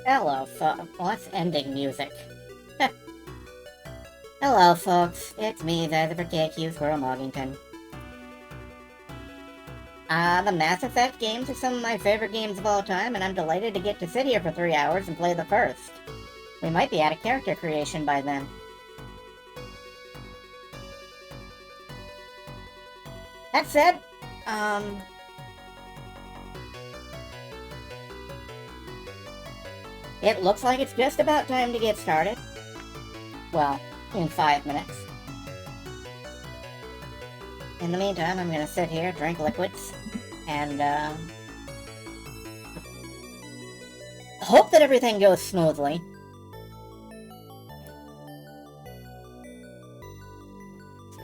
Hello, what's ending music? Hello, folks. It's me, the KQ Squirrel Moggington. The Mass Effect games are some of my favorite games of all time, and I'm delighted to get to sit here for 3 hours and play the first. We might be out of character creation by then. That said, it looks like it's just about time to get started. Well, in 5 minutes. In the meantime, I'm gonna sit here, drink liquids, and, hope that everything goes smoothly.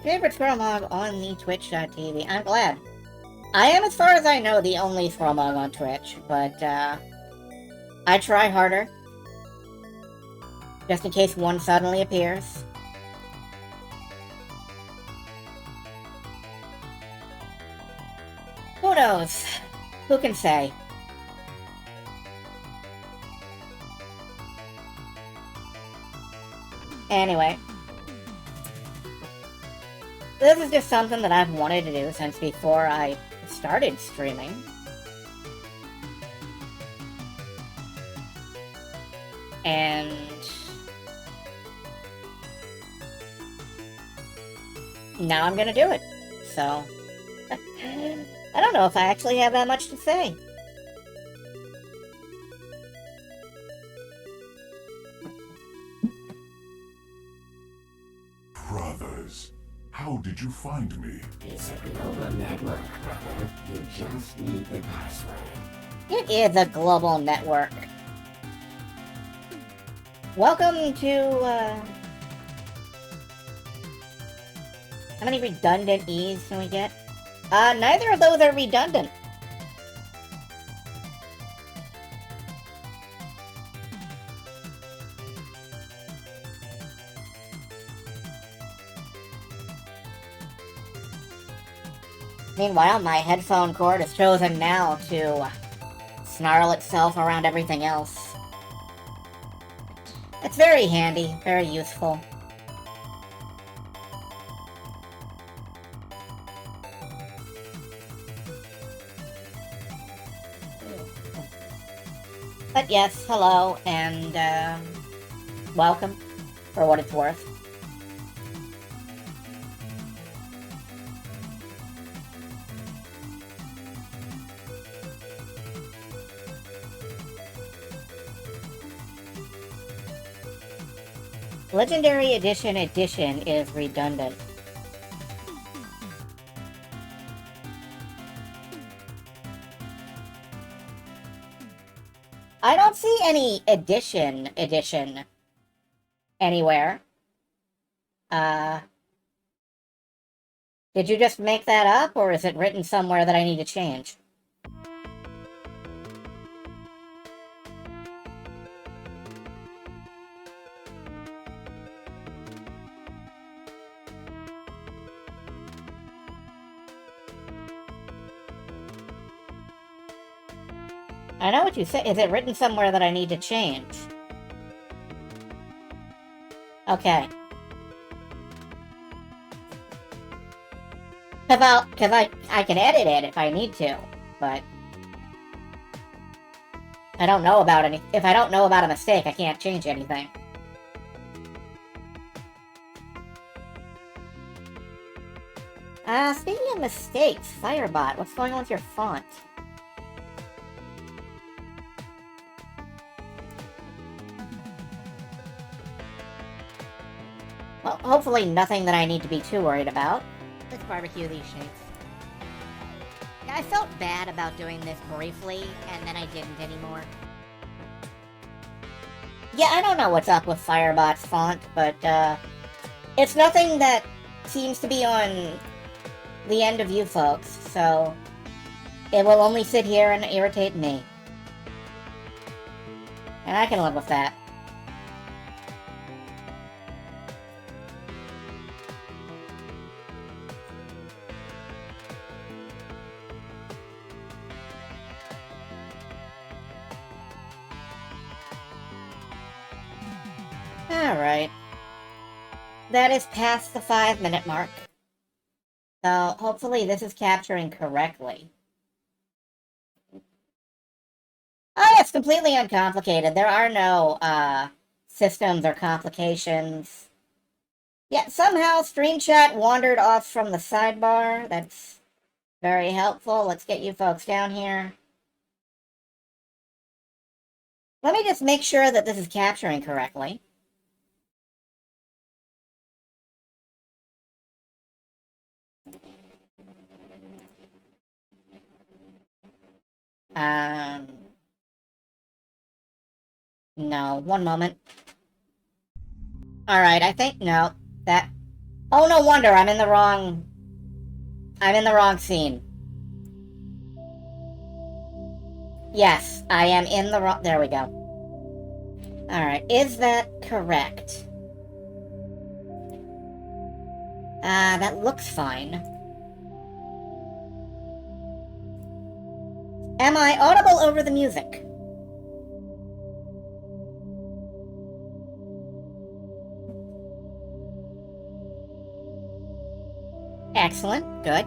Favorite Squirrel Mog on the Twitch.tv. I'm glad. I am, as far as I know, the only Squirrel Mog on Twitch, but, I try harder. Just in case one suddenly appears. Who knows? Who can say? Anyway. This is just something that I've wanted to do since before I started streaming. And now I'm gonna do it. So I don't know if I actually have that much to say. Brothers, how did you find me? It's a global network, brother. You just need the password. It is a global network. Welcome to, how many redundant E's can we get? Neither of those are redundant. Meanwhile, my headphone cord is chosen now to snarl itself around everything else. It's very handy, very useful. But yes, hello, and welcome, for what it's worth. Legendary Edition is redundant. I don't see any edition anywhere. Did you just make that up, or is it written somewhere that I need to change? I know what you say. Is it written somewhere that I need to change? Okay. Cause I can edit it if I need to, but I don't know about any. If I don't know about a mistake, I can't change anything. Speaking of mistakes, Firebot, what's going on with your font? Well, hopefully nothing that I need to be too worried about. Let's barbecue these shakes. Yeah, I felt bad about doing this briefly, and then I didn't anymore. Yeah, I don't know what's up with Firebot's font, but, it's nothing that seems to be on the end of you folks, so it will only sit here and irritate me. And I can live with that. Alright. That is past the 5-minute mark. So, hopefully this is capturing correctly. Oh, it's completely uncomplicated. There are no, systems or complications. Yet somehow Stream Chat wandered off from the sidebar. That's very helpful. Let's get you folks down here. Let me just make sure that this is capturing correctly. No, one moment. Alright, I think, no, that... Oh, no wonder, I'm in the wrong scene. Yes, I am in the wrong... There we go. Alright, is that correct? That looks fine. Am I audible over the music? Excellent, good.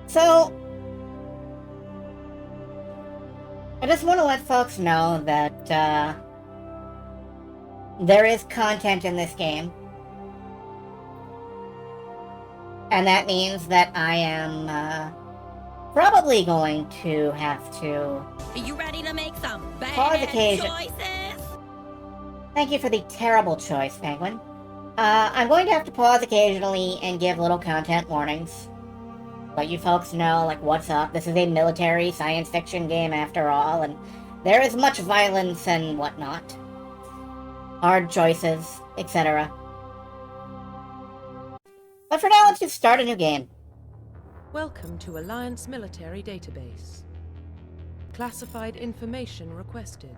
So, I just want to let folks know that, there is content in this game. And that means that I am, probably going to have to... Are you ready to make some Pause bad occasion. choices? Thank you for the terrible choice, Penguin. I'm going to have to pause occasionally and give little content warnings. Let you folks know, like, what's up. This is a military science fiction game after all, and there is much violence and whatnot. Hard choices, etc. But for now, let's just start a new game. Welcome to Alliance Military Database. Classified information requested.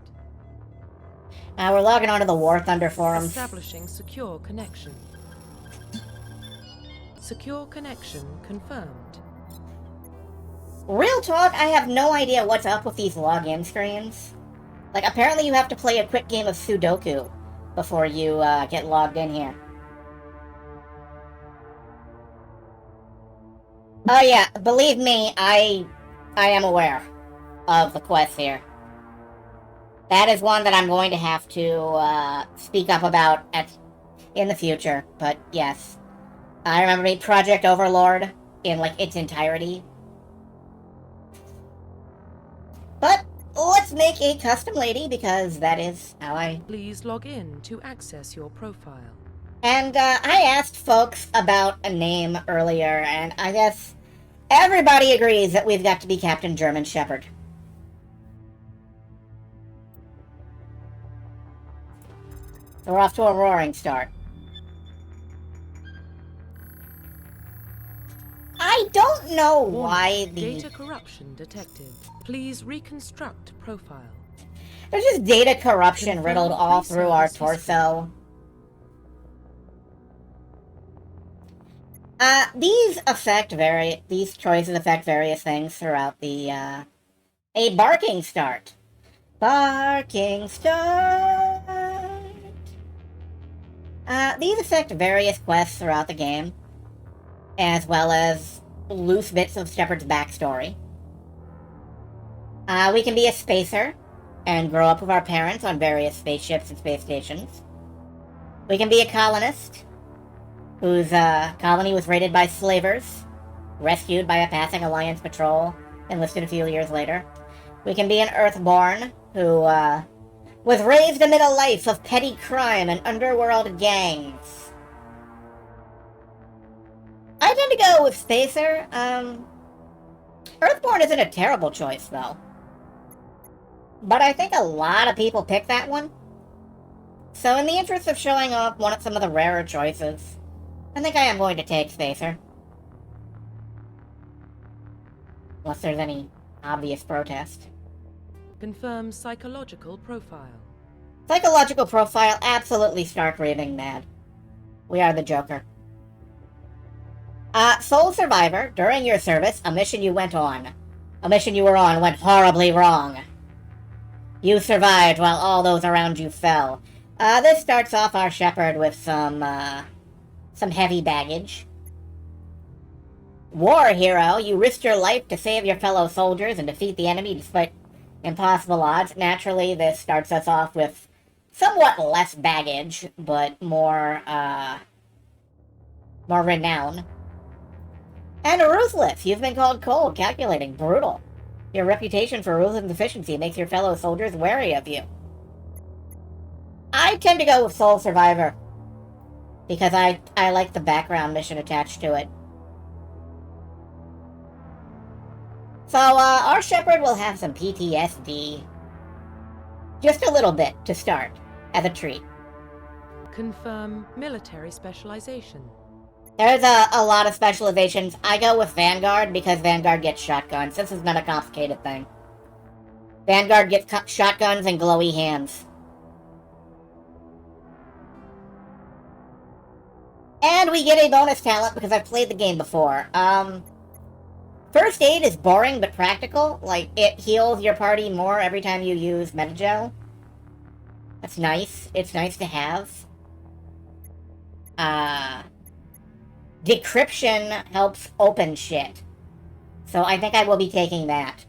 We're logging onto the War Thunder forums. Establishing secure connection. Secure connection confirmed. Real talk, I have no idea what's up with these login screens. Like, apparently you have to play a quick game of Sudoku before you get logged in here. Oh yeah, believe me, I am aware of the quest here. That is one that I'm going to have to speak up about in the future, but yes. I remember being Project Overlord in, like, its entirety. But let's make a custom lady, because that is how I... Please log in to access your profile. And I asked folks about a name earlier, and I guess everybody agrees that we've got to be Captain German Shepherd. So we're off to a roaring start. I don't know why the... Data corruption detected. Please reconstruct profile. There's just data corruption Confirm riddled all through our resource history. torso. These choices affect various things throughout the, a barking start. Barking start! These affect various quests throughout the game, as well as loose bits of Shepard's backstory. We can be a spacer, and grow up with our parents on various spaceships and space stations. We can be a colonist, whose colony was raided by slavers, rescued by a passing Alliance patrol, enlisted a few years later. We can be an Earthborn, who was raised amid a life of petty crime and underworld gangs. I tend to go with Spacer. Earthborn isn't a terrible choice, though. But I think a lot of people pick that one. So in the interest of showing off some of the rarer choices, I think I am going to take Spacer. Unless there's any obvious protest. Confirm psychological profile. Psychological profile, absolutely stark raving mad. We are the Joker. Sole survivor, during your service, a mission you went on. A mission you were on went horribly wrong. You survived while all those around you fell. This starts off our shepherd with some heavy baggage. War hero, you risked your life to save your fellow soldiers and defeat the enemy despite impossible odds. Naturally, this starts us off with somewhat less baggage, but more renown. And ruthless, you've been called cold, calculating, brutal. Your reputation for ruthless efficiency makes your fellow soldiers wary of you. I tend to go with Soul Survivor, because I like the background mission attached to it. So, our shepherd will have some PTSD. Just a little bit, to start, as a treat. Confirm military specialization. There's a lot of specializations. I go with Vanguard because Vanguard gets shotguns. This is not a complicated thing. Vanguard gets shotguns and glowy hands. And we get a bonus talent because I've played the game before. First aid is boring but practical. Like, it heals your party more every time you use Metagel. That's nice. It's nice to have. Decryption helps open shit. So I think I will be taking that.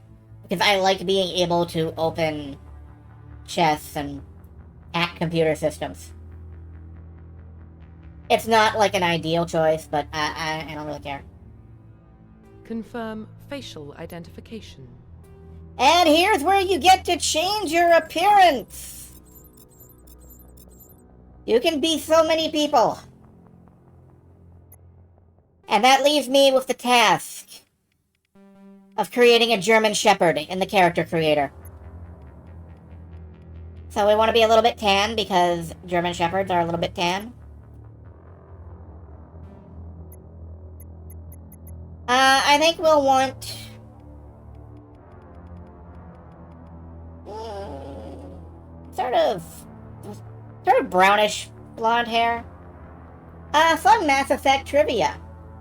Because I like being able to open chests and hack computer systems. It's not like an ideal choice, but I don't really care. Confirm facial identification. And here's where you get to change your appearance. You can be so many people. And that leaves me with the task of creating a German Shepherd in the character creator. So we want to be a little bit tan because German Shepherds are a little bit tan. I think we'll want sort of brownish blonde hair. Fun Mass Effect trivia.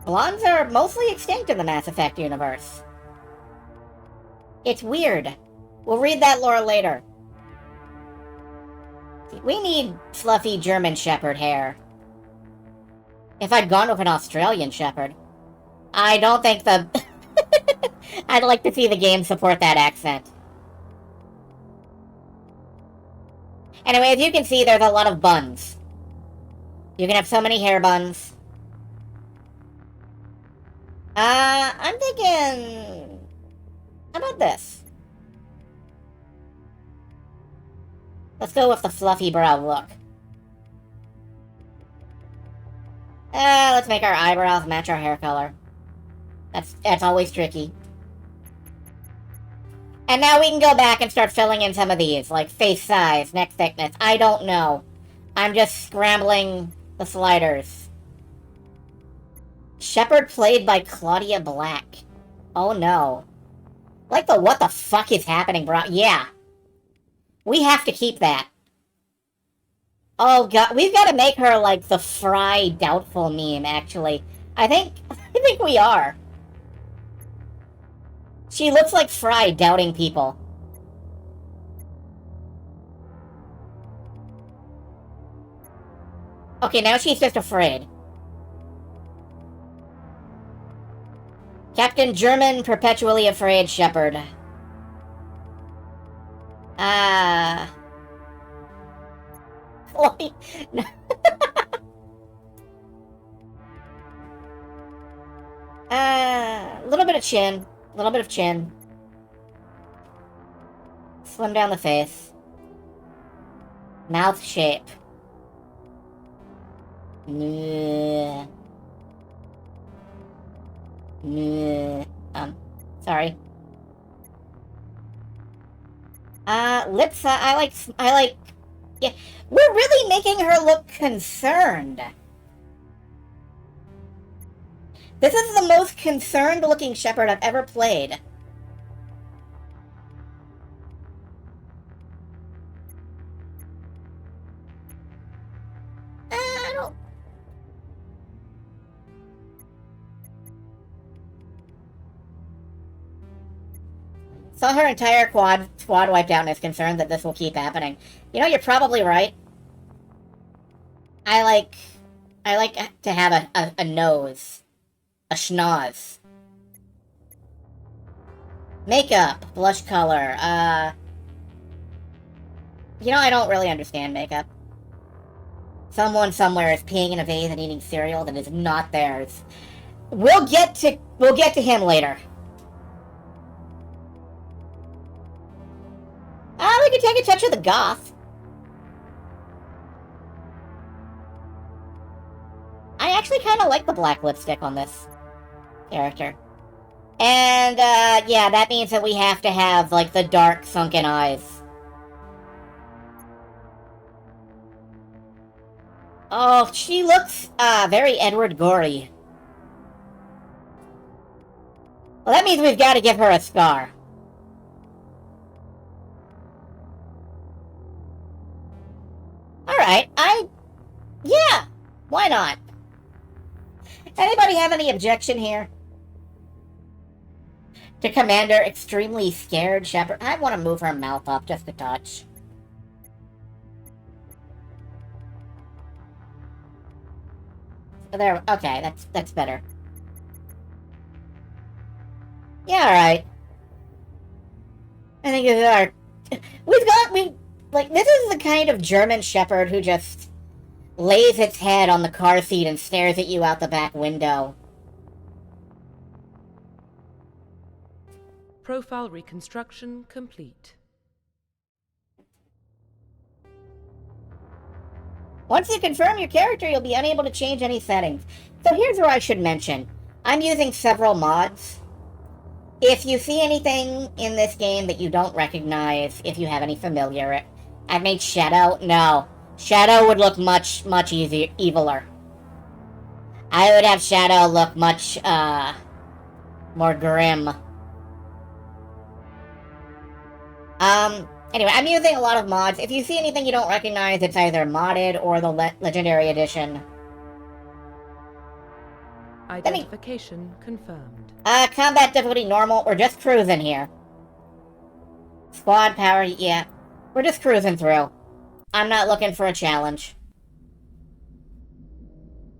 Blondes are mostly extinct in the Mass Effect universe. It's weird. We'll read that lore later. We need fluffy German Shepherd hair. If I'd gone with an Australian Shepherd. I don't think the... I'd like to see the game support that accent. Anyway, as you can see, there's a lot of buns. You can have so many hair buns. I'm thinking... How about this? Let's go with the fluffy brow look. Let's make our eyebrows match our hair color. That's always tricky. And now we can go back and start filling in some of these, like face size, neck thickness. I don't know. I'm just scrambling the sliders. Shepherd played by Claudia Black. Oh no. Like the what the fuck is happening, bro? Yeah. We have to keep that. Oh god, we've got to make her like the Fry Doubtful meme, actually. I think we are. She looks like Fry doubting people. Okay, now she's just afraid. Captain German Perpetually Afraid Shepherd. Chloe. A little bit of chin. A little bit of chin. Slim down the face. Mouth shape. Sorry. Lips, I like, yeah, we're really making her look concerned. This is the most concerned looking Shepherd I've ever played. I don't... Saw her entire squad wiped out and is concerned that this will keep happening. You know, you're probably right. I like to have a nose. A schnoz. Makeup. Blush color. You know, I don't really understand makeup. Someone somewhere is peeing in a vase and eating cereal that is not theirs. We'll get to him later. We could take a touch of the goth. I actually kind of like the black lipstick on this character. And, yeah, that means that we have to have, like, the dark, sunken eyes. Oh, she looks, very Edward Gorey. Well, that means we've got to give her a scar. Alright, yeah, why not? Anybody have any objection here? To Commander extremely scared Shepard? I want to move her mouth up just a touch. There, okay, that's better. Yeah, alright. I think like, this is the kind of German Shepherd who just lays its head on the car seat and stares at you out the back window. Profile reconstruction complete. Once you confirm your character, you'll be unable to change any settings. So here's where I should mention. I'm using several mods. If you see anything in this game that you don't recognize, if you have any familiar... I've made Shadow? No. Shadow would look much eviler. I would have Shadow look much, more grim. Anyway, I'm using a lot of mods. If you see anything you don't recognize, it's either modded or the Legendary Edition. Identification confirmed. Combat difficulty normal. We're just cruising here. Squad power, yeah. We're just cruising through. I'm not looking for a challenge.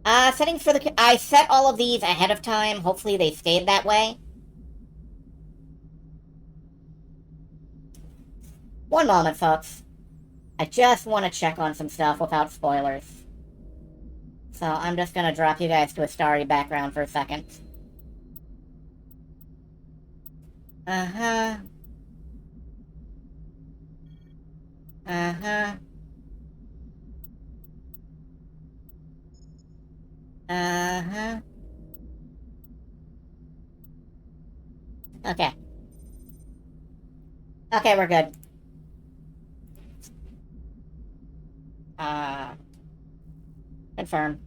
Settings for the... I set all of these ahead of time. Hopefully they stayed that way. One moment, folks. I just want to check on some stuff without spoilers. So I'm just gonna drop you guys to a starry background for a second. Uh-huh. Uh-huh. Uh-huh. Okay. Okay, we're good. Confirm.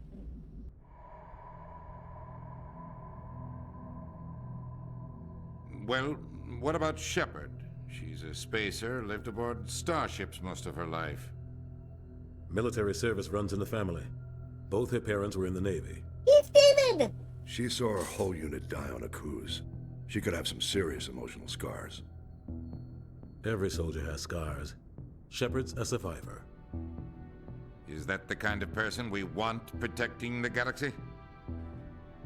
Well, what about Shepard? She's a spacer, lived aboard starships most of her life. Military service runs in the family. Both her parents were in the Navy. It's David! She saw her whole unit die on a cruise. She could have some serious emotional scars. Every soldier has scars. Shepard's a survivor. Is that the kind of person we want protecting the galaxy?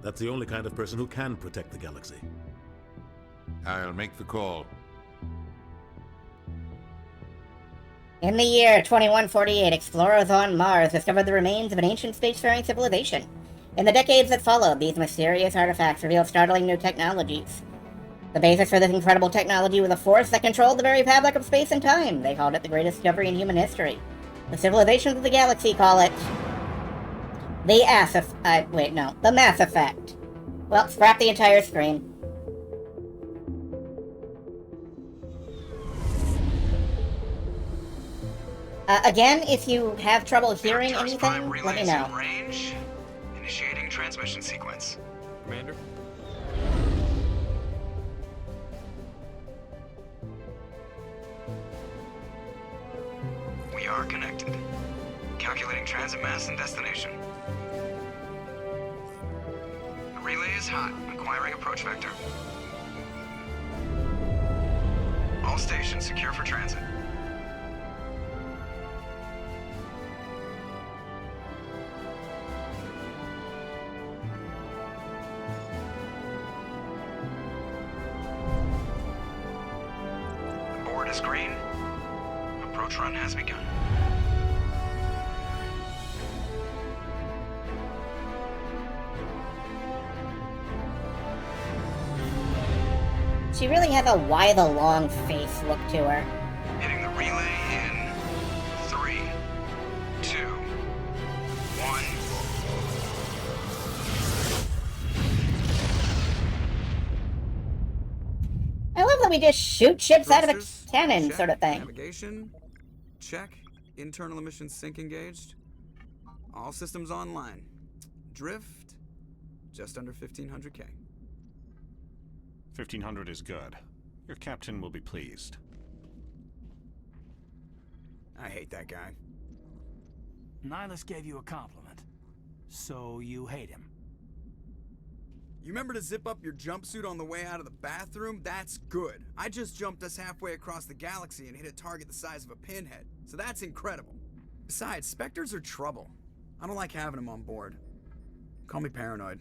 That's the only kind of person who can protect the galaxy. I'll make the call. In the year 2148, explorers on Mars discovered the remains of an ancient spacefaring civilization. In the decades that followed, these mysterious artifacts revealed startling new technologies. The basis for this incredible technology was a force that controlled the very fabric of space and time. They called it the greatest discovery in human history. The civilizations of the galaxy call it... the the Mass Effect. Well, scrap the entire screen. Again, if you have trouble hearing anything, let me know. Range. Initiating transmission sequence. Commander? We are connected. Calculating transit mass and destination. The relay is hot. Acquiring approach vector. All stations secure for transit. The board is green. Approach run has begun. She really has a why the long face look to her. Hitting the relay in 3, 2, 1. I love that we just shoot ships out of a Thrusters, cannon check. sort of thing. Navigation, check. Internal emissions sync engaged. All systems online. Drift, just under 1500K. 1500 is good. Your captain will be pleased. I hate that guy. Nihilus gave you a compliment, so you hate him. You remember to zip up your jumpsuit on the way out of the bathroom? That's good. I just jumped us halfway across the galaxy and hit a target the size of a pinhead, so that's incredible. Besides, Spectres are trouble. I don't like having them on board. Call me paranoid.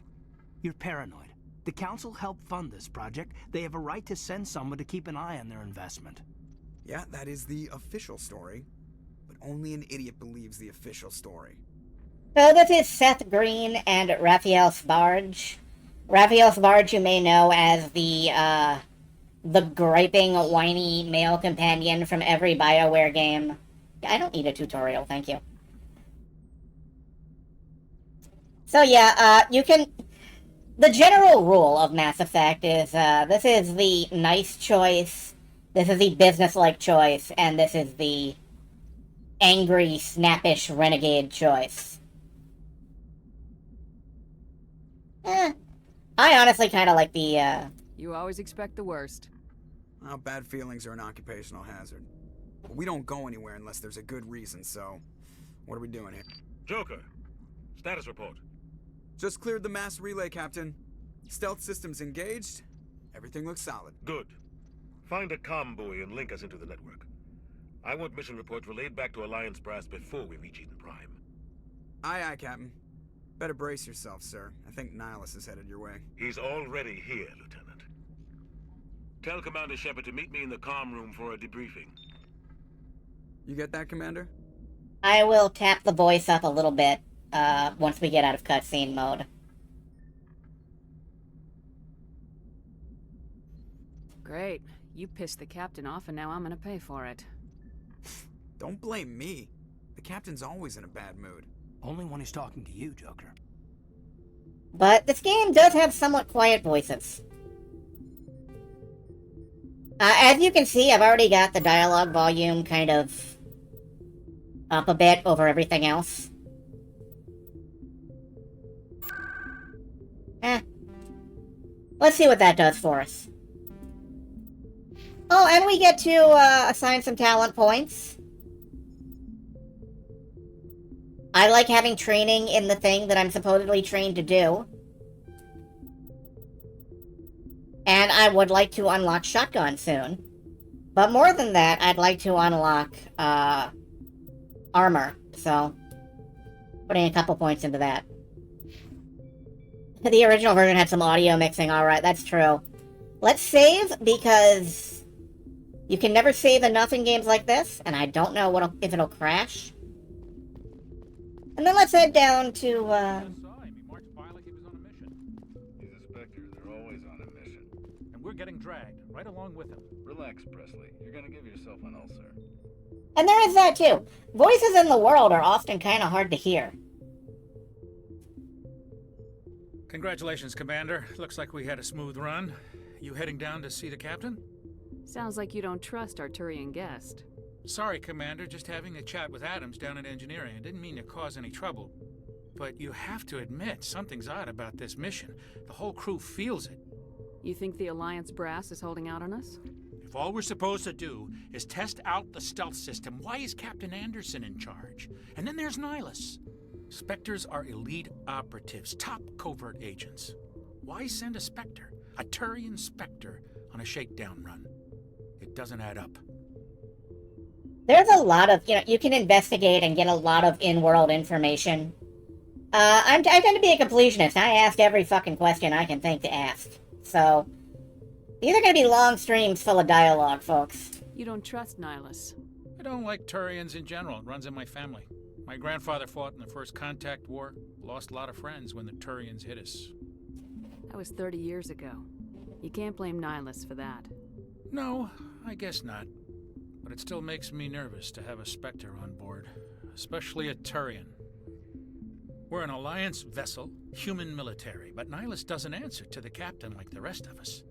You're paranoid. The Council helped fund this project. They have a right to send someone to keep an eye on their investment. Yeah, that is the official story. But only an idiot believes the official story. So this is Seth Green and Raphael Sbarge. Raphael Sbarge you may know as the griping, whiny male companion from every BioWare game. I don't need a tutorial, thank you. So yeah, you can... The general rule of Mass Effect is, this is the nice choice, this is the business-like choice, and this is the angry, snappish, renegade choice. I honestly kind of like the, You always expect the worst. Well, bad feelings are an occupational hazard. But we don't go anywhere unless there's a good reason, so... What are we doing here? Joker, status report. Just cleared the mass relay, Captain. Stealth systems engaged. Everything looks solid. Good. Find a comm buoy and link us into the network. I want mission reports relayed back to Alliance Brass before we reach Eden Prime. Aye, aye, Captain. Better brace yourself, sir. I think Nihilus is headed your way. He's already here, Lieutenant. Tell Commander Shepard to meet me in the comm room for a debriefing. You get that, Commander? I will tap the voice up a little bit, once we get out of cutscene mode. Great. You pissed the captain off and now I'm gonna pay for it. Don't blame me. The Captain's always in a bad mood. Only when he's talking to you, Joker. But this game does have somewhat quiet voices. As you can see, I've already got the dialogue volume kind of up a bit over everything else. Let's see what that does for us. Oh, and we get to assign some talent points. I like having training in the thing that I'm supposedly trained to do. And I would like to unlock shotgun soon. But more than that, I'd like to unlock armor. So, putting a couple points into that. The original version had some audio mixing, alright, that's true. Let's save, because you can never save enough in games like this, and I don't know if it'll crash. And then let's head down to, He's a Spectre. They're always on a mission. And we're getting dragged, right along with him. Relax, Presley. You're gonna give yourself an ulcer. And there is that, too. Voices in the world are often kind of hard to hear. Congratulations, Commander. Looks like we had a smooth run. You heading down to see the captain? Sounds like you don't trust our Turian guest. Sorry, Commander. Just having a chat with Adams down at engineering. I didn't mean to cause any trouble. But you have to admit, something's odd about this mission. The whole crew feels it. You think the Alliance brass is holding out on us? If all we're supposed to do is test out the stealth system, why is Captain Anderson in charge? And then there's Nihilus. Spectres are elite operatives, top covert agents. Why send a Spectre, a Turian Spectre, on a shakedown run? It doesn't add up. There's a lot of, you can investigate and get a lot of in-world information. I tend to be a completionist. I ask every fucking question I can think to ask. So, these are going to be long streams full of dialogue, folks. You don't trust Nihilus? I don't like Turians in general. It runs in my family. My grandfather fought in the First Contact War. Lost a lot of friends when the Turians hit us. That was 30 years ago. You can't blame Nihilus for that. No, I guess not. But it still makes me nervous to have a Spectre on board. Especially a Turian. We're an Alliance vessel, human military, but Nihilus doesn't answer to the captain like the rest of us.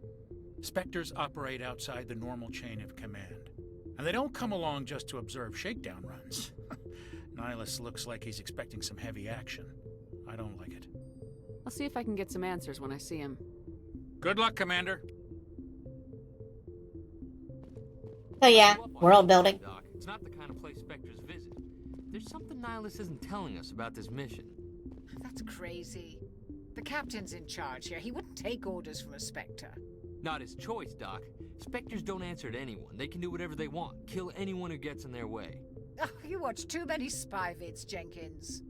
Spectres operate outside the normal chain of command. And they don't come along just to observe shakedown runs. Nihilus looks like he's expecting some heavy action. I don't like it. I'll see if I can get some answers when I see him. Good luck, Commander. So yeah, world building. Doc, it's not the kind of place Spectres visit. There's something Nihilus isn't telling us about this mission. That's crazy. The captain's in charge here. He wouldn't take orders from a Spectre. Not his choice, Doc. Spectres don't answer to anyone. They can do whatever they want. Kill anyone who gets in their way. Oh, you watch too many spy vids, Jenkins.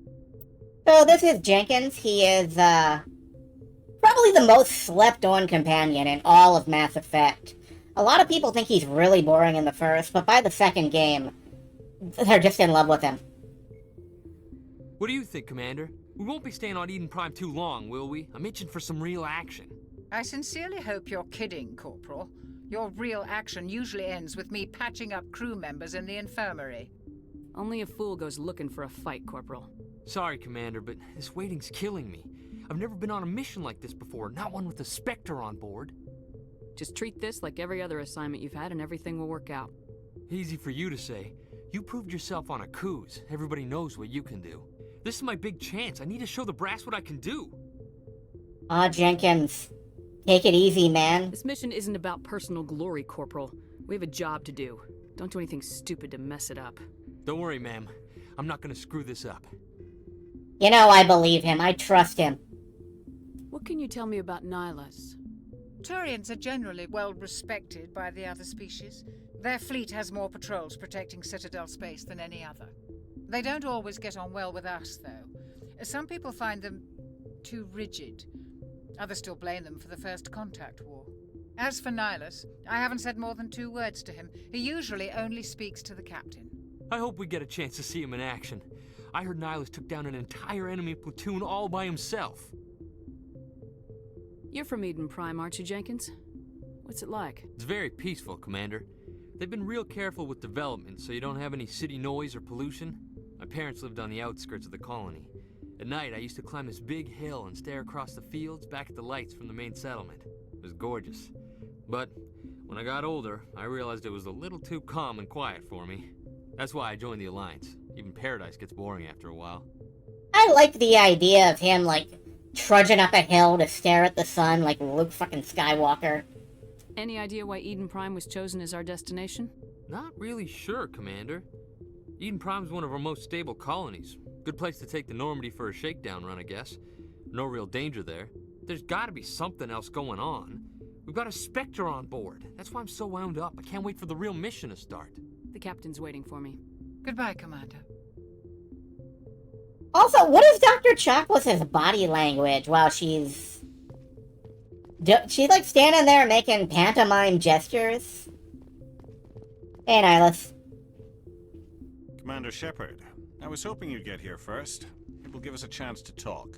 So this is Jenkins. He is, probably the most slept-on companion in all of Mass Effect. A lot of people think he's really boring in the first, but by the second game, they're just in love with him. What do you think, Commander? We won't be staying on Eden Prime too long, will we? I'm itching for some real action. I sincerely hope you're kidding, Corporal. Your real action usually ends with me patching up crew members in the infirmary. Only a fool goes looking for a fight, Corporal. Sorry, Commander, but this waiting's killing me. I've never been on a mission like this before, not one with a Spectre on board. Just treat this like every other assignment you've had and everything will work out. Easy for you to say. You proved yourself on a cruise. Everybody knows what you can do. This is my big chance. I need to show the brass what I can do. Jenkins. Take it easy, man. This mission isn't about personal glory, Corporal. We have a job to do. Don't do anything stupid to mess it up. Don't worry, ma'am. I'm not gonna screw this up. You know I believe him. I trust him. What can you tell me about Nihilus? Turians are generally well respected by the other species. Their fleet has more patrols protecting Citadel space than any other. They don't always get on well with us, though. Some people find them too rigid. Others still blame them for the First Contact War. As for Nihilus, I haven't said more than 2 words to him. He usually only speaks to the captain. I hope we get a chance to see him in action. I heard Nihilus took down an entire enemy platoon all by himself. You're from Eden Prime, aren't you, Jenkins? What's it like? It's very peaceful, Commander. They've been real careful with development, so you don't have any city noise or pollution. My parents lived on the outskirts of the colony. At night, I used to climb this big hill and stare across the fields back at the lights from the main settlement. It was gorgeous. But when I got older, I realized it was a little too calm and quiet for me. That's why I joined the Alliance. Even Paradise gets boring after a while. I like the idea of him, trudging up a hill to stare at the sun like Luke fucking Skywalker. Any idea why Eden Prime was chosen as our destination? Not really sure, Commander. Eden Prime's one of our most stable colonies. Good place to take the Normandy for a shakedown run, I guess. No real danger there. There's gotta be something else going on. We've got a Spectre on board. That's why I'm so wound up. I can't wait for the real mission to start. The captain's waiting for me. Goodbye, Commander. Also, what is Dr. Chocolate's body language while she's... She's standing there making pantomime gestures? Hey, Nihilus. Commander Shepard, I was hoping you'd get here first. It will give us a chance to talk.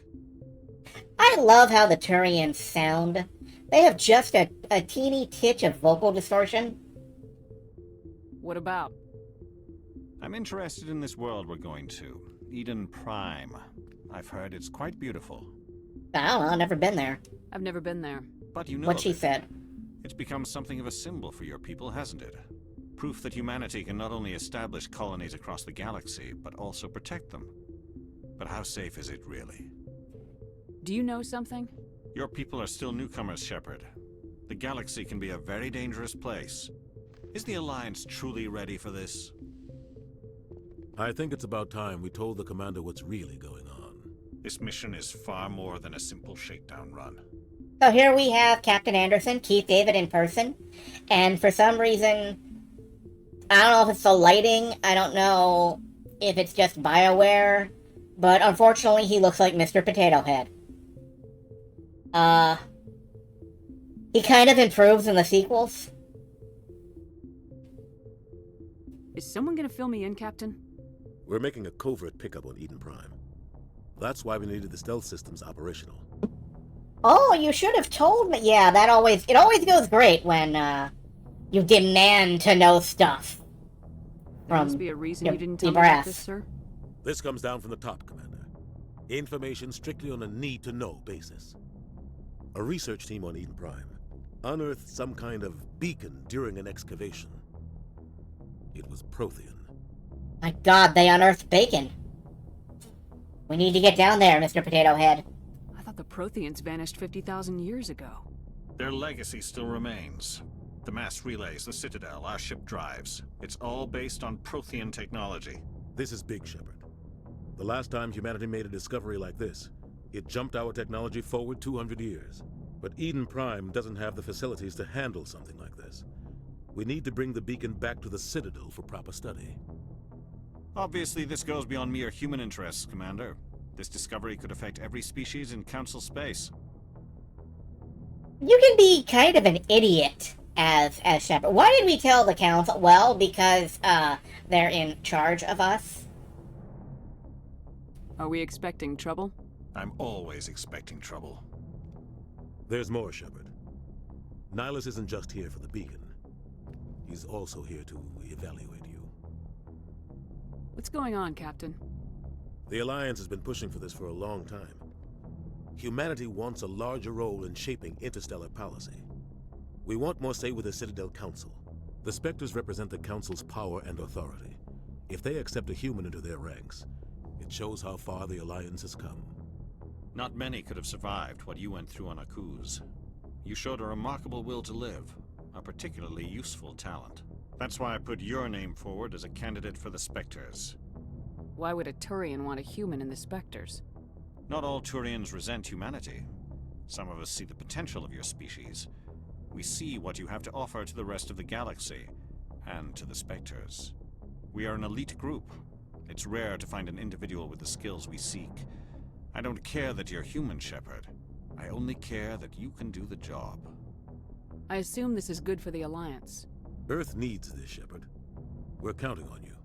I love how the Turians sound. They have just a teeny titch of vocal distortion. What about? I'm interested in this world we're going to. Eden Prime. I've heard it's quite beautiful. I don't know, I've never been there. I've never been there. But you know what she said. It's become something of a symbol for your people, hasn't it? Proof that humanity can not only establish colonies across the galaxy, but also protect them. But how safe is it really? Do you know something? Your people are still newcomers, Shepard. The galaxy can be a very dangerous place. Is the Alliance truly ready for this? I think it's about time we told the Commander what's really going on. This mission is far more than a simple shakedown run. So here we have Captain Anderson, Keith David in person, and for some reason, I don't know if it's the lighting, I don't know if it's just BioWare, but unfortunately he looks like Mr. Potato Head. He kind of improves in the sequels. Is someone gonna fill me in, Captain? We're making a covert pickup on Eden Prime. That's why we needed the stealth systems operational. Oh, you should have told me. Yeah, it always goes great when, you demand to know stuff. There must be a reason you didn't tell me about this, sir? This comes down from the top, Commander. Information strictly on a need-to-know basis. A research team on Eden Prime unearthed some kind of beacon during an excavation. It was Prothean. My god, they unearthed bacon. We need to get down there, Mr. Potato Head. I thought the Protheans vanished 50,000 years ago. Their legacy still remains. The mass relays, the Citadel, our ship drives. It's all based on Prothean technology. This is big, Shepard. The last time humanity made a discovery like this, it jumped our technology forward 200 years. But Eden Prime doesn't have the facilities to handle something like this. We need to bring the beacon back to the Citadel for proper study. Obviously, this goes beyond mere human interests, Commander. This discovery could affect every species in Council space. You can be kind of an idiot as Shepard. Why did we tell the Council? Well, because, they're in charge of us. Are we expecting trouble? I'm always expecting trouble. There's more, Shepard. Nihilus isn't just here for the beacon. He's also here to evaluate you. What's going on, Captain? The Alliance has been pushing for this for a long time. Humanity wants a larger role in shaping interstellar policy. We want more say with the Citadel Council. The Spectres represent the Council's power and authority. If they accept a human into their ranks, it shows how far the Alliance has come. Not many could have survived what you went through on Akuz. You showed a remarkable will to live, a particularly useful talent. That's why I put your name forward as a candidate for the Spectres. Why would a Turian want a human in the Spectres? Not all Turians resent humanity. Some of us see the potential of your species. We see what you have to offer to the rest of the galaxy, and to the Spectres. We are an elite group. It's rare to find an individual with the skills we seek. I don't care that you're human, Shepard. I only care that you can do the job. I assume this is good for the Alliance. Earth needs this, Shepard. We're counting on you.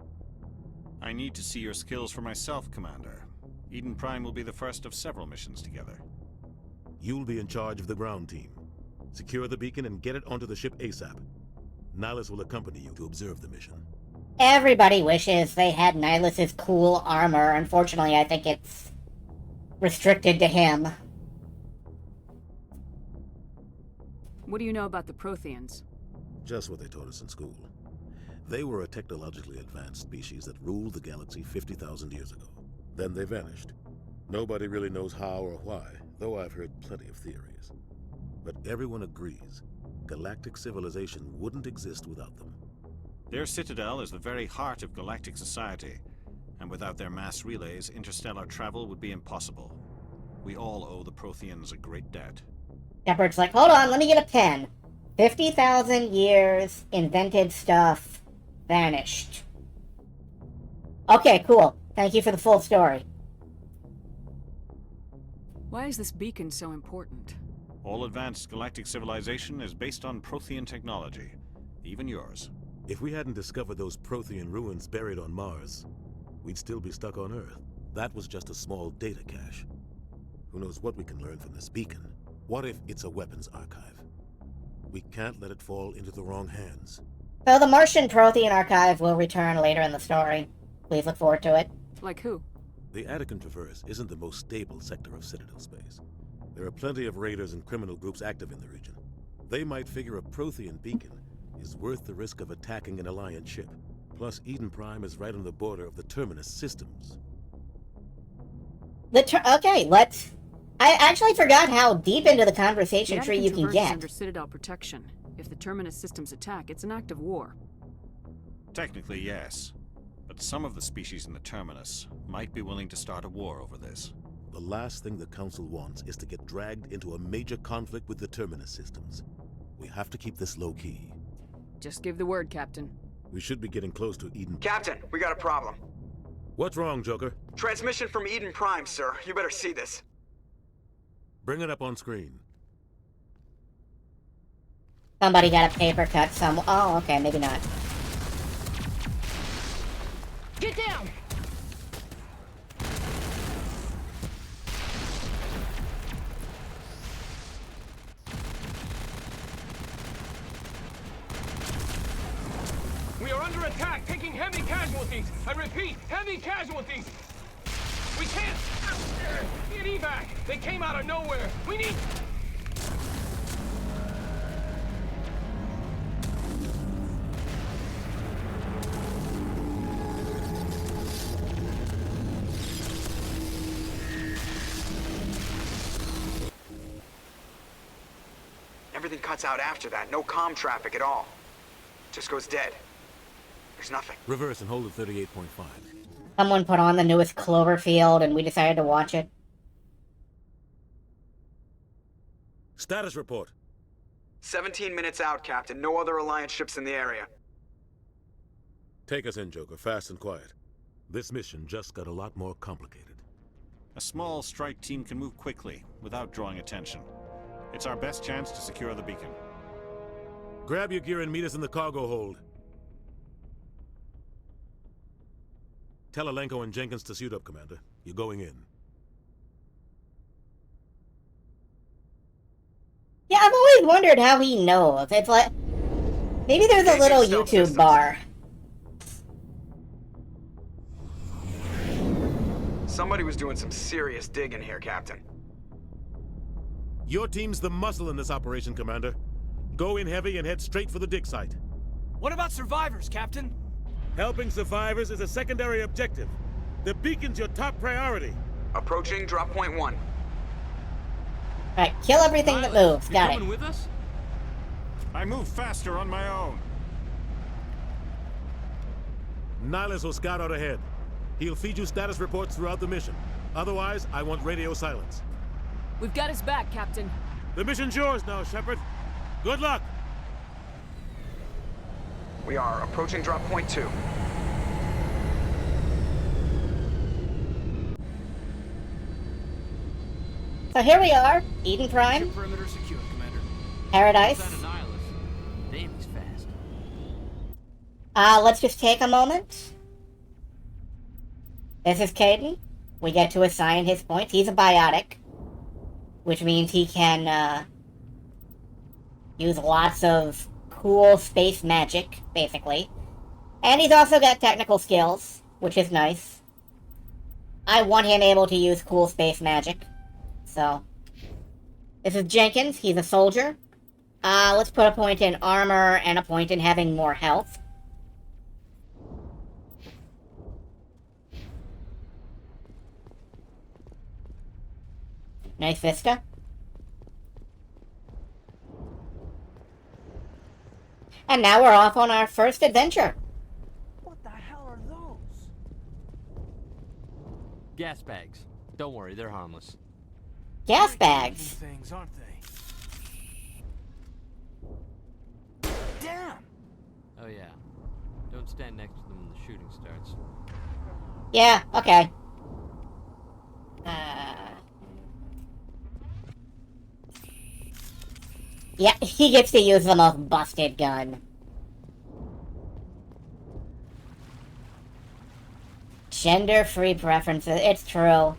I need to see your skills for myself, Commander. Eden Prime will be the first of several missions together. You'll be in charge of the ground team. Secure the beacon and get it onto the ship ASAP. Nihilus will accompany you to observe the mission. Everybody wishes they had Nihilus's cool armor. Unfortunately, I think it's restricted to him. What do you know about the Protheans? Just what they taught us in school. They were a technologically advanced species that ruled the galaxy 50,000 years ago. Then they vanished. Nobody really knows how or why, though I've heard plenty of theories. But everyone agrees, galactic civilization wouldn't exist without them. Their citadel is the very heart of galactic society, and without their mass relays, interstellar travel would be impossible. We all owe the Protheans a great debt. Shepard's like, hold on, let me get a pen. 50,000 years, invented stuff, vanished. Okay, cool. Thank you for the full story. Why is this beacon so important? All advanced galactic civilization is based on Prothean technology, even yours. If we hadn't discovered those Prothean ruins buried on Mars, we'd still be stuck on Earth. That was just a small data cache. Who knows what we can learn from this beacon? What if it's a weapons archive? We can't let it fall into the wrong hands. So the Martian Prothean archive will return later in the story. Please look forward to it. Like who? The Attican Traverse isn't the most stable sector of Citadel space. There are plenty of raiders and criminal groups active in the region. They might figure a Prothean beacon is worth the risk of attacking an Alliance ship. Plus, Eden Prime is right on the border of the Terminus systems. Okay, let's... I actually forgot how deep into the conversation tree you can Traverse get. is under Citadel protection. If the Terminus systems attack, it's an act of war. Technically, yes. But some of the species in the Terminus might be willing to start a war over this. The last thing the Council wants is to get dragged into a major conflict with the Terminus systems. We have to keep this low-key. Just give the word, Captain. We should be getting close to Eden. Captain, we got a problem. What's wrong, Joker? Transmission from Eden Prime, sir. You better see this. Bring it up on screen. Somebody got a paper cut some. Oh, okay, maybe not. Get down! We are under attack, taking heavy casualties. I repeat, heavy casualties. We can't get evac. They came out of nowhere. We need... Everything cuts out after that. No comm traffic at all. Just goes dead. There's nothing. Reverse and hold at 38.5. Someone put on the newest Cloverfield and we decided to watch it. Status report. 17 minutes out, Captain. No other Alliance ships in the area. Take us in, Joker, fast and quiet. This mission just got a lot more complicated. A small strike team can move quickly, without drawing attention. It's our best chance to secure the beacon. Grab your gear and meet us in the cargo hold. Tell Alenko and Jenkins to suit up, Commander. You're going in. Yeah, I've always wondered how he knows. It's like... Maybe there's a little YouTube bar. Somebody was doing some serious digging here, Captain. Your team's the muscle in this operation, Commander. Go in heavy and head straight for the dig site. What about survivors, Captain? Helping survivors is a secondary objective. The beacon's your top priority. Approaching drop point 1. Alright, kill everything that moves. Got it. Coming with us? I move faster on my own. Nihilus will scout out ahead. He'll feed you status reports throughout the mission. Otherwise, I want radio silence. We've got his back, Captain. The mission's yours now, Shepard. Good luck! We are approaching drop point 2. So here we are, Eden Prime. Ship perimeter secure, Commander. Paradise. Damn, he's fast. Let's just take a moment. This is Caden. We get to assign his points. He's a biotic, which means he can, use lots of cool space magic, basically. And he's also got technical skills, which is nice. I want him able to use cool space magic. So, this is Jenkins. He's a soldier. Let's put a point in armor and a point in having more health. Nice vista. And now we're off on our first adventure. What the hell are those? Gas bags. Don't worry, they're harmless. Gas bags? Things, aren't they? Damn! Oh yeah. Don't stand next to them when the shooting starts. Yeah, okay. Yeah, he gets to use the most busted gun. Gender-free preferences, it's true.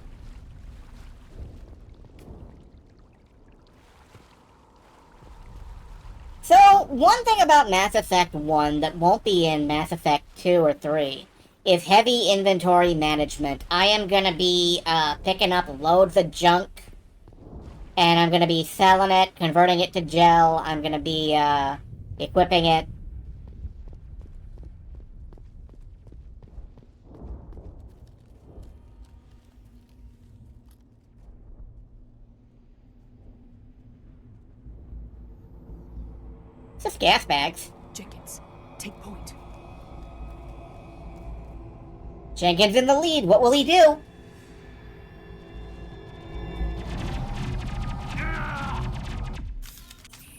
So, one thing about Mass Effect 1 that won't be in Mass Effect 2 or 3 is heavy inventory management. I am gonna be, picking up loads of junk, and I'm gonna be selling it, converting it to gel, I'm gonna be, equipping it. It's just gas bags. Jenkins, take point. Jenkins in the lead. What will he do?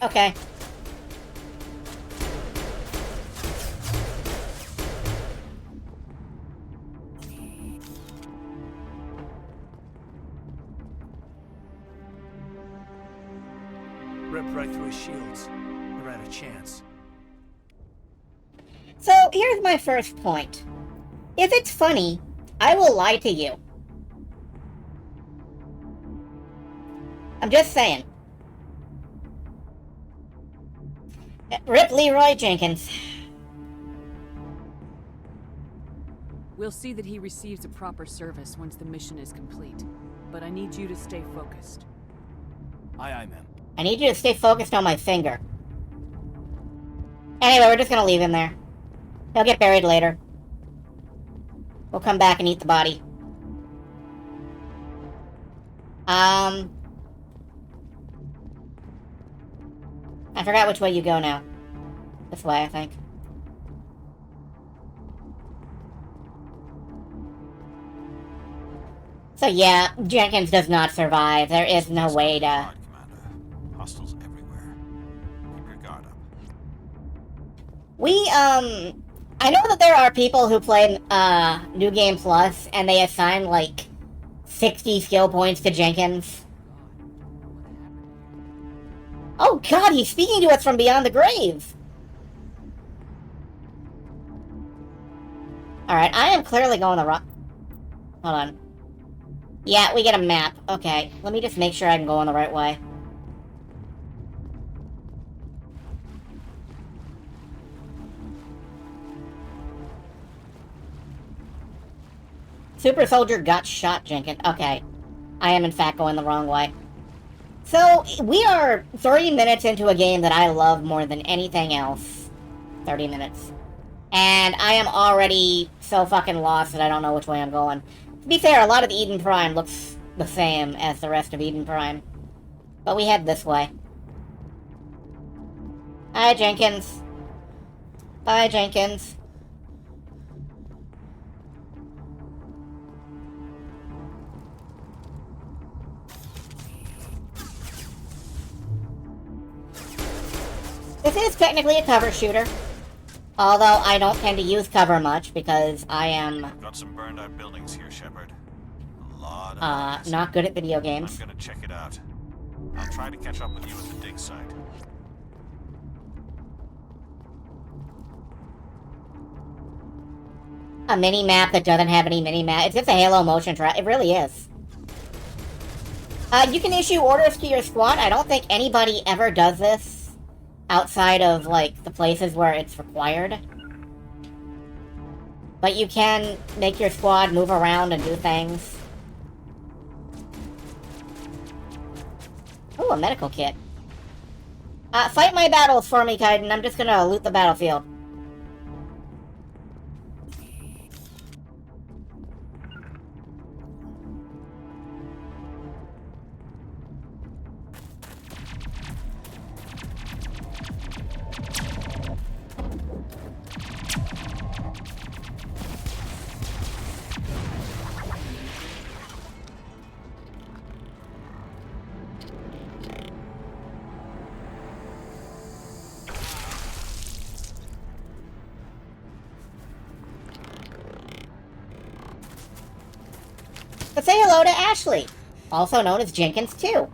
Okay. shields. They're out of chance. So, here's my first point. If it's funny, I will lie to you. I'm just saying. Rip Leroy Jenkins. We'll see that he receives a proper service once the mission is complete. But I need you to stay focused. Aye, aye, ma'am. I need you to stay focused on my finger. Anyway, we're just gonna leave him there. He'll get buried later. We'll come back and eat the body. I forgot which way you go now. This way, I think. So yeah, Jenkins does not survive. There is no way to... Hostiles everywhere. Keep your guard up. I know that there are people who play, New Game Plus, and they assign, like, 60 skill points to Jenkins. Oh god, he's speaking to us from beyond the grave! Alright, I am clearly going the wrong... Hold on. Yeah, we get a map. Okay, let me just make sure I can go in the right way. Super Soldier got shot, Jenkins. Okay. I am in fact going the wrong way. So, we are 30 minutes into a game that I love more than anything else. 30 minutes. And I am already so fucking lost that I don't know which way I'm going. To be fair, a lot of Eden Prime looks the same as the rest of Eden Prime. But we head this way. Hi, Jenkins. Bye, Jenkins. This is technically a cover shooter. Although I don't tend to use cover much because I am... Got some burned out buildings here, Shepard. A lot of not good at video games. I'm gonna check it out. I'll try to catch up with you at the dig site. A mini-map that doesn't have any mini-map. It's just a Halo motion track. It really is. You can issue orders to your squad. I don't think anybody ever does this outside of, like, the places where it's required. But you can make your squad move around and do things. Ooh, a medical kit. Fight my battles for me, Kaiden. I'm just gonna loot the battlefield. But say hello to Ashley, also known as Jenkins 2.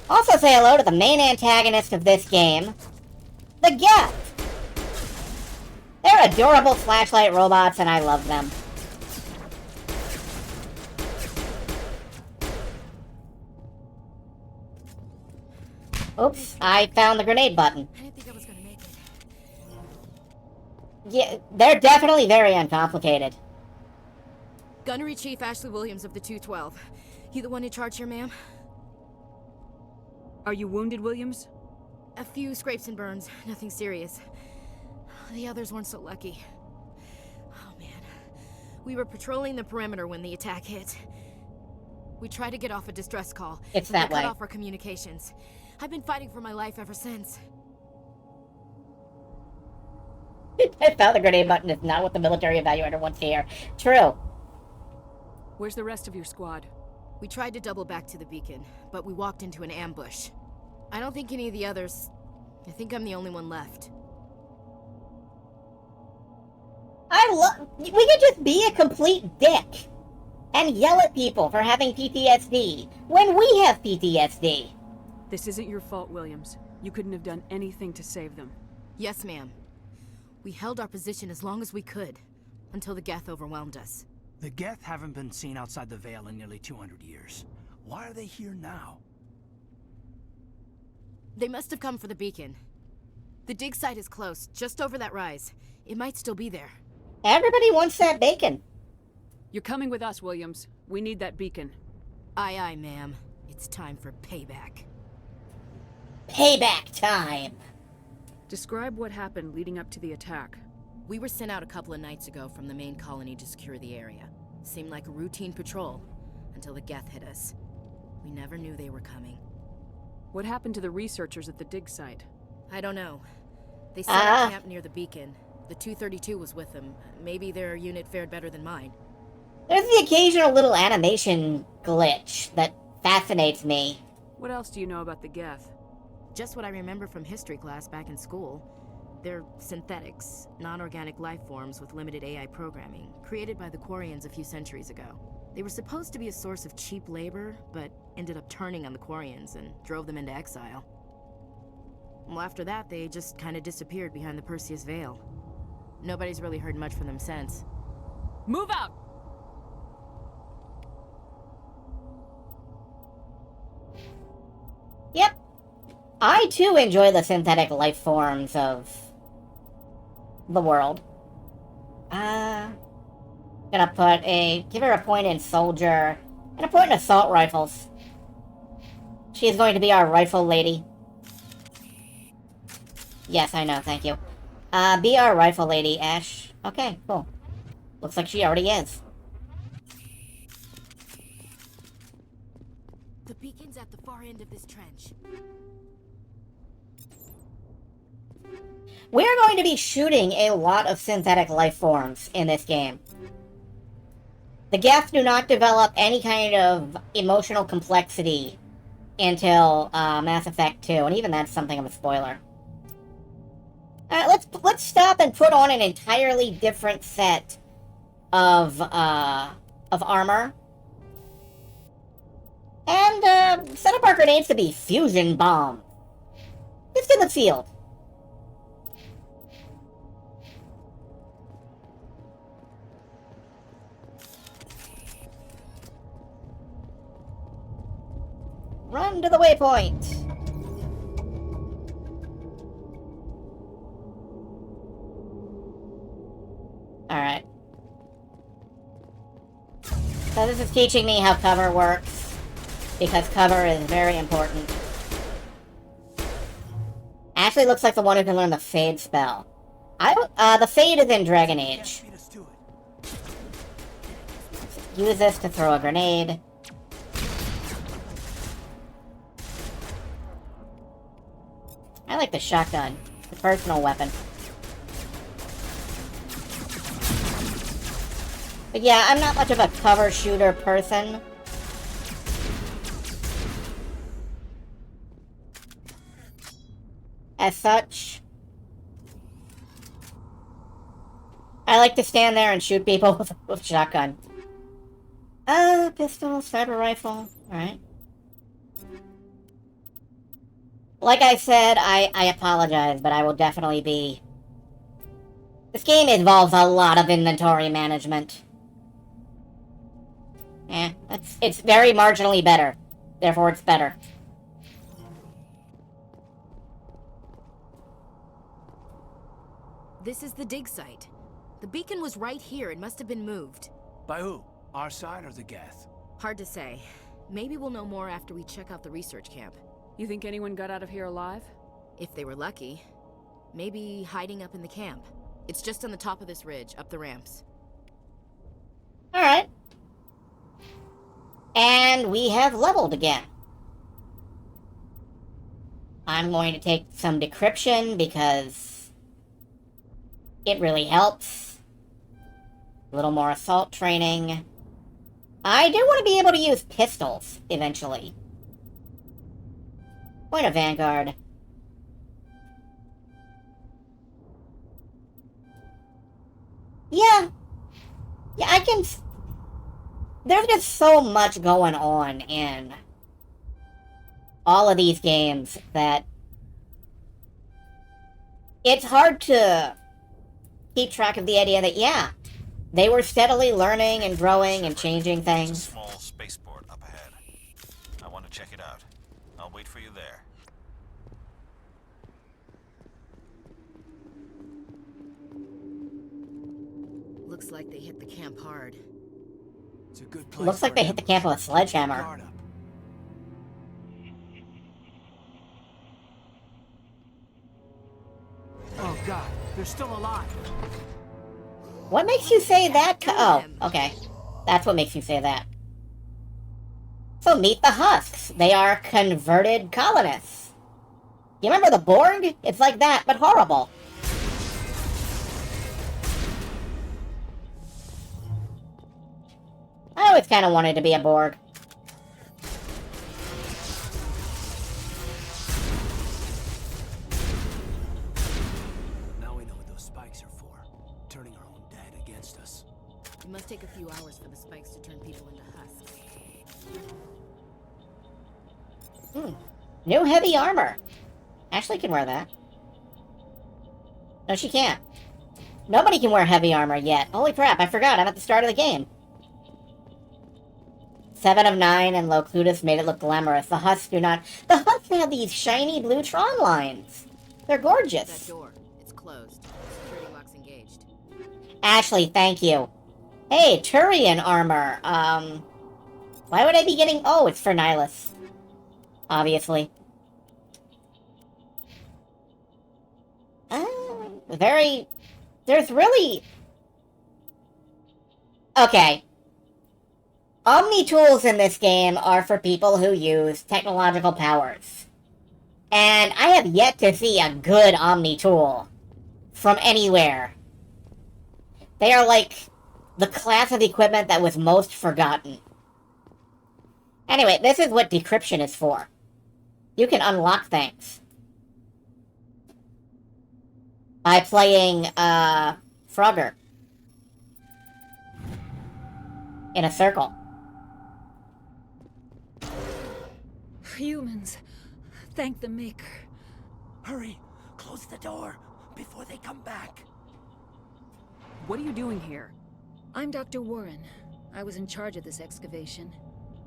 Also say hello to the main antagonist of this game, the Geth. They're adorable flashlight robots and I love them. Oops, I found the grenade button. I didn't think I was gonna make it. Yeah, they're definitely very uncomplicated. Gunnery Chief Ashley Williams of the 212. You the one in charge here, ma'am? Are you wounded, Williams? A few scrapes and burns, nothing serious. The others weren't so lucky. Oh man. We were patrolling the perimeter when the attack hit. We tried to get off a distress call. It's but that they way. cut off our communications. I've been fighting for my life ever since. I found the grenade button is not what the military evaluator wants to hear. True. Where's the rest of your squad? We tried to double back to the beacon, but we walked into an ambush. I don't think any of the others... I think I'm the only one left. We could just be a complete dick and yell at people for having PTSD when we have PTSD. This isn't your fault, Williams. You couldn't have done anything to save them. Yes, ma'am. We held our position as long as we could, until the Geth overwhelmed us. The Geth haven't been seen outside the Veil in nearly 200 years. Why are they here now? They must have come for the beacon. The dig site is close, just over that rise. It might still be there. Everybody wants that bacon. You're coming with us, Williams. We need that beacon. Aye, aye, ma'am. It's time for payback. Payback time! Describe what happened leading up to the attack. We were sent out a couple of nights ago from the main colony to secure the area. Seemed like a routine patrol, until the Geth hit us. We never knew they were coming. What happened to the researchers at the dig site? I don't know. They set up camp near the beacon. The 232 was with them. Maybe their unit fared better than mine. There's the occasional little animation glitch that fascinates me. What else do you know about the Geth? Just what I remember from history class back in school. They're synthetics, non-organic life forms with limited AI programming, created by the Quarians a few centuries ago. They were supposed to be a source of cheap labor, but ended up turning on the Quarians and drove them into exile. Well, after that, they just kind of disappeared behind the Perseus Veil. Nobody's really heard much from them since. Move out! Yep. I too enjoy the synthetic life forms of the world. Give her a point in soldier, and a point in assault rifles. She's going to be our rifle lady. Yes, I know, thank you. Be our rifle lady, Ash. Okay, cool. Looks like she already is. The beacon's at the far end of this trench. We're going to be shooting a lot of synthetic life forms in this game. The Geth do not develop any kind of emotional complexity until Mass Effect 2, and even that's something of a spoiler. Let's stop and put on an entirely different set of armor. And set up our grenades to be fusion bomb. Just in the field. Run to the waypoint. Alright. So this is teaching me how cover works, because cover is very important. Ashley looks like the one who can learn the Fade spell. The Fade is in Dragon Age. Use this to throw a grenade. I like the shotgun. The personal weapon. But yeah, I'm not much of a cover shooter person. As such, I like to stand there and shoot people with shotgun. Pistol, sniper rifle, alright. Like I said, I apologize, but I will definitely be... This game involves a lot of inventory management. It's very marginally better. Therefore, it's better. This is the dig site. The beacon was right here. It must have been moved. By who? Our side or the Geth? Hard to say. Maybe we'll know more after we check out the research camp. You think anyone got out of here alive? If they were lucky. Maybe hiding up in the camp. It's just on the top of this ridge, up the ramps. Alright. And we have leveled again. I'm going to take some decryption because it really helps. A little more assault training. I do want to be able to use pistols eventually. Point of Vanguard. Yeah. Yeah, I can... There's just so much going on in all of these games that it's hard to keep track of the idea that, yeah, they were steadily learning and growing and changing things. There's a small spaceport up ahead. I want to check it out. I'll wait for you there. Looks like they hit the camp hard. It's a good place. Looks like they hit the camp with a sledgehammer. Oh god, they're still alive. What makes you say that? Oh, okay. That's what makes you say that. So meet the Husks. They are converted colonists. You remember the Borg? It's like that, but horrible. I always kind of wanted to be a Borg. Now we know what those spikes are for. Turning our own dead against us. It must take a few hours for the spikes to turn people into husks. New heavy armor. Ashley can wear that. No, she can't. Nobody can wear heavy armor yet. Holy crap, I forgot. I'm at the start of the game. 7 of 9 and Locutus made it look glamorous. The Husks do not. The Husks have these shiny blue Tron lines. They're gorgeous. That door, it's closed. Security lock's engaged. Ashley, thank you. Hey, Turian armor. Why would I be getting... Oh, it's for Nihilus. Obviously. There's really... Okay. Omni-tools in this game are for people who use technological powers. And I have yet to see a good Omni-tool from anywhere. They are like the class of equipment that was most forgotten. Anyway, this is what decryption is for. You can unlock things by playing, Frogger in a circle. Humans, thank the Maker. Hurry, close the door before they come back. What are you doing here? I'm Dr. Warren. I was in charge of this excavation.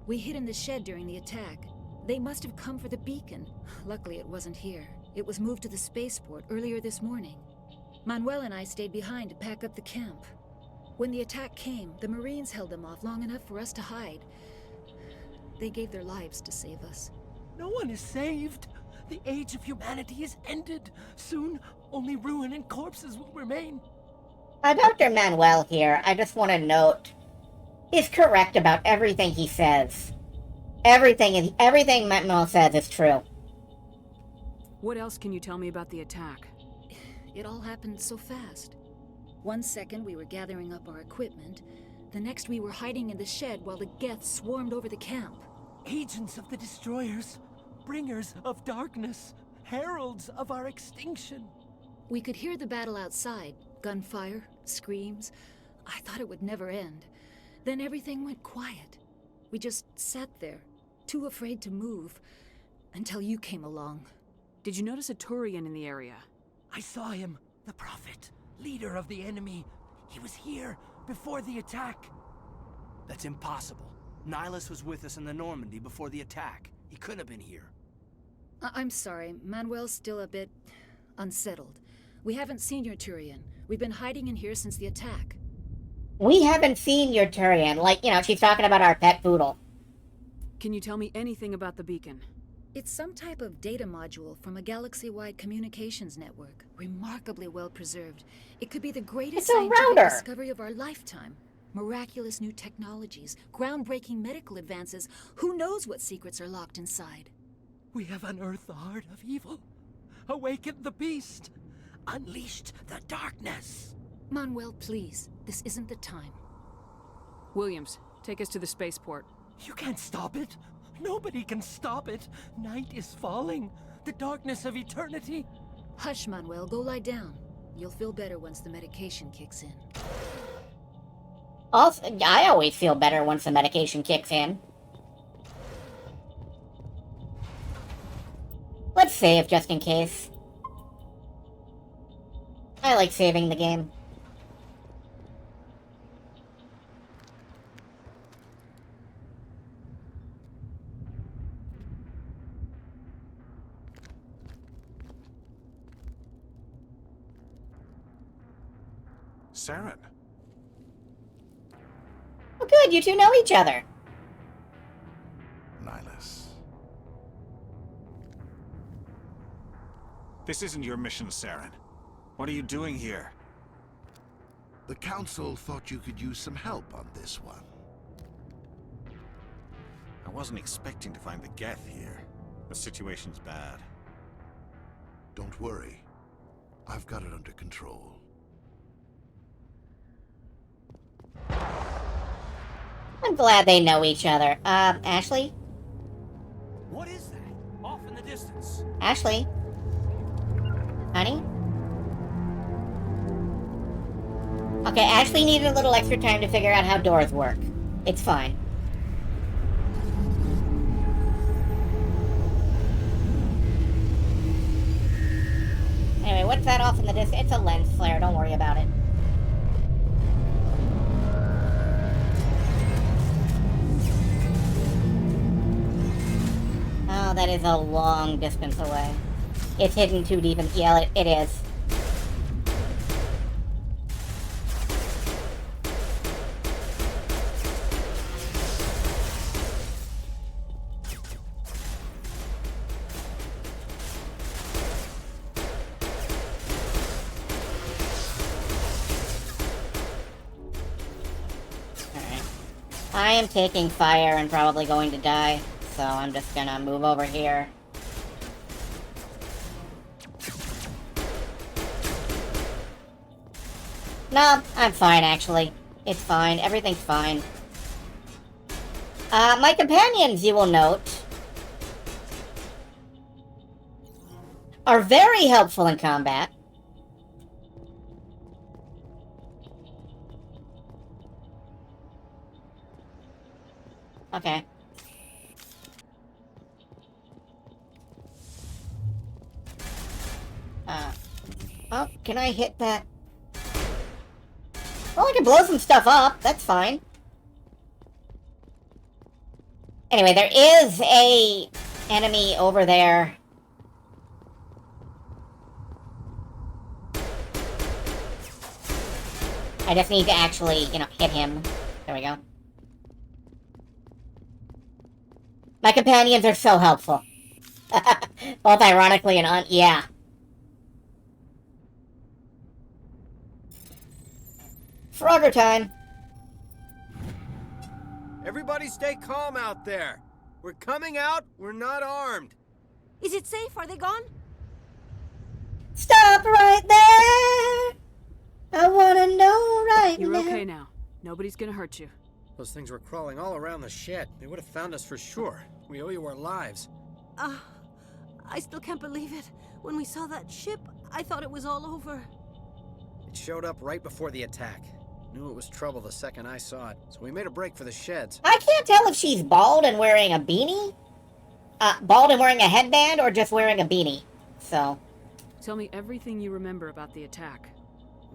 We hid in the shed during the attack. They must have come for the beacon. Luckily, it wasn't here. It was moved to the spaceport earlier this morning. Manuel and I stayed behind to pack up the camp. When the attack came, the Marines held them off long enough for us to hide. They gave their lives to save us. No one is saved. The age of humanity is ended. Soon, only ruin and corpses will remain. Dr. Manuel here, I just want to note, is correct about everything he says. Everything Manuel says is true. What else can you tell me about the attack? It all happened so fast. 1 second we were gathering up our equipment. The next we were hiding in the shed while the Geth swarmed over the camp. Agents of the Destroyers, bringers of darkness, heralds of our extinction. We could hear the battle outside. Gunfire, screams. I thought it would never end. Then everything went quiet. We just sat there, too afraid to move, until you came along. Did you notice a Turian in the area? I saw him, the Prophet, leader of the enemy. He was here before the attack. That's impossible. Nihilus was with us in the Normandy before the attack. He couldn't have been here. I'm sorry, Manuel's still a bit unsettled. We haven't seen your Turian. We've been hiding in here since the attack. We haven't seen your Turian. Like, you know, she's talking about our pet poodle. Can you tell me anything about the beacon? It's some type of data module from a galaxy-wide communications network. Remarkably well preserved. It could be the greatest scientific discovery of our lifetime. Miraculous new technologies, groundbreaking medical advances. Who knows what secrets are locked inside? We have unearthed the heart of evil, awakened the beast, unleashed the darkness. Manuel, please. This isn't the time. Williams, take us to the spaceport. You can't stop it. Nobody can stop it. Night is falling. The darkness of eternity. Hush, Manuel. Go lie down. You'll feel better once the medication kicks in. Also, I always feel better once the medication kicks in. Let's save just in case. I like saving the game. Saren. Oh good, you two know each other. Nihilus. This isn't your mission, Saren. What are you doing here? The Council thought you could use some help on this one. I wasn't expecting to find the Geth here. The situation's bad. Don't worry. I've got it under control. I'm glad they know each other. Ashley? What is that? Off in the distance. Ashley? Honey? Okay, Ashley needed a little extra time to figure out how doors work. It's fine. Anyway, what's that off in the distance? It's a lens flare, don't worry about it. Oh, that is a long distance away. It's hidden too deep in... Yeah, it is. Alright. I am taking fire and probably going to die. So I'm just gonna move over here. No, I'm fine actually. It's fine. Everything's fine. My companions, you will note, are very helpful in combat. Okay. Oh, can I hit that? Well, I can blow some stuff up. That's fine. Anyway, there is a enemy over there. I just need to actually, hit him. There we go. My companions are so helpful. Both ironically and yeah. Frogger time. Everybody stay calm out there. We're coming out, we're not armed. Is it safe? Are they gone? Stop right there! I wanna know right now. You're okay now. Nobody's gonna hurt you. Those things were crawling all around the shed. They would have found us for sure. We owe you our lives. I still can't believe it. When we saw that ship, I thought it was all over. It showed up right before the attack. Knew it was trouble the second I saw it, so we made a break for the sheds. I can't tell if she's bald and wearing a beanie, bald and wearing a headband, or just wearing a beanie. So. Tell me everything you remember about the attack.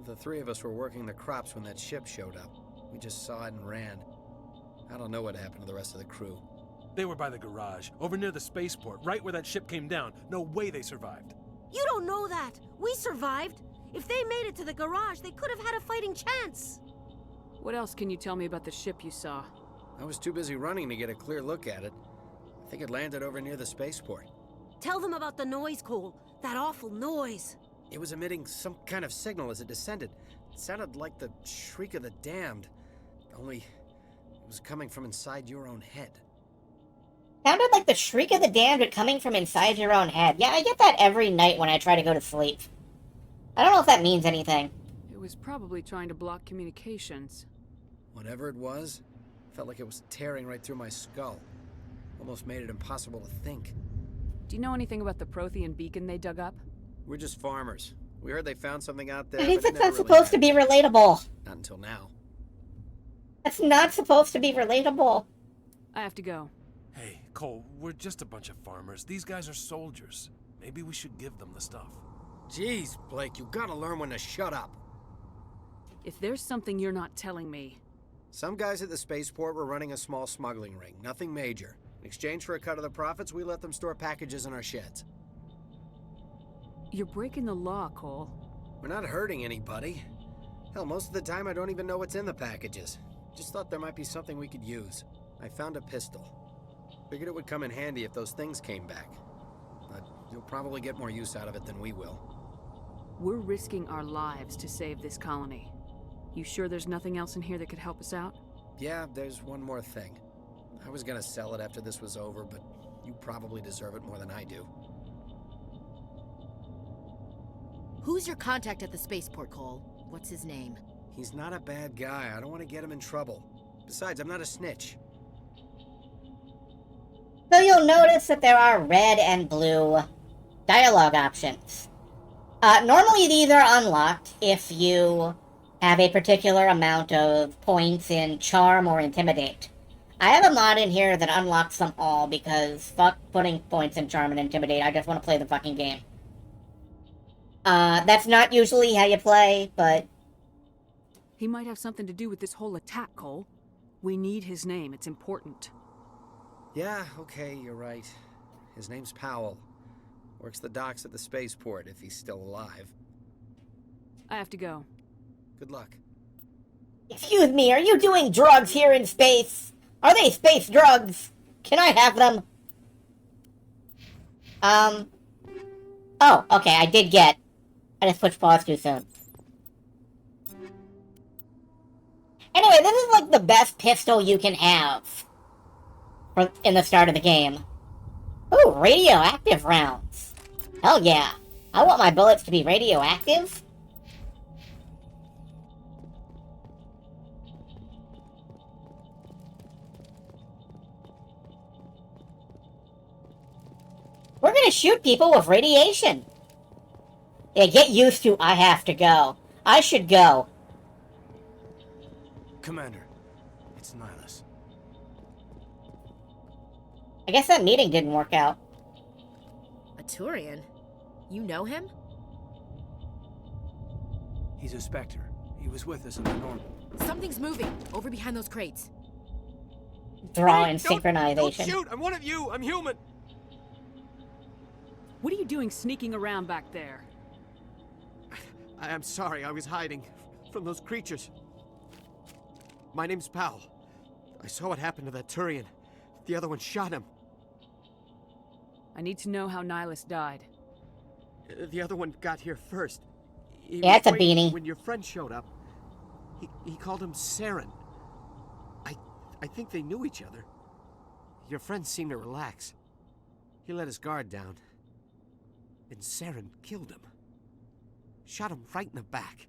The three of us were working the crops when that ship showed up. We just saw it and ran. I don't know what happened to the rest of the crew. They were by the garage, over near the spaceport, right where that ship came down. No way they survived. You don't know that. We survived. If they made it to the garage, they could have had a fighting chance. What else can you tell me about the ship you saw? I was too busy running to get a clear look at it. I think it landed over near the spaceport. Tell them about the noise, Cole. That awful noise. It was emitting some kind of signal as it descended. It sounded like the shriek of the damned. Only it was coming from inside your own head. Sounded like the shriek of the damned coming from inside your own head. Yeah, I get that every night when I try to go to sleep. I don't know if that means anything. It was probably trying to block communications. Whatever it was, felt like it was tearing right through my skull. Almost made it impossible to think. Do you know anything about the Prothean beacon they dug up? We're just farmers. We heard they found something out there. I think that's not supposed to be relatable. Not until now. That's not supposed to be relatable. I have to go. Hey, Cole, we're just a bunch of farmers. These guys are soldiers. Maybe we should give them the stuff. Jeez, Blake, you gotta learn when to shut up. If there's something you're not telling me... Some guys at the spaceport were running a small smuggling ring, nothing major. In exchange for a cut of the profits, we let them store packages in our sheds. You're breaking the law, Cole. We're not hurting anybody. Hell, most of the time I don't even know what's in the packages. Just thought there might be something we could use. I found a pistol. Figured it would come in handy if those things came back. But you'll probably get more use out of it than we will. We're risking our lives to save this colony. You sure there's nothing else in here that could help us out? Yeah, there's one more thing. I was gonna sell it after this was over, but you probably deserve it more than I do. Who's your contact at the spaceport, Cole? What's his name? He's not a bad guy. I don't want to get him in trouble. Besides, I'm not a snitch. So you'll notice that there are red and blue dialogue options. Normally these are unlocked if you have a particular amount of points in Charm or Intimidate. I have a mod in here that unlocks them all because fuck putting points in Charm and Intimidate, I just want to play the fucking game. That's not usually how you play, but... He might have something to do with this whole attack, Cole. We need his name, it's important. Yeah, okay, you're right. His name's Powell. Works the docks at the spaceport if he's still alive. I have to go. Good luck. Excuse me, are you doing drugs here in space? Are they space drugs? Can I have them? Oh, okay, I did get... I just pushed pause too soon. Anyway, this is like the best pistol you can have in the start of the game. Ooh, radioactive rounds. Hell yeah. I want my bullets to be radioactive. We're gonna shoot people with radiation. Yeah, get used to I have to go. I should go. Commander, it's Nihilus. I guess that meeting didn't work out. A Turian? You know him? He's a Spectre. He was with us in the Norman. Something's moving, over behind those crates. Draw and Don't synchronization. shoot! I'm one of you! I'm human! What are you doing sneaking around back there? I'm sorry, I was hiding from those creatures. My name's Powell. I saw what happened to that Turian. The other one shot him. I need to know how Nihilus died. The other one got here first. Yeah, it's a beanie. When your friend showed up, he called him Saren. I think they knew each other. Your friend seemed to relax. He let his guard down. And Saren killed him. Shot him right in the back.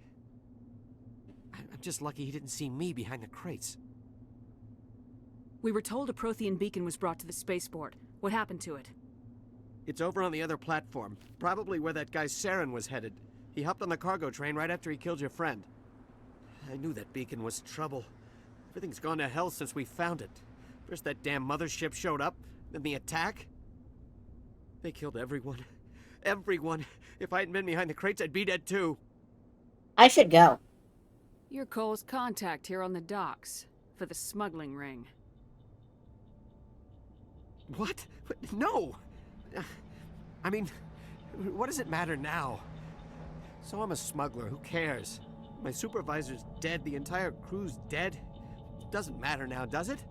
I'm just lucky he didn't see me behind the crates. We were told a Prothean beacon was brought to the spaceport. What happened to it? It's over on the other platform. Probably where that guy Saren was headed. He hopped on the cargo train right after he killed your friend. I knew that beacon was trouble. Everything's gone to hell since we found it. First that damn mothership showed up, then the attack. They killed everyone. Everyone. If I hadn't been behind the crates, I'd be dead too. I should go. You're Cole's contact here on the docks. For the smuggling ring. What? No! I mean, what does it matter now? So I'm a smuggler, who cares? My supervisor's dead, the entire crew's dead. Doesn't matter now, does it?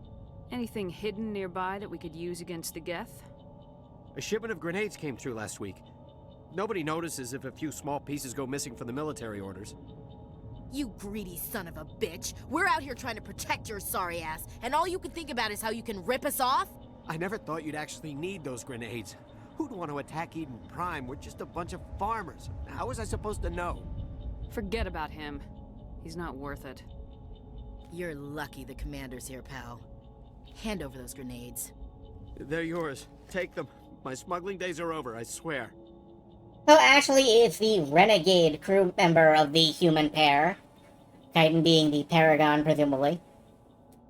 Anything hidden nearby that we could use against the Geth? A shipment of grenades came through last week. Nobody notices if a few small pieces go missing from the military orders. You greedy son of a bitch. We're out here trying to protect your sorry ass, and all you can think about is how you can rip us off? I never thought you'd actually need those grenades. Who'd want to attack Eden Prime? We're just a bunch of farmers. How was I supposed to know? Forget about him. He's not worth it. You're lucky the commander's here, pal. Hand over those grenades. They're yours. Take them. My smuggling days are over, I swear. So Ashley is the renegade crew member of the human pair. Titan being the Paragon, presumably.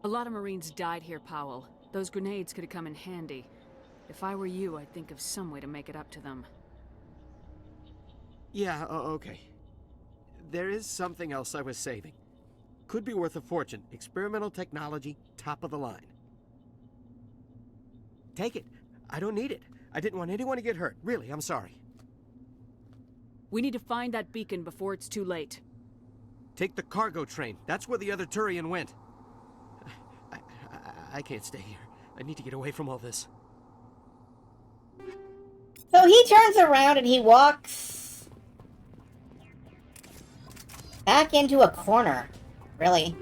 A lot of Marines died here, Powell. Those grenades could have come in handy. If I were you, I'd think of some way to make it up to them. Yeah, okay. There is something else I was saving. Could be worth a fortune. Experimental technology, top of the line. Take it. I don't need it. I didn't want anyone to get hurt. Really, I'm sorry. We need to find that beacon before it's too late. Take the cargo train. That's where the other Turian went. I can't stay here. I need to get away from all this. So he turns around and he walks back into a corner. Really?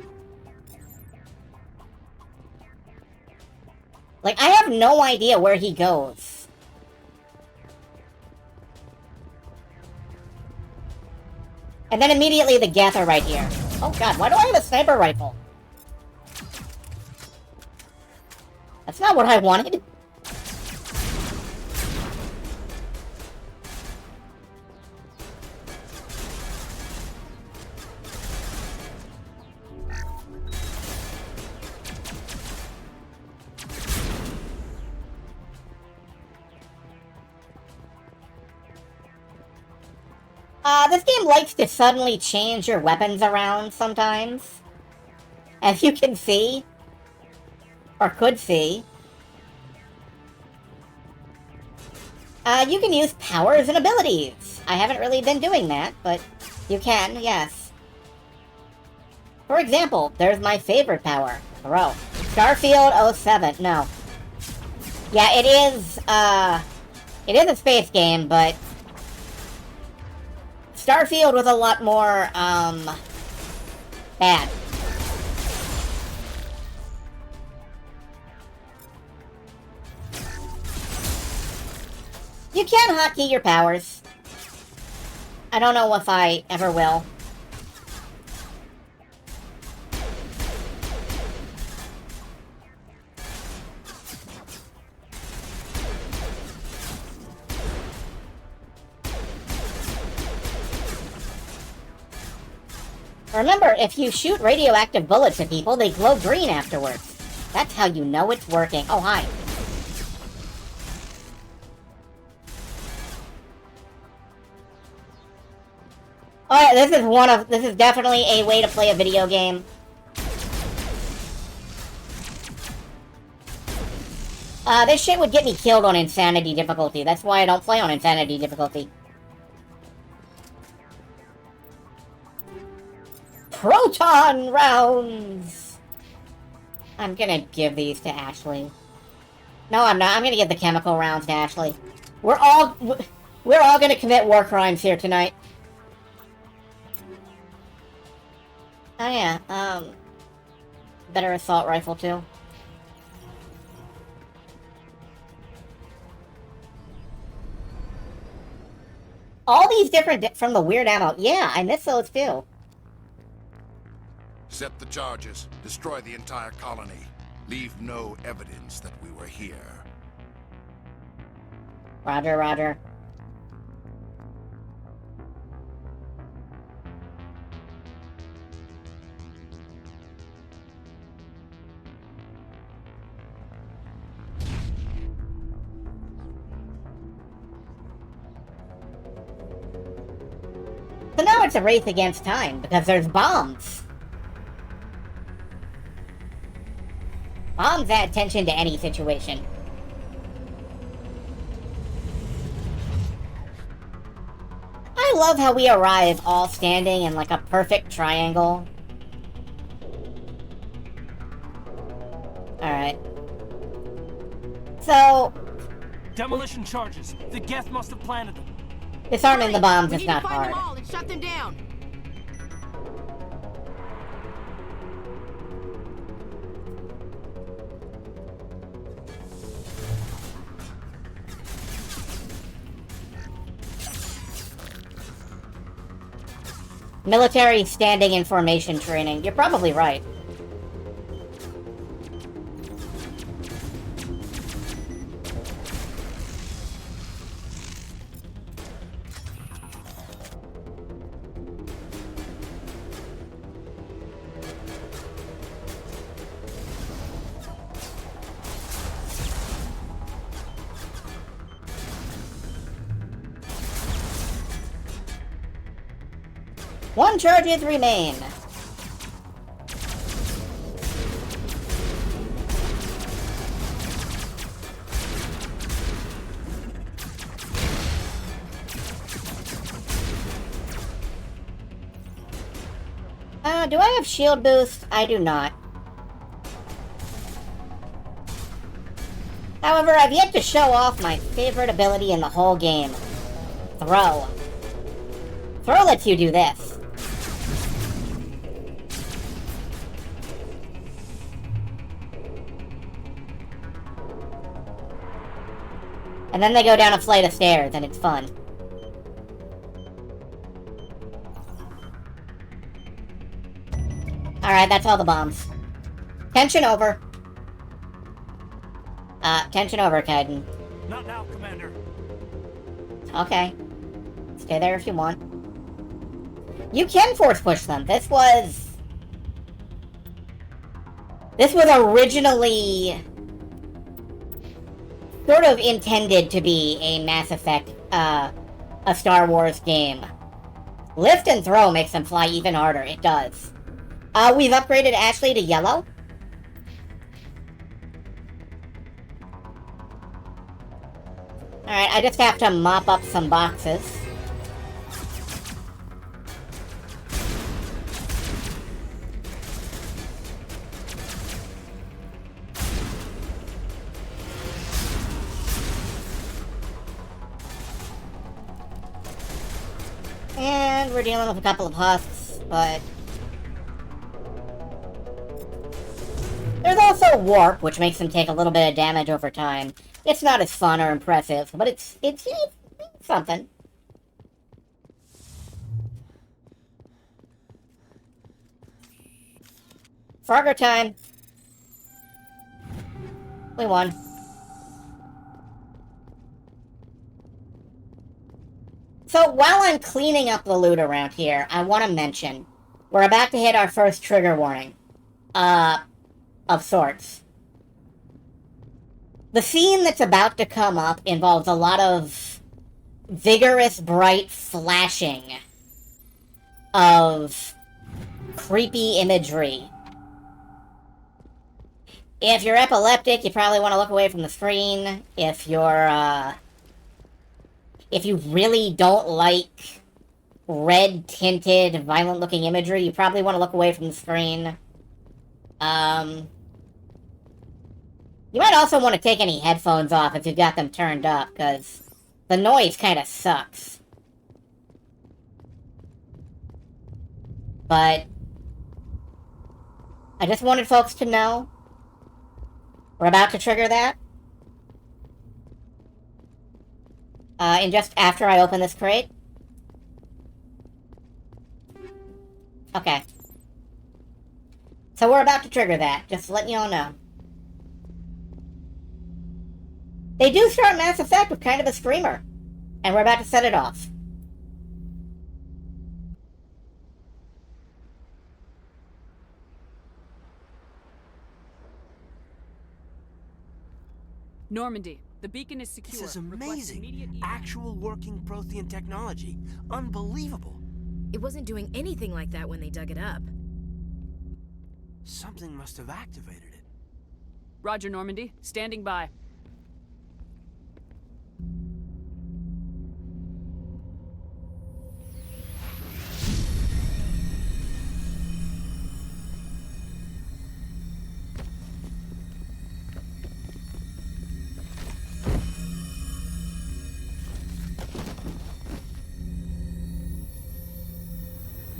Like, I have no idea where he goes. And then immediately the Geth are right here. Oh god, why do I have a sniper rifle? That's not what I wanted. This game likes to suddenly change your weapons around sometimes. As you can see. Or could see. You can use powers and abilities. I haven't really been doing that, but you can, yes. For example, there's my favorite power. Throw. Starfield 07. No. Yeah, it is a space game, but Starfield was a lot more, bad. You can hotkey your powers. I don't know if I ever will. Remember, if you shoot radioactive bullets at people, they glow green afterwards. That's how you know it's working. Oh, hi. Alright, this is definitely a way to play a video game. This shit would get me killed on Insanity difficulty. That's why I don't play on Insanity difficulty. Proton rounds! I'm gonna give these to Ashley. No, I'm not. I'm gonna give the chemical rounds to Ashley. We're all gonna commit war crimes here tonight. Oh yeah, better assault rifle too. All these different from the weird ammo. Yeah, I miss those too. Set the charges. Destroy the entire colony. Leave no evidence that we were here. Roger, roger. So now it's a race against time, because there's bombs. Bombs add tension to any situation. I love how we arrive all standing in like a perfect triangle. Alright. So... Demolition charges. The Geth must have planted them. Disarming the bombs is We not need to find hard. them all and shut them down. Military standing in formation training. You're probably right. 1 charges remain. Do I have shield boost? I do not. However, I've yet to show off my favorite ability in the whole game. Throw. Throw lets you do this. And then they go down a flight of stairs, and it's fun. Alright, that's all the bombs. Tension over. Tension over, Kaiden. Not now, Commander. Okay. Stay there if you want. You can force push them. This was originally sort of intended to be a Mass Effect, a Star Wars game. Lift and throw makes them fly even harder. It does. We've upgraded Ashley to yellow. Alright, I just have to mop up some boxes. And we're dealing with a couple of husks, but there's also warp, which makes them take a little bit of damage over time. It's not as fun or impressive, but it's something. Frogger time. We won. So while I'm cleaning up the loot around here, I want to mention we're about to hit our first trigger warning. Of sorts. The scene that's about to come up involves a lot of vigorous, bright flashing of creepy imagery. If you're epileptic, you probably want to look away from the screen. If you're, if you really don't like red-tinted, violent-looking imagery, you probably want to look away from the screen. You might also want to take any headphones off if you've got them turned up, because the noise kind of sucks. But I just wanted folks to know we're about to trigger that. And just after I open this crate. Okay. So we're about to trigger that, just to let you all know. They do start Mass Effect with kind of a screamer, and we're about to set it off. Normandy, the beacon is secure. This is amazing. Actual working Prothean technology. Unbelievable. It wasn't doing anything like that when they dug it up. Something must have activated it. Roger, Normandy. Standing by.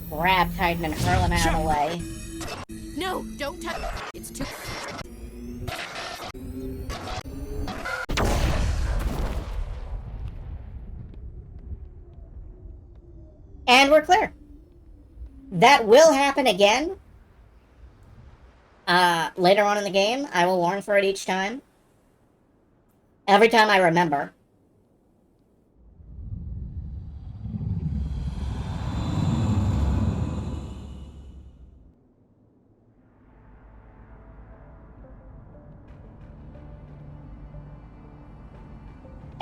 Grab Kaiden and hurl him out of the way. No, don't touch. It's too. And we're clear. That will happen again. Later on in the game, I will warn for it each time. Every time I remember.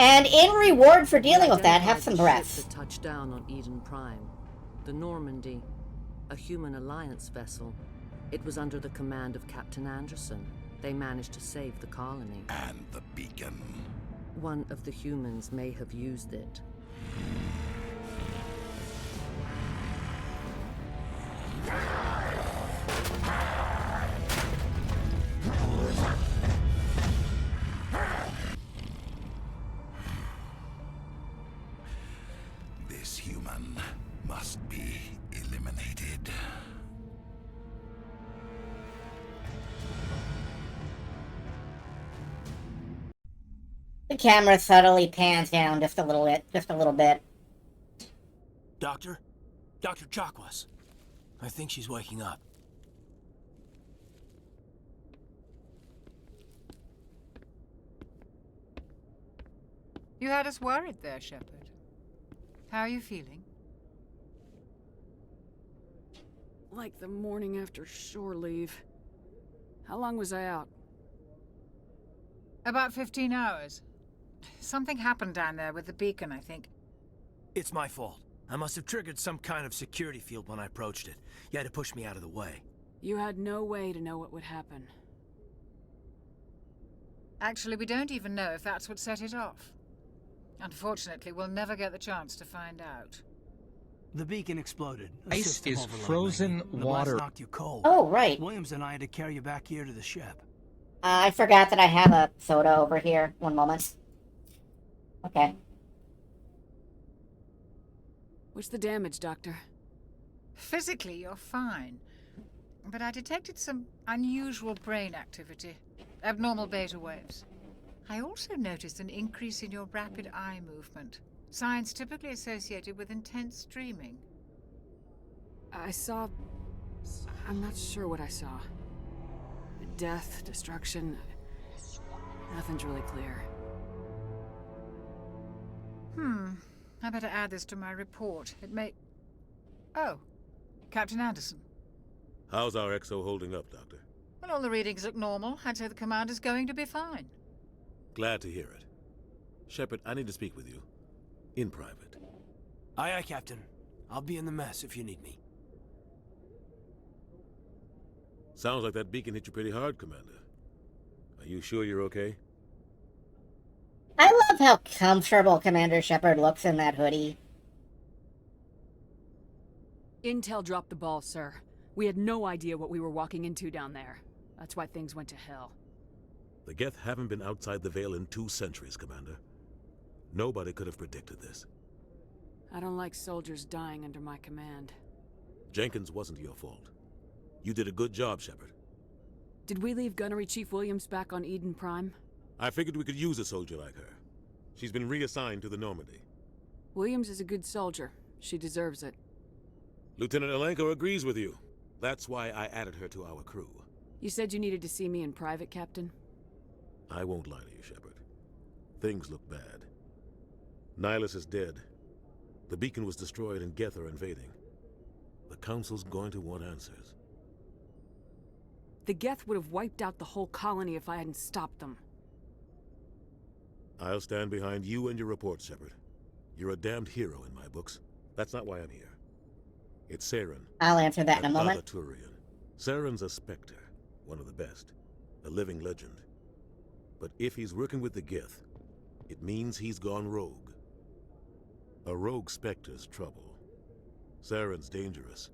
And in reward for dealing with that, have some breaths. That touched down on Eden Prime. The Normandy, a human alliance vessel. It was under the command of Captain Anderson. They managed to save the colony. And the beacon. One of the humans may have used it. This human must be eliminated. The camera subtly pans down just a little bit. Doctor? Dr. Chakwas. I think she's waking up. You had us worried there, Shepard. How are you feeling? Like the morning after shore leave. How long was I out? About 15 hours. Something happened down there with the beacon, I think. It's my fault. I must have triggered some kind of security field when I approached it. You had to push me out of the way. You had no way to know what would happen. Actually, we don't even know if that's what set it off. Unfortunately, we'll never get the chance to find out. The beacon exploded. A Ice system is overload, frozen maybe. The water. blast knocked you cold. Oh, right. Williams and I had to carry you back here to the ship. I forgot that I have a soda over here. One moment. Okay. What's the damage, Doctor? Physically, you're fine. But I detected some unusual brain activity. Abnormal beta waves. I also noticed an increase in your rapid eye movement. Signs typically associated with intense dreaming. I saw... I'm not sure what I saw. Death, destruction... Nothing's really clear. I better add this to my report. It may... Oh, Captain Anderson. How's our XO holding up, Doctor? Well, all the readings look normal. I'd say the commander's going to be fine. Glad to hear it. Shepard, I need to speak with you. In private. Aye, aye, Captain. I'll be in the mess if you need me. Sounds like that beacon hit you pretty hard, Commander. Are you sure you're okay? I love how comfortable Commander Shepard looks in that hoodie. Intel dropped the ball, sir. We had no idea what we were walking into down there. That's why things went to hell. The Geth haven't been outside the Veil in 2 centuries, Commander. Nobody could have predicted this. I don't like soldiers dying under my command. Jenkins wasn't your fault. You did a good job, Shepard. Did we leave Gunnery Chief Williams back on Eden Prime? I figured we could use a soldier like her. She's been reassigned to the Normandy. Williams is a good soldier. She deserves it. Lieutenant Alenko agrees with you. That's why I added her to our crew. You said you needed to see me in private, Captain? I won't lie to you, Shepard. Things look bad. Nihilus is dead. The beacon was destroyed and Geth are invading. The Council's going to want answers. The Geth would have wiped out the whole colony if I hadn't stopped them. I'll stand behind you and your report, Shepard. You're a damned hero in my books. That's not why I'm here. It's Saren. I'll answer that in a moment. Turian. Saren's a Spectre, one of the best, a living legend. But if he's working with the Geth, it means he's gone rogue. A rogue Spectre's trouble. Saren's dangerous,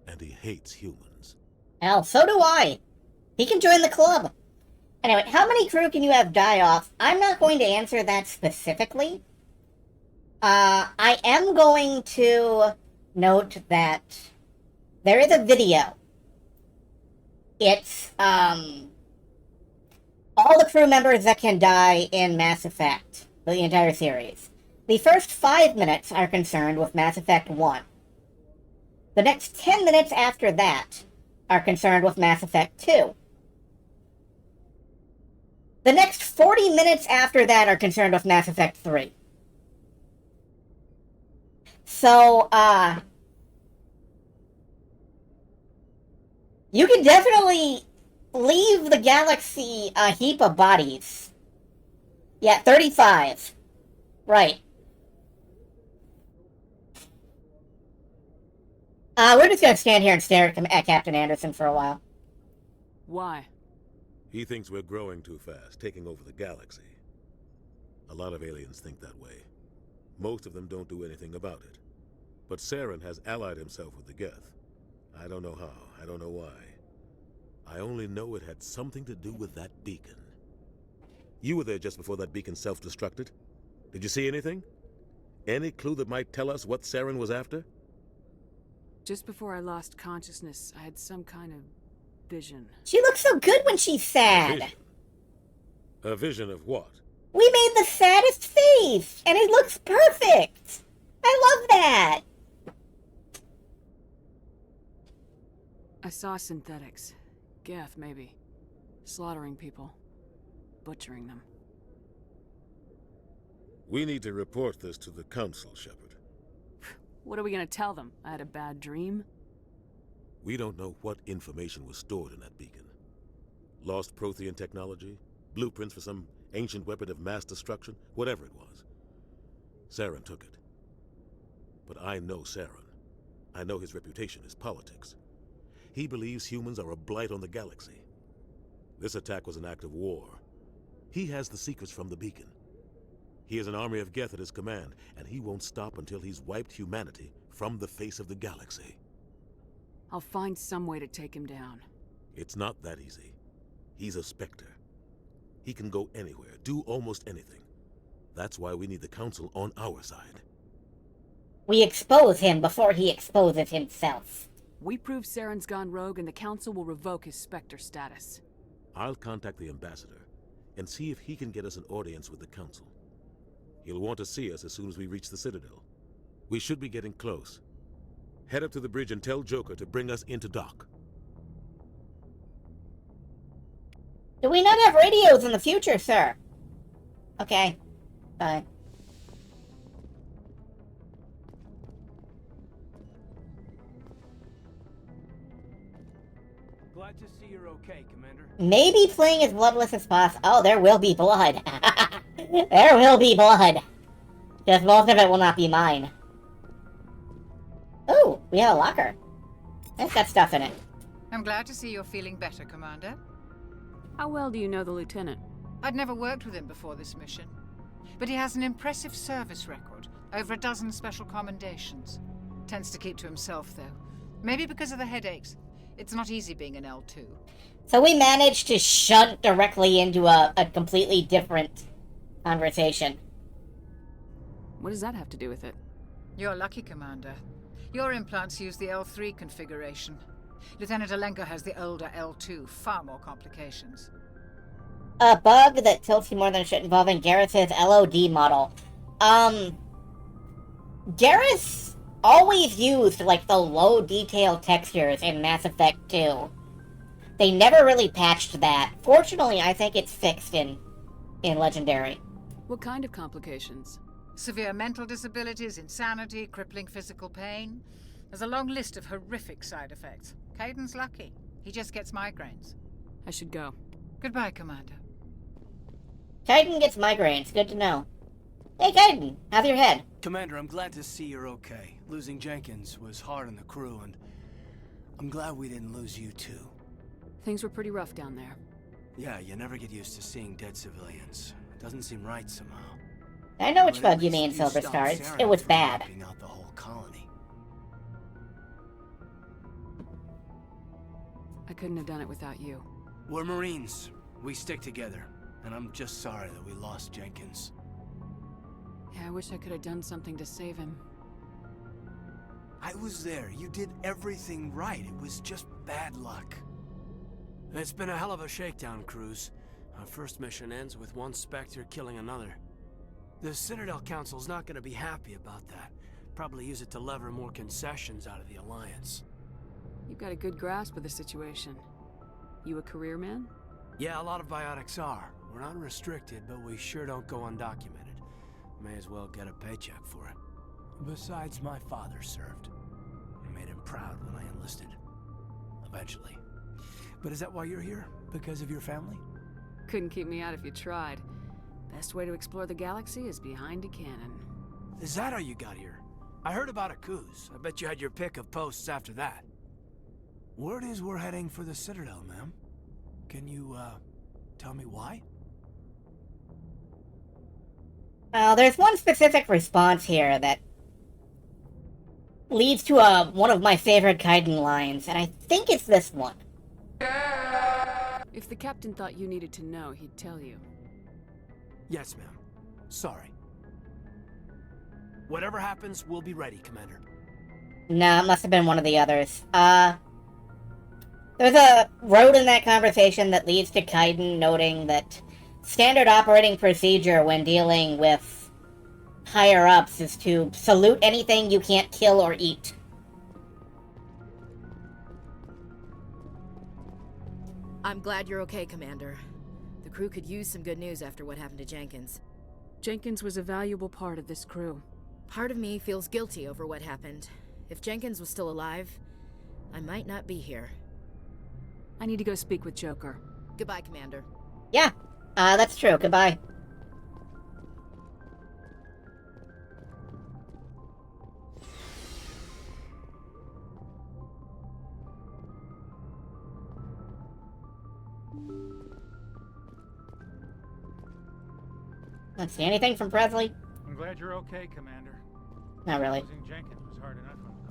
and he hates humans. Hell, so do I. He can join the club. Anyway, how many crew can you have die off? I'm not going to answer that specifically. I am going to note that there is a video. It's, all the crew members that can die in Mass Effect, the entire series. The first 5 minutes are concerned with Mass Effect 1. The next 10 minutes after that are concerned with Mass Effect 2. The next 40 minutes after that are concerned with Mass Effect 3. So, you can definitely leave the galaxy a heap of bodies. Yeah, 35. Right. We're just gonna stand here and stare at Captain Anderson for a while. Why? He thinks we're growing too fast, taking over the galaxy. A lot of aliens think that way. Most of them don't do anything about it. But Saren has allied himself with the Geth. I don't know how, I don't know why. I only know it had something to do with that beacon. You were there just before that beacon self-destructed. Did you see anything? Any clue that might tell us what Saren was after? Just before I lost consciousness, I had some kind of vision. She looks so good when she's sad. A vision of what? We made the saddest face, and it looks perfect. I love that. I saw synthetics. Geth, maybe. Slaughtering people. Butchering them. We need to report this to the Council, Shepard. What are we gonna tell them? I had a bad dream? We don't know what information was stored in that beacon. Lost Prothean technology? Blueprints for some ancient weapon of mass destruction? Whatever it was. Saren took it. But I know Saren. I know his reputation is politics. He believes humans are a blight on the galaxy. This attack was an act of war. He has the secrets from the beacon. He has an army of Geth at his command, and he won't stop until he's wiped humanity from the face of the galaxy. I'll find some way to take him down. It's not that easy. He's a Spectre. He can go anywhere, do almost anything. That's why we need the Council on our side. We expose him before he exposes himself. We prove Saren's gone rogue and the Council will revoke his Spectre status. I'll contact the Ambassador and see if he can get us an audience with the Council. He'll want to see us as soon as we reach the Citadel. We should be getting close. Head up to the bridge and tell Joker to bring us into dock. Do we not have radios in the future, sir? Okay. Bye. Glad to see you're okay, Commander. Maybe playing as bloodless as possible. Oh, there will be blood. There will be blood. Just most of it will not be mine. Oh, we have a locker. It's got stuff in it. I'm glad to see you're feeling better, Commander. How well do you know the Lieutenant? I'd never worked with him before this mission. But he has an impressive service record. Over a dozen special commendations. Tends to keep to himself, though. Maybe because of the headaches. It's not easy being an L2. So we managed to shunt directly into a completely different conversation. What does that have to do with it? You're lucky, Commander. Your implants use the L3 configuration. Lieutenant Alenko has the older L2, far more complications. A bug that tilts you more than it should involving Garrus's LOD model. Garrus always used, like, the low detail textures in Mass Effect 2. They never really patched that. Fortunately, I think it's fixed in Legendary. What kind of complications? Severe mental disabilities, insanity, crippling physical pain. There's a long list of horrific side effects. Kaiden's lucky. He just gets migraines. I should go. Goodbye, Commander. Kaiden gets migraines. Good to know. Hey, Kaiden, how's your head? Commander, I'm glad to see you're okay. Losing Jenkins was hard on the crew, and I'm glad we didn't lose you too. Things were pretty rough down there. Yeah, you never get used to seeing dead civilians. It doesn't seem right somehow. I know which bug you mean, Silver Star. It was bad. Wiping out the whole colony. I couldn't have done it without you. We're Marines. We stick together. And I'm just sorry that we lost Jenkins. Yeah, I wish I could have done something to save him. I was there. You did everything right. It was just bad luck. It's been a hell of a shakedown, Cruz. Our first mission ends with one Spectre killing another. The Citadel Council's not going to be happy about that. Probably use it to lever more concessions out of the Alliance. You've got a good grasp of the situation. You a career man? Yeah, a lot of biotics are. We're not restricted, but we sure don't go undocumented. May as well get a paycheck for it. Besides, my father served. I made him proud when I enlisted. Eventually. But is that why you're here? Because of your family? Couldn't keep me out if you tried. Best way to explore the galaxy is behind a cannon. Is that how you got here? I heard about a cruise. I bet you had your pick of posts after that. Word is we're heading for the Citadel, ma'am. Can you, tell me why? There's one specific response here that leads to one of my favorite Kaiden lines, and I think it's this one. If the captain thought you needed to know, he'd tell you. Yes, ma'am. Sorry. Whatever happens, we'll be ready, Commander. Nah, it must have been one of the others. There's a road in that conversation that leads to Kaiden noting that standard operating procedure when dealing with higher-ups is to salute anything you can't kill or eat. I'm glad you're okay, Commander. The crew could use some good news after what happened to Jenkins. Jenkins was a valuable part of this crew. Part of me feels guilty over what happened. If Jenkins was still alive, I might not be here. I need to go speak with Joker. Goodbye, Commander. Yeah, that's true. Goodbye. Don't see anything from Presley. I'm glad you're okay, Commander. Not really. Losing Jenkins was hard enough on the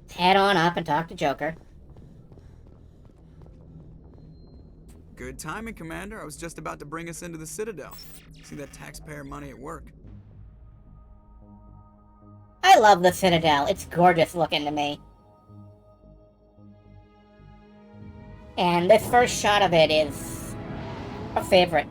crew. Head on up and talk to Joker. Good timing, Commander. I was just about to bring us into the Citadel. See that taxpayer money at work. I love the Citadel. It's gorgeous looking to me. And this first shot of it is a favorite.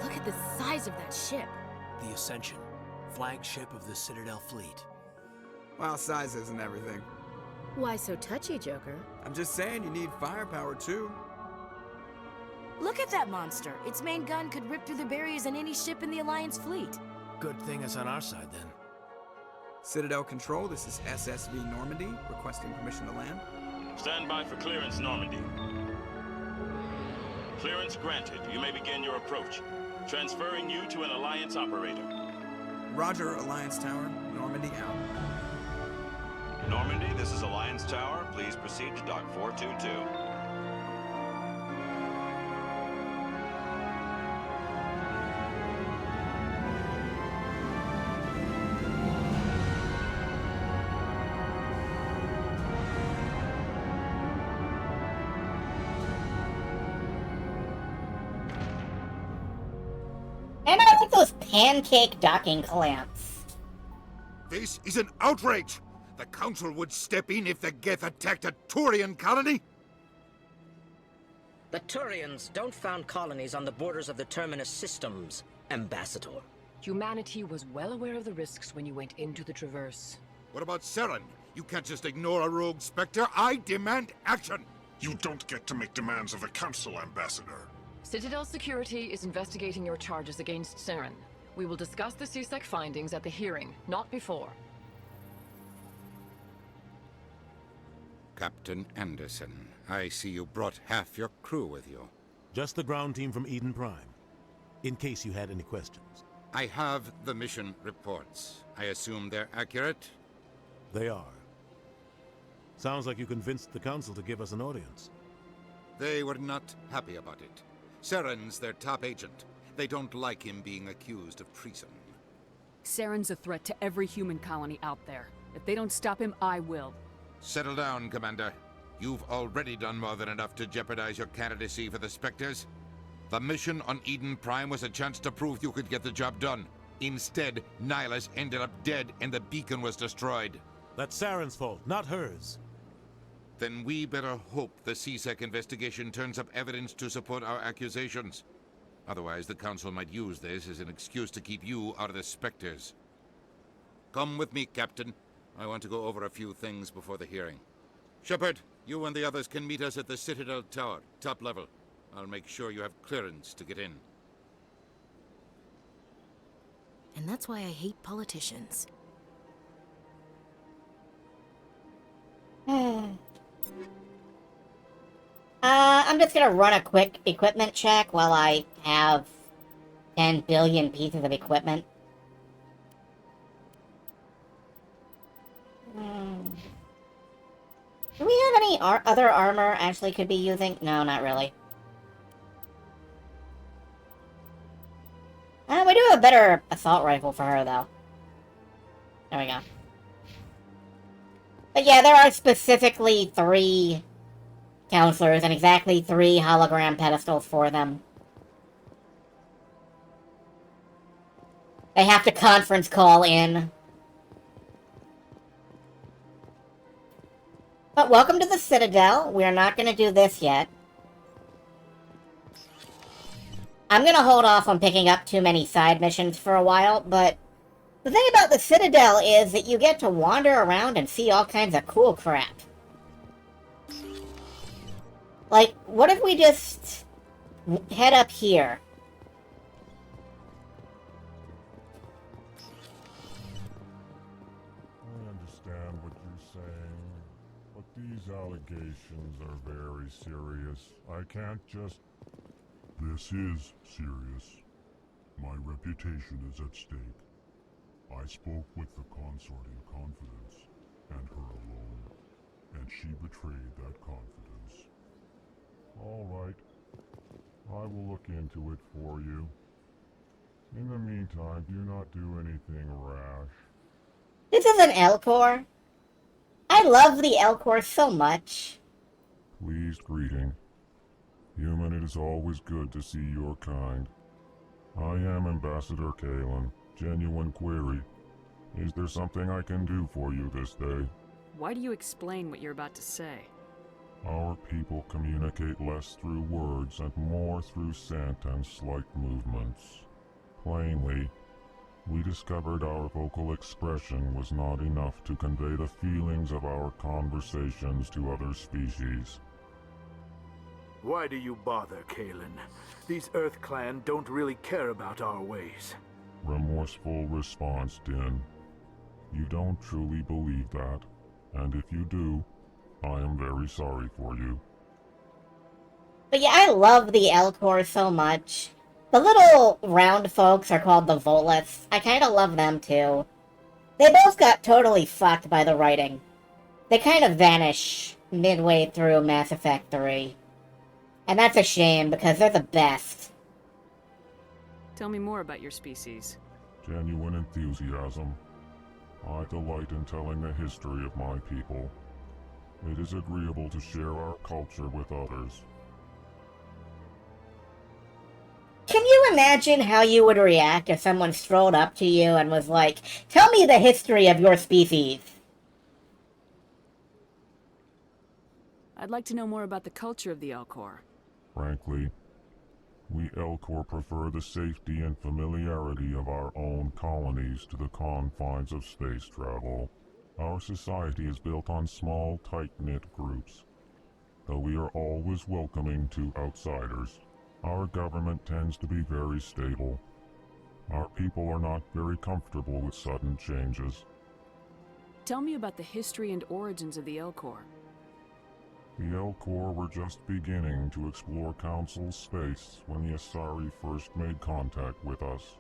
Look at the size of that ship. The Ascension, flagship of the Citadel fleet. Well, size isn't everything. Why so touchy, Joker? I'm just saying you need firepower, too. Look at that monster. Its main gun could rip through the barriers in any ship in the Alliance fleet. Good thing it's on our side, then. Citadel Control, this is SSV Normandy, requesting permission to land. Stand by for clearance, Normandy. Clearance granted. You may begin your approach. Transferring you to an Alliance operator. Roger, Alliance Tower. Normandy out. Normandy, this is Alliance Tower. Please proceed to Dock 422. And I like those pancake docking clamps. This is an outrage! The Council would step in if the Geth attacked a Turian colony? The Turians don't found colonies on the borders of the Terminus systems, Ambassador. Humanity was well aware of the risks when you went into the Traverse. What about Saren? You can't just ignore a rogue Spectre. I demand action! You don't get to make demands of the Council, Ambassador. Citadel Security is investigating your charges against Saren. We will discuss the CSEC findings at the hearing, not before. Captain Anderson, I see you brought half your crew with you. Just the ground team from Eden Prime, in case you had any questions. I have the mission reports. I assume they're accurate? They are. Sounds like you convinced the Council to give us an audience. They were not happy about it. Saren's their top agent. They don't like him being accused of treason. Saren's a threat to every human colony out there. If they don't stop him, I will. Settle down, Commander. You've already done more than enough to jeopardize your candidacy for the Spectres. The mission on Eden Prime was a chance to prove you could get the job done. Instead, Nihilus ended up dead and the beacon was destroyed. That's Saren's fault, not hers. Then we better hope the CSEC investigation turns up evidence to support our accusations. Otherwise, the Council might use this as an excuse to keep you out of the Spectres. Come with me, Captain. I want to go over a few things before the hearing. Shepard, you and the others can meet us at the Citadel Tower, top level. I'll make sure you have clearance to get in. And that's why I hate politicians. I'm just gonna run a quick equipment check while I have 10 billion pieces of equipment. Do we have any other armor Ashley could be using? No, not really. We do have a better assault rifle for her, though. There we go. But yeah, there are specifically 3 counselors and exactly 3 hologram pedestals for them. They have to conference call in. But welcome to the Citadel. We're not going to do this yet. I'm going to hold off on picking up too many side missions for a while, but the thing about the Citadel is that you get to wander around and see all kinds of cool crap. Like, what if we just head up here? I understand what you're saying, but these allegations are very serious. I can't just... This is serious. My reputation is at stake. I spoke with the consort in confidence, and her alone, and she betrayed that confidence. All right. I will look into it for you. In the meantime, do not do anything rash. This is an Elcor. I love the Elcor so much. Pleased greeting. Human, it is always good to see your kind. I am Ambassador Kalen. Genuine query. Is there something I can do for you this day? Why do you explain what you're about to say? Our people communicate less through words and more through scent and slight movements. Plainly, we discovered our vocal expression was not enough to convey the feelings of our conversations to other species. Why do you bother, Kalen? These Earth Clan don't really care about our ways. Remorseful response, Din. You don't truly believe that, and if you do, I am very sorry for you. But yeah, I love the Elcor so much. The little round folks are called the Voliths. I kinda love them too. They both got totally fucked by the writing. They kind of vanish midway through Mass Effect 3. And that's a shame, because they're the best. Tell me more about your species. Genuine enthusiasm. I delight in telling the history of my people. It is agreeable to share our culture with others. Can you imagine how you would react if someone strolled up to you and was like, "Tell me the history of your species"? I'd like to know more about the culture of the Elcor. Frankly, we Elcor prefer the safety and familiarity of our own colonies to the confines of space travel. Our society is built on small, tight-knit groups. Though we are always welcoming to outsiders, our government tends to be very stable. Our people are not very comfortable with sudden changes. Tell me about the history and origins of the Elcor. The Elcor were just beginning to explore Council space when the Asari first made contact with us.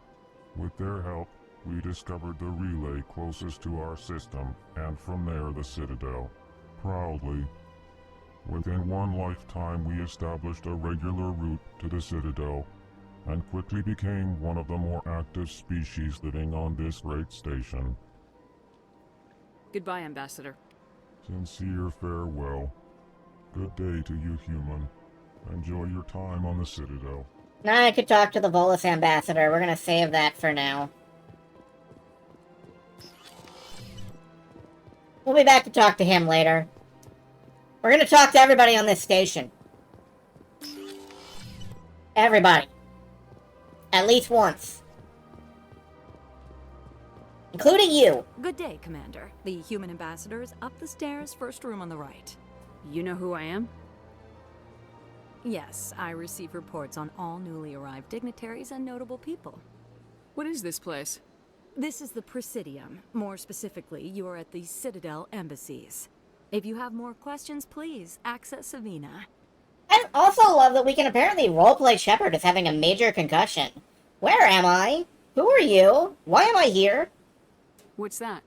With their help, we discovered the relay closest to our system, and from there the Citadel. Proudly, within one lifetime we established a regular route to the Citadel, and quickly became one of the more active species living on this great station. Goodbye, Ambassador. Sincere farewell. Good day to you, human. Enjoy your time on the Citadel. Now I could talk to the Volus Ambassador. We're gonna save that for now. We'll be back to talk to him later. We're gonna talk to everybody on this station. Everybody. At least once. Including you. Good day, Commander. The human ambassador is up the stairs, first room on the right. You know who I am? Yes, I receive reports on all newly arrived dignitaries and notable people. What is this place? This is the Presidium. More specifically, you are at the Citadel embassies. If you have more questions, please access Savina. I also love that we can apparently roleplay Shepard as having a major concussion. Where am I? Who are you? Why am I here? What's that?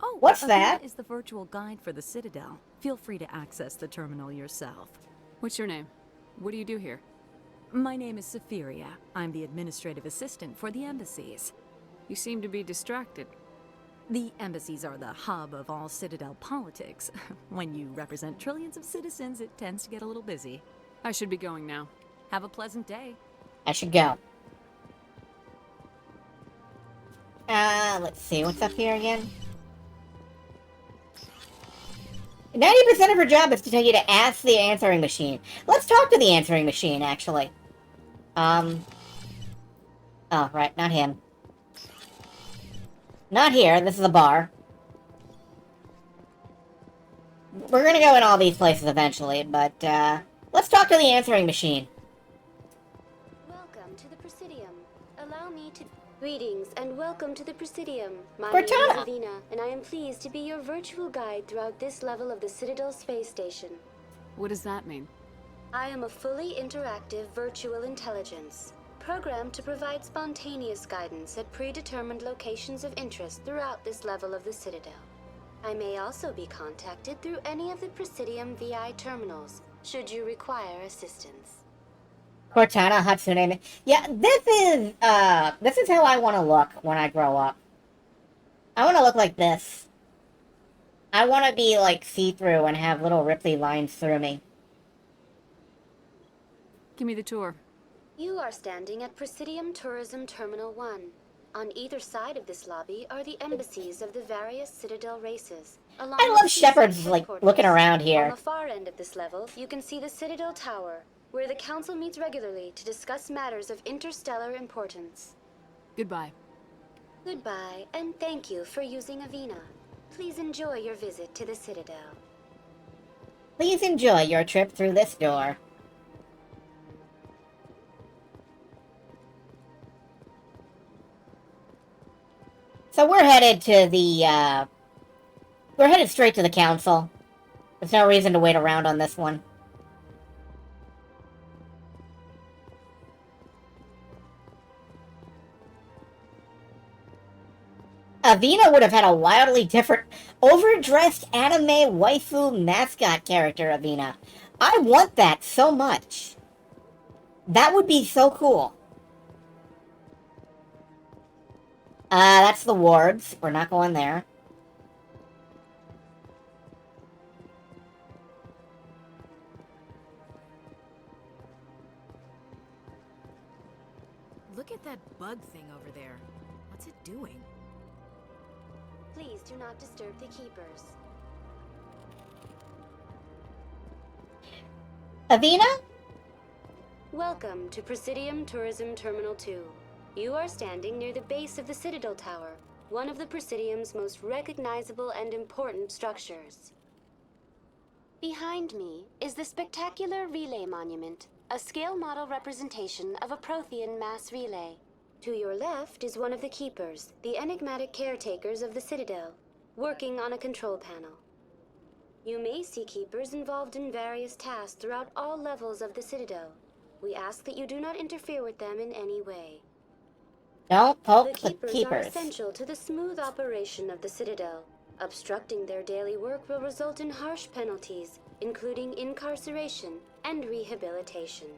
Oh, what's Avina that? Is the virtual guide for the Citadel. Feel free to access the terminal yourself. What's your name? What do you do here? My name is Safiria. I'm the administrative assistant for the embassies. You seem to be distracted. The embassies are the hub of all Citadel politics. When you represent trillions of citizens, it tends to get a little busy. I should be going now. Have a pleasant day. I should go. Let's see, what's up here again? 90% of her job is to tell you to ask the answering machine. Let's talk to the answering machine, actually. Oh, right, not him. Not here, this is a bar. We're gonna go in all these places eventually, but, let's talk to the answering machine. Welcome to the Presidium. Allow me to... Greetings and welcome to the Presidium. My Cortana. name is Avina, and I am pleased to be your virtual guide throughout this level of the Citadel space station. What does that mean? I am a fully interactive virtual intelligence, programmed to provide spontaneous guidance at predetermined locations of interest throughout this level of the Citadel. I may also be contacted through any of the Presidium VI terminals, should you require assistance. Cortana, Hatsune. Yeah, this is how I want to look when I grow up. I want to look like this. I want to be, like, see-through and have little ripply lines through me. Give me the tour. You are standing at Presidium Tourism Terminal 1. On either side of this lobby are the embassies of the various Citadel races. I love Shepard's, like, looking around here. On the far end of this level, you can see the Citadel Tower, where the Council meets regularly to discuss matters of interstellar importance. Goodbye. Goodbye, and thank you for using Avina. Please enjoy your visit to the Citadel. Please enjoy your trip through this door. So we're headed to the, we're headed straight to the Council. There's no reason to wait around on this one. Avina would have had a wildly different, overdressed anime waifu mascot character, Avina. I want that so much. That would be so cool. That's the wards. We're not going there. Look at that bug thing over there. What's it doing? Please do not disturb the keepers. Avina? Welcome to Presidium Tourism Terminal 2. You are standing near the base of the Citadel Tower, one of the Presidium's most recognizable and important structures. Behind me is the spectacular Relay Monument, a scale model representation of a Prothean mass relay. To your left is one of the Keepers, the enigmatic caretakers of the Citadel, working on a control panel. You may see Keepers involved in various tasks throughout all levels of the Citadel. We ask that you do not interfere with them in any way. Don't poke The the Keepers are keepers. essential to the smooth operation of the Citadel. Obstructing their daily work will result in harsh penalties, including incarceration and rehabilitation.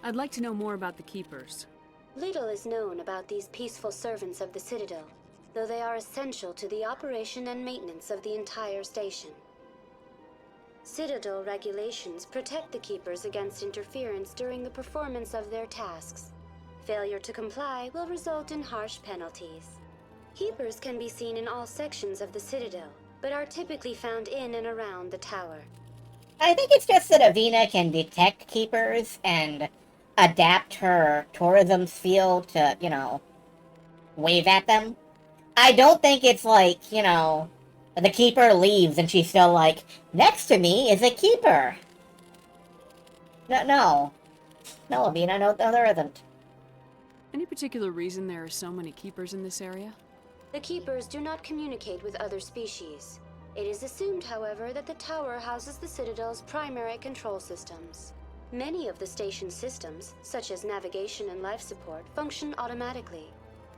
I'd like to know more about the Keepers. Little is known about these peaceful servants of the Citadel, though they are essential to the operation and maintenance of the entire station. Citadel regulations protect the Keepers against interference during the performance of their tasks. Failure to comply will result in harsh penalties. Keepers can be seen in all sections of the Citadel, but are typically found in and around the tower. I think it's just that Avina can detect keepers and adapt her tourism field to, you know, wave at them. I don't think it's like, you know, the keeper leaves and she's still like, next to me is a keeper. No, Avina, no, there isn't. Any particular reason there are so many keepers in this area? The keepers do not communicate with other species. It is assumed, however, that the tower houses the Citadel's primary control systems. Many of the station's systems, such as navigation and life support, function automatically.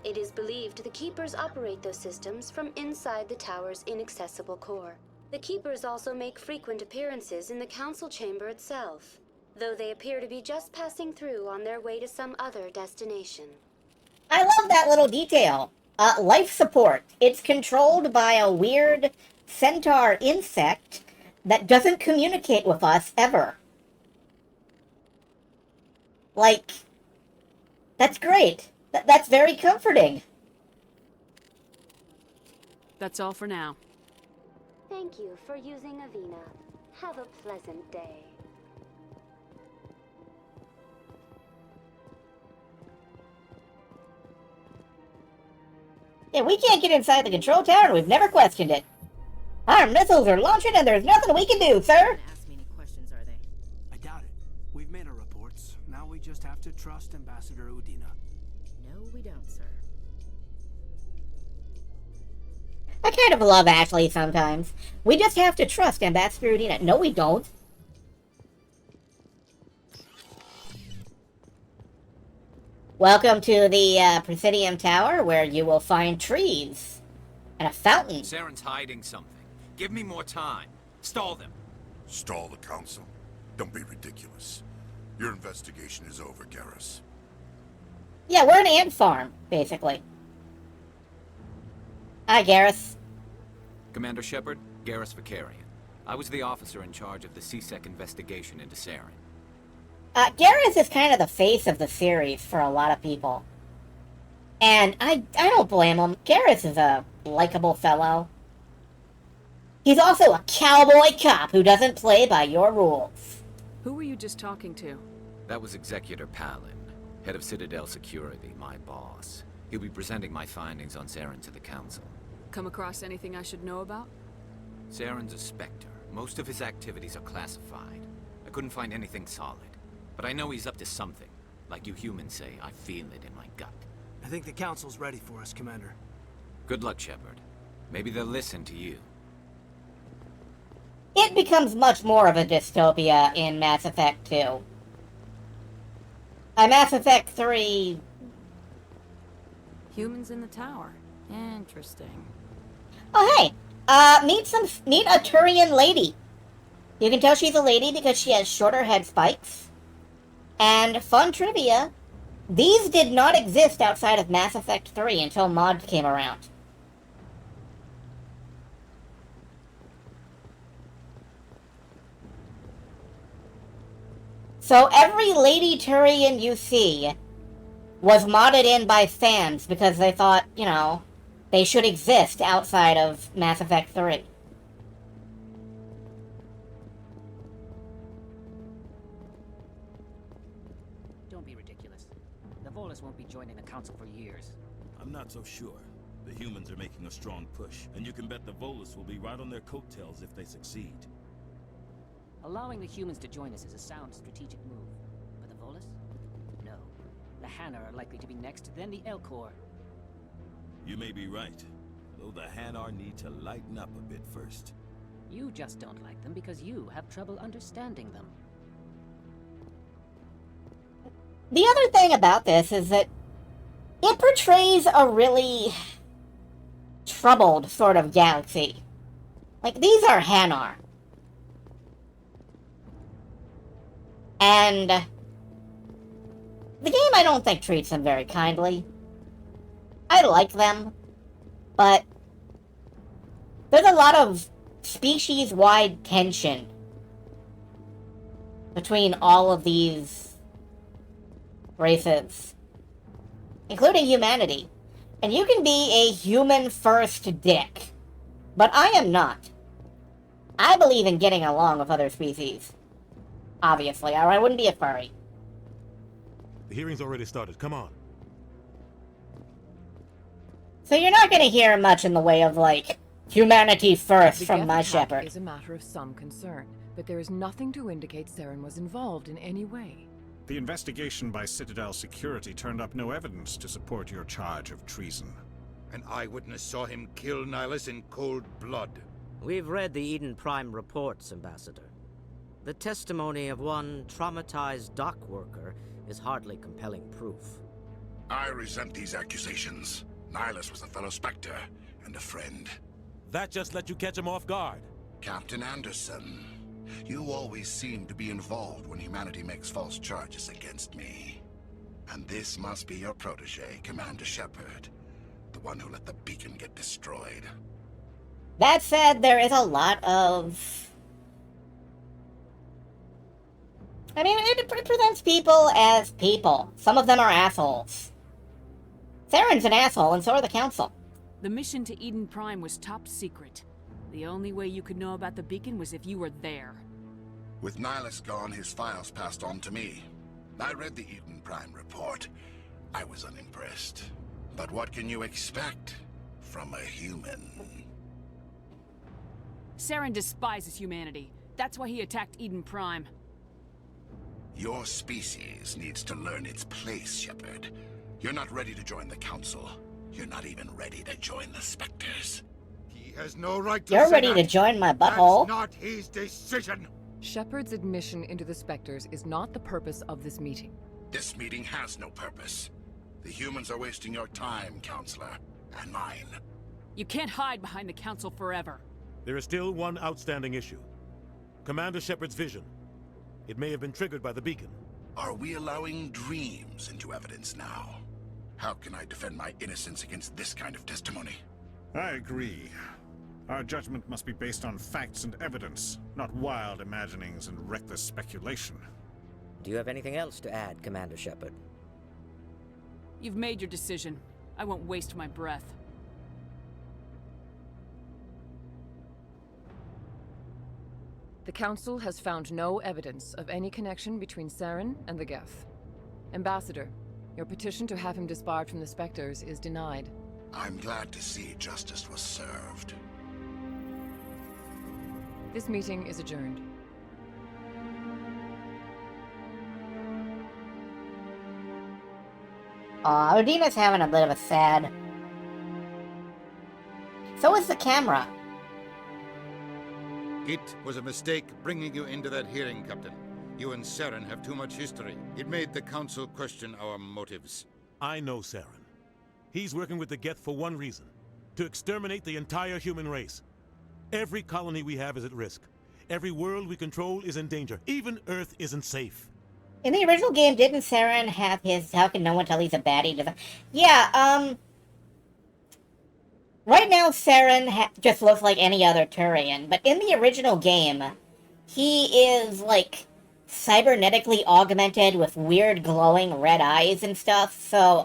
It is believed the keepers operate those systems from inside the tower's inaccessible core. The keepers also make frequent appearances in the council chamber itself, though they appear to be just passing through on their way to some other destination. I love that little detail. Life support. It's controlled by a weird centaur insect that doesn't communicate with us ever. Like, that's great. That's very comforting. That's all for now. Thank you for using Avina. Have a pleasant day. Yeah, we can't get inside the control tower and we've never questioned it. Our missiles are launching and there's nothing we can do, sir. Ask me any questions, are they? I doubt it. We've made our reports. Now we just have to trust Ambassador Udina. No, we don't, sir. I kind of love Ashley sometimes. We just have to trust Ambassador Udina. No, we don't. Welcome to the Presidium Tower, where you will find trees and a fountain. Saren's hiding something. Give me more time. Stall them. Stall the council? Don't be ridiculous. Your investigation is over, Garrus. Yeah, we're an ant farm, basically. Hi, Garrus. Commander Shepard, Garrus Vicarian. I was the officer in charge of the CSEC investigation into Saren. Garrus is kind of the face of the series for a lot of people. And I don't blame him. Garrus is a likable fellow. He's also a cowboy cop who doesn't play by your rules. Who were you just talking to? That was Executor Palin, head of Citadel Security, my boss. He'll be presenting my findings on Saren to the Council. Come across anything I should know about? Saren's a Spectre. Most of his activities are classified. I couldn't find anything solid. But I know he's up to something. Like you humans say, I feel it in my gut. I think the Council's ready for us, Commander. Good luck, Shepard. Maybe they'll listen to you. It becomes much more of a dystopia in Mass Effect 2. Mass Effect 3... Humans in the tower. Interesting. Oh, hey! Meet a Turian lady. You can tell she's a lady because she has shorter head spikes. And fun trivia, these did not exist outside of Mass Effect 3 until mods came around. So every Lady Turian you see was modded in by fans because they thought, you know, they should exist outside of Mass Effect 3. Don't be ridiculous. The Volus won't be joining the Council for years. I'm not so sure. The humans are making a strong push, and you can bet the Volus will be right on their coattails if they succeed. Allowing the humans to join us is a sound strategic move. But the Volus? No. The Hanar are likely to be next, then the Elcor. You may be right, though the Hanar need to lighten up a bit first. You just don't like them because you have trouble understanding them. The other thing about this is that it portrays a really troubled sort of galaxy. Like, these are Hanar. And the game, I don't think, treats them very kindly. I like them, but there's a lot of species-wide tension between all of these races, including humanity. And you can be a human-first dick, but I am not. I believe in getting along with other species. Obviously, or I wouldn't be a furry. The hearing's already started. Come on. So you're not going to hear much in the way of, like, humanity first The from Geth my attack shepherd. is a matter of some concern, but there is nothing to indicate Saren was involved in any way. The investigation by Citadel Security turned up no evidence to support your charge of treason. An eyewitness saw him kill Nihilus in cold blood. We've read the Eden Prime reports, Ambassador. The testimony of one traumatized dock worker is hardly compelling proof. I resent these accusations. Nihilus was a fellow Spectre and a friend. That just let you catch him off guard. Captain Anderson, you always seem to be involved when humanity makes false charges against me. And this must be your protege, Commander Shepard, the one who let the beacon get destroyed. That said, there is a lot of... I mean, it presents people as people. Some of them are assholes. Saren's an asshole, and so are the Council. The mission to Eden Prime was top secret. The only way you could know about the beacon was if you were there. With Nihilus gone, his files passed on to me. I read the Eden Prime report. I was unimpressed. But what can you expect from a human? Saren despises humanity. That's why he attacked Eden Prime. Your species needs to learn its place, Shepard. You're not ready to join the Council. You're not even ready to join the Spectres. He has no right to You're say ready that. to join my butthole? That's not his decision. Shepard's admission into the Spectres is not the purpose of this meeting. This meeting has no purpose. The humans are wasting your time, Counselor, and mine. You can't hide behind the Council forever. There is still one outstanding issue. Commander Shepard's vision. It may have been triggered by the beacon. Are we allowing dreams into evidence now? How can I defend my innocence against this kind of testimony? I agree. Our judgment must be based on facts and evidence, not wild imaginings and reckless speculation. Do you have anything else to add, Commander Shepard? You've made your decision. I won't waste my breath. The Council has found no evidence of any connection between Saren and the Geth. Ambassador, your petition to have him disbarred from the Spectres is denied. I'm glad to see justice was served. This meeting is adjourned. Aw, Udina's having a bit of a sad... So is the camera. It was a mistake bringing you into that hearing, Captain. You and Saren have too much history. It made the Council question our motives. I know Saren. He's working with the Geth for one reason. To exterminate the entire human race. Every colony we have is at risk. Every world we control is in danger. Even Earth isn't safe. In the original game, didn't Saren have his "how can no one tell he's a baddie"? Yeah, right now Saren just looks like any other Turian, but in the original game, he is, like, cybernetically augmented with weird glowing red eyes and stuff, so,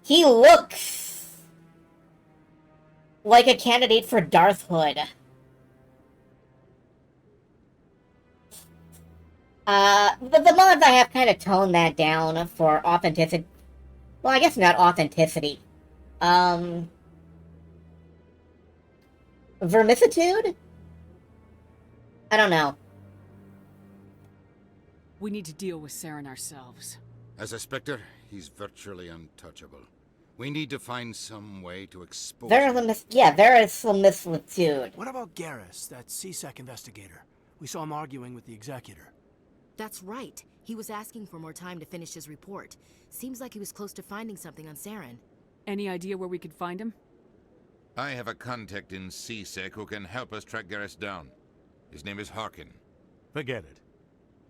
he looks like a candidate for Darthhood. The mods I have kind of toned that down for authenticity. Well, I guess not authenticity. Vermicitude? I don't know. We need to deal with Saren ourselves. As a Spectre, he's virtually untouchable. We need to find some way to expose verisimilitude. What about Garrus, that CSEC investigator? We saw him arguing with the Executor. That's right. He was asking for more time to finish his report. Seems like he was close to finding something on Saren. Any idea where we could find him? I have a contact in CSEC who can help us track Garrus down. His name is Harkin. Forget it.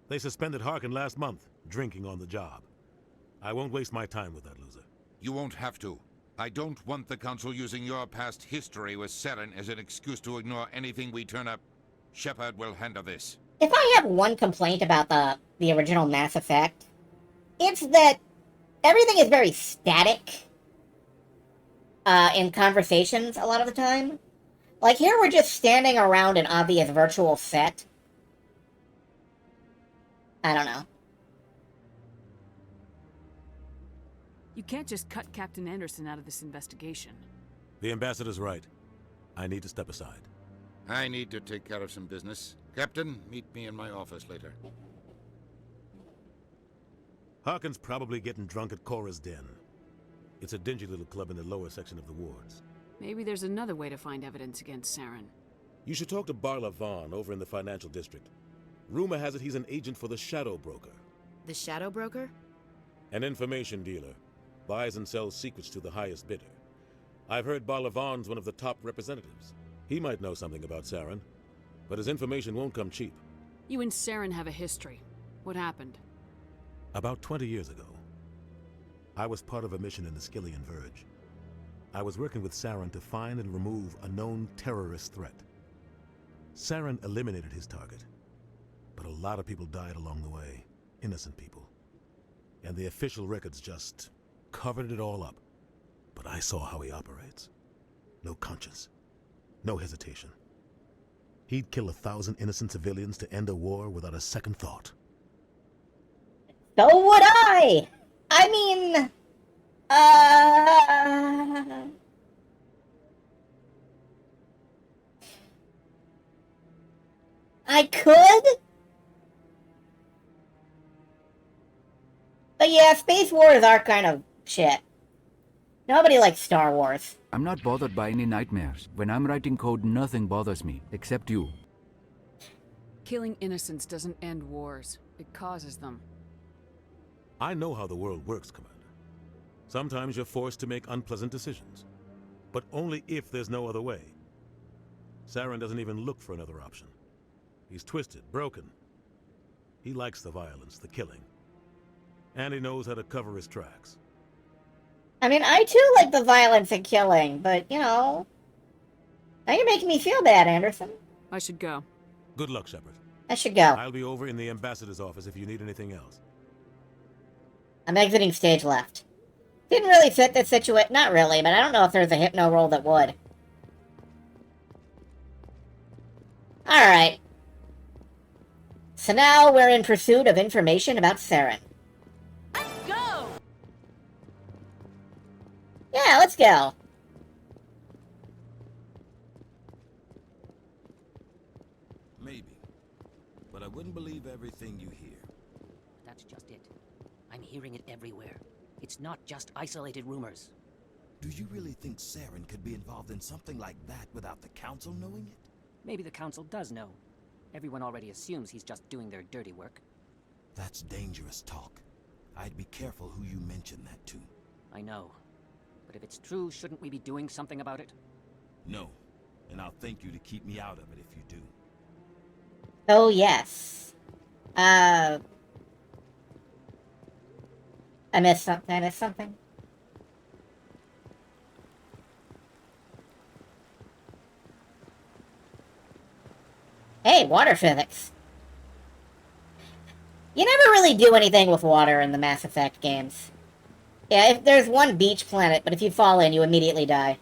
They suspended Harkin last month, drinking on the job. I won't waste my time with that loser. You won't have to. I don't want the Council using your past history with Saren as an excuse to ignore anything we turn up. Shepard will handle this. If I have one complaint about the original Mass Effect, it's that everything is very static in conversations a lot of the time. Like, here we're just standing around an obvious virtual set. I don't know. You can't just cut Captain Anderson out of this investigation. The ambassador's right. I need to step aside. I need to take care of some business. Captain, meet me in my office later. Harkin's probably getting drunk at Cora's Den. It's a dingy little club in the lower section of the wards. Maybe there's another way to find evidence against Saren. You should talk to Barla Vaughn over in the financial district. Rumor has it he's an agent for the Shadow Broker. The Shadow Broker? An information dealer. Buys and sells secrets to the highest bidder. I've heard Barla Vaughn's one of the top representatives. He might know something about Saren, but his information won't come cheap. You and Saren have a history. What happened? About 20 years ago, I was part of a mission in the Skillian Verge. I was working with Saren to find and remove a known terrorist threat. Saren eliminated his target, but a lot of people died along the way, innocent people. And the official records just covered it all up. But I saw how he operates. No conscience, no hesitation. He'd kill 1,000 innocent civilians to end a war without a second thought. So would I! I mean... I could? But yeah, Space Wars are kind of shit. Nobody likes Star Wars. I'm not bothered by any nightmares. When I'm writing code, nothing bothers me, except you. Killing innocents doesn't end wars. It causes them. I know how the world works, Commander. Sometimes you're forced to make unpleasant decisions. But only if there's no other way. Saren doesn't even look for another option. He's twisted, broken. He likes the violence, the killing. And he knows how to cover his tracks. I mean, I too like the violence and killing, but, you know... Now you're making me feel bad, Anderson. I should go. Good luck, Shepard. I should go. I'll be over in the ambassador's office if you need anything else. I'm exiting stage left. Didn't really fit this situation. Not really, but I don't know if there's a hypno roll that would. Alright. So now we're in pursuit of information about Saren. Go! Yeah, let's go. Maybe. But I wouldn't believe everything you hear. That's just it. I'm hearing it everywhere. It's not just isolated rumors. Do you really think Saren could be involved in something like that without the Council knowing it? Maybe the Council does know. Everyone already assumes he's just doing their dirty work. That's dangerous talk. I'd be careful who you mention that to. I know. But if it's true, shouldn't we be doing something about it? No. And I'll thank you to keep me out of it if you do. Oh, yes. I missed something. Hey, water physics. You never really do anything with water in the Mass Effect games. Yeah, if there's one beach planet, but if you fall in, you immediately die.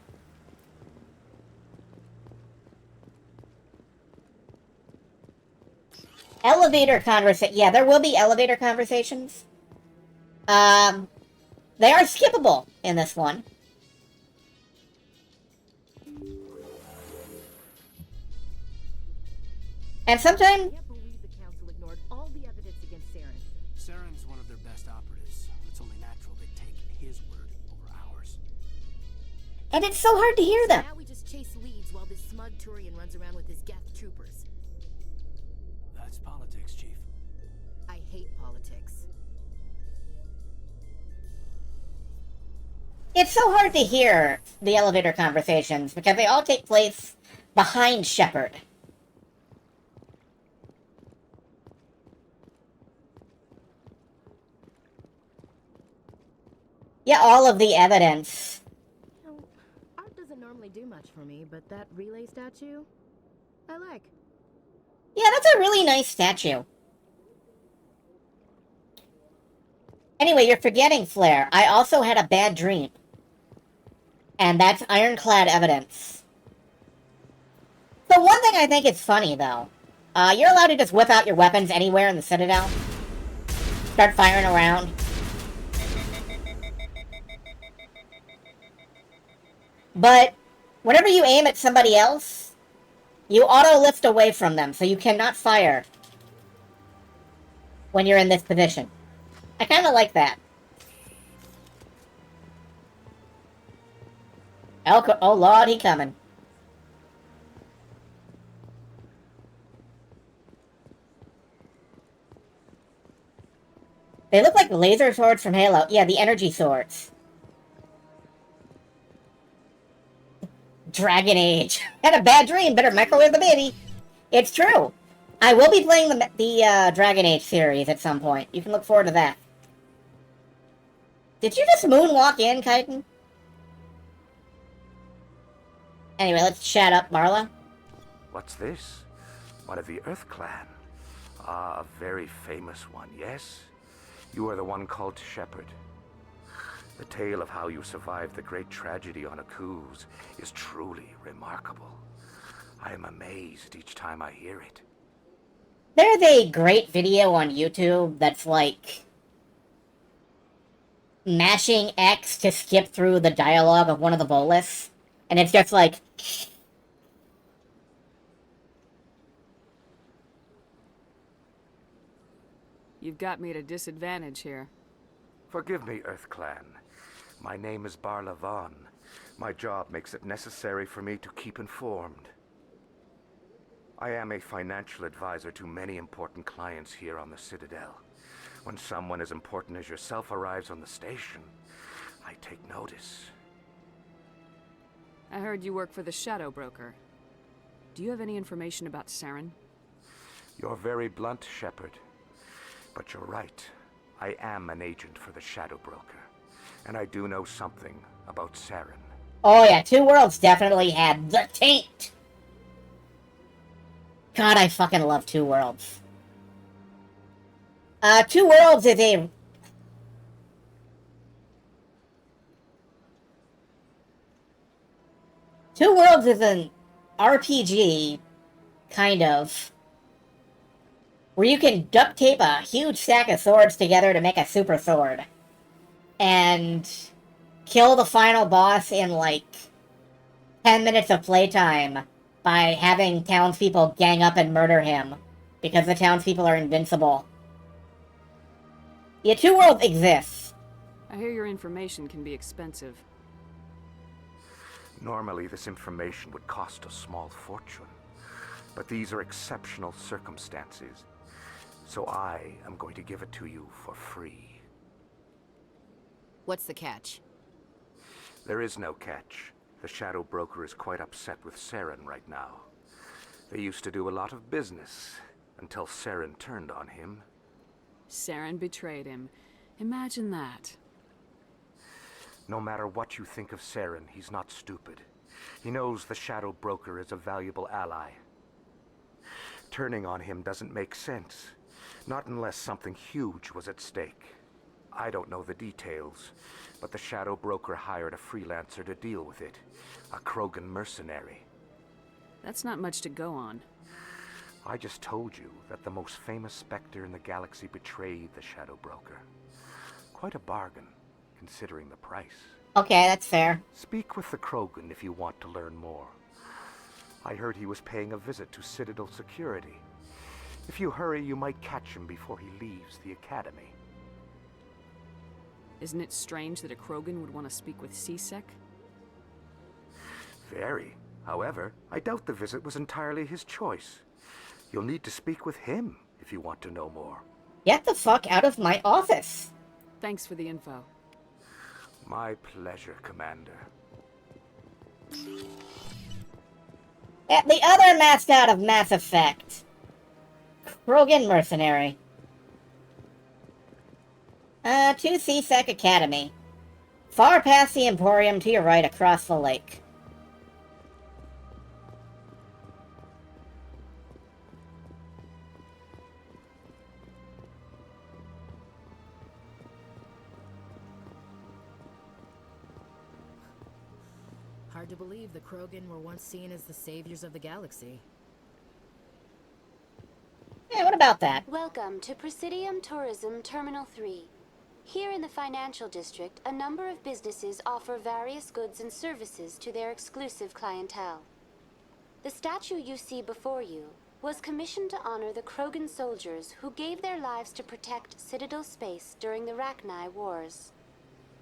Elevator conversation. Yeah, there will be elevator conversations. They are skippable in this one. And sometimes... I can't believe the Council ignored all the evidence against Saren. Saren's one of their best operatives. It's only natural they take his word over ours. And it's so hard to hear them. Now we just chase leads while this smug Turian runs around with his Geth troopers. That's politics, Chief. I hate politics. It's so hard to hear the elevator conversations because they all take place behind Shepard. Yeah, all of the evidence. You know, art doesn't normally do much for me, but that relay statue, I like. Yeah, that's a really nice statue. Anyway, you're forgetting, Flair. I also had a bad dream. And that's ironclad evidence. The one thing I think is funny, though. You're allowed to just whip out your weapons anywhere in the Citadel. Start firing around. But whenever you aim at somebody else, you auto-lift away from them, so you cannot fire when you're in this position. I kind of like that. Oh lord, he coming. They look like laser swords from Halo. Yeah, the energy swords. Dragon Age. Had a bad dream, better microwave the baby. It's true. I will be playing the Dragon Age series at some point. You can look forward to that. Did you just moonwalk in, Chitin? Anyway, let's chat up, Marla. What's this? One of the Earth Clan. Ah, a very famous one, yes? You are the one called Shepard. The tale of how you survived the great tragedy on Akuz is truly remarkable. I am amazed each time I hear it. There's a great video on YouTube that's like mashing X to skip through the dialogue of one of the Volus, and it's just like... You've got me at a disadvantage here. Forgive me, Earth Clan. My name is Barla Vaughn. My job makes it necessary for me to keep informed. I am a financial advisor to many important clients here on the Citadel. When someone as important as yourself arrives on the station, I take notice. I heard you work for the Shadow Broker. Do you have any information about Saren? You're very blunt, Shepard. But you're right. I am an agent for the Shadow Broker. And I do know something about Saren. Oh yeah, Two Worlds definitely had the taint! God, I fucking love Two Worlds. Two Worlds is a... Two Worlds is an RPG, kind of, where you can duct tape a huge stack of swords together to make a super sword. And kill the final boss in, like, 10 minutes of playtime by having townspeople gang up and murder him, because the townspeople are invincible. Yeah, Two Worlds exists. I hear your information can be expensive. Normally, this information would cost a small fortune. But these are exceptional circumstances. So I am going to give it to you for free. What's the catch? There is no catch. The Shadow Broker is quite upset with Saren right now. They used to do a lot of business, until Saren turned on him. Saren betrayed him. Imagine that. No matter what you think of Saren, he's not stupid. He knows the Shadow Broker is a valuable ally. Turning on him doesn't make sense. Not unless something huge was at stake. I don't know the details, but the Shadow Broker hired a freelancer to deal with it. A Krogan mercenary. That's not much to go on. I just told you that the most famous Spectre in the galaxy betrayed the Shadow Broker. Quite a bargain, considering the price. Okay, that's fair. Speak with the Krogan if you want to learn more. I heard he was paying a visit to Citadel security. If you hurry, you might catch him before he leaves the Academy. Isn't it strange that a Krogan would want to speak with C-Sec? Very. However, I doubt the visit was entirely his choice. You'll need to speak with him if you want to know more. Get the fuck out of my office! Thanks for the info. My pleasure, Commander. The other mascot of Mass Effect. Krogan Mercenary. To C-Sec Academy. Far past the Emporium to your right across the lake. Hard to believe the Krogan were once seen as the saviors of the galaxy. Yeah, what about that? Welcome to Presidium Tourism Terminal 3. Here in the financial district, a number of businesses offer various goods and services to their exclusive clientele. The statue you see before you was commissioned to honor the Krogan soldiers who gave their lives to protect Citadel space during the Rachni Wars.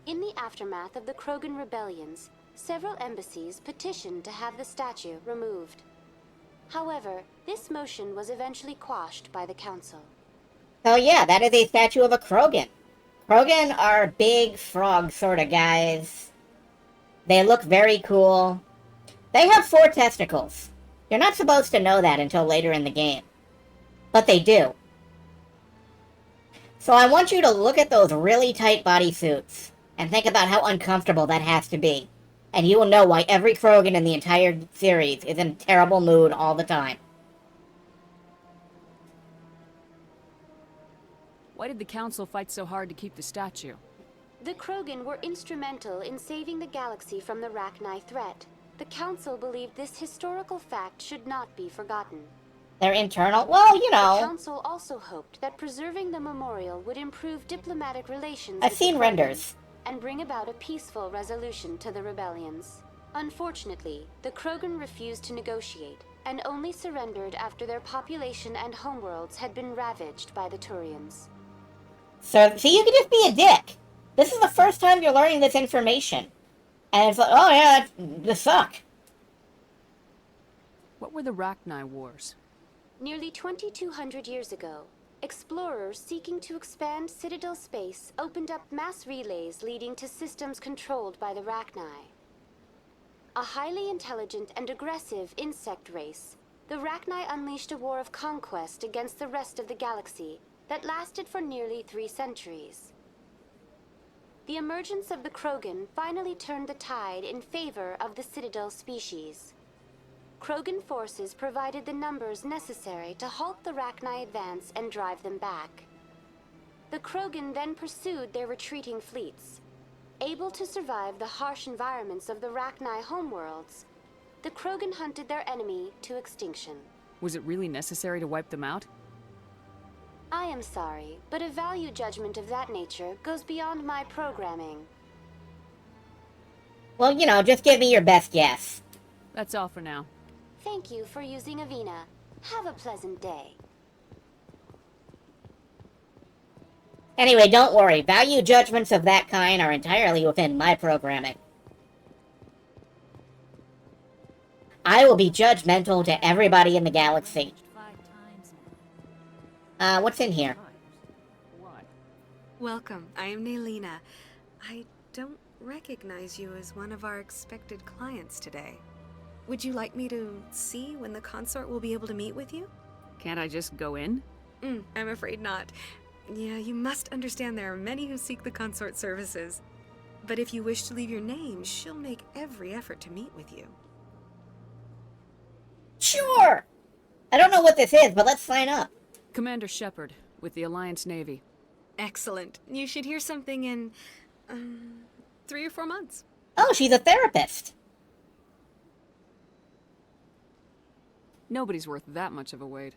In the aftermath of the Krogan rebellions, several embassies petitioned to have the statue removed. However, this motion was eventually quashed by the Council. So yeah, that is a statue of a Krogan. Krogan are big frog sort of guys. They look very cool. They have 4 testicles. You're not supposed to know that until later in the game. But they do. So I want you to look at those really tight bodysuits and think about how uncomfortable that has to be. And you will know why every Krogan in the entire series is in a terrible mood all the time. Why did the Council fight so hard to keep the statue? The Krogan were instrumental in saving the galaxy from the Rachni threat. The Council believed this historical fact should not be forgotten. Their internal? Well, you know. The Council also hoped that preserving the memorial would improve diplomatic relations I've with seen the Krogans renders. and bring about a peaceful resolution to the rebellions. Unfortunately, the Krogan refused to negotiate and only surrendered after their population and homeworlds had been ravaged by the Turians. So, see, you can just be a dick. This is the first time you're learning this information. And it's like, oh yeah, this suck. What were the Rachni Wars? Nearly 2,200 years ago, explorers seeking to expand Citadel space opened up mass relays leading to systems controlled by the Rachni. A highly intelligent and aggressive insect race, the Rachni unleashed a war of conquest against the rest of the galaxy that lasted for nearly 3 centuries. The emergence of the Krogan finally turned the tide in favor of the Citadel species. Krogan forces provided the numbers necessary to halt the Rachni advance and drive them back. The Krogan then pursued their retreating fleets. Able to survive the harsh environments of the Rachni homeworlds, the Krogan hunted their enemy to extinction. Was it really necessary to wipe them out? I am sorry, but a value judgment of that nature goes beyond my programming. Well, you know, just give me your best guess. That's all for now. Thank you for using Avina. Have a pleasant day. Anyway, don't worry. Value judgments of that kind are entirely within my programming. I will be judgmental to everybody in the galaxy. What's in here? Welcome, I am Nelina. I don't recognize you as one of our expected clients today. Would you like me to see when the consort will be able to meet with you? Can't I just go in? I'm afraid not. Yeah, you must understand there are many who seek the consort services. But if you wish to leave your name, she'll make every effort to meet with you. Sure! I don't know what this is, but let's sign up. Commander Shepard, with the Alliance Navy. Excellent. You should hear something in, 3 or 4 months. Oh, she's a therapist. Nobody's worth that much of a wait.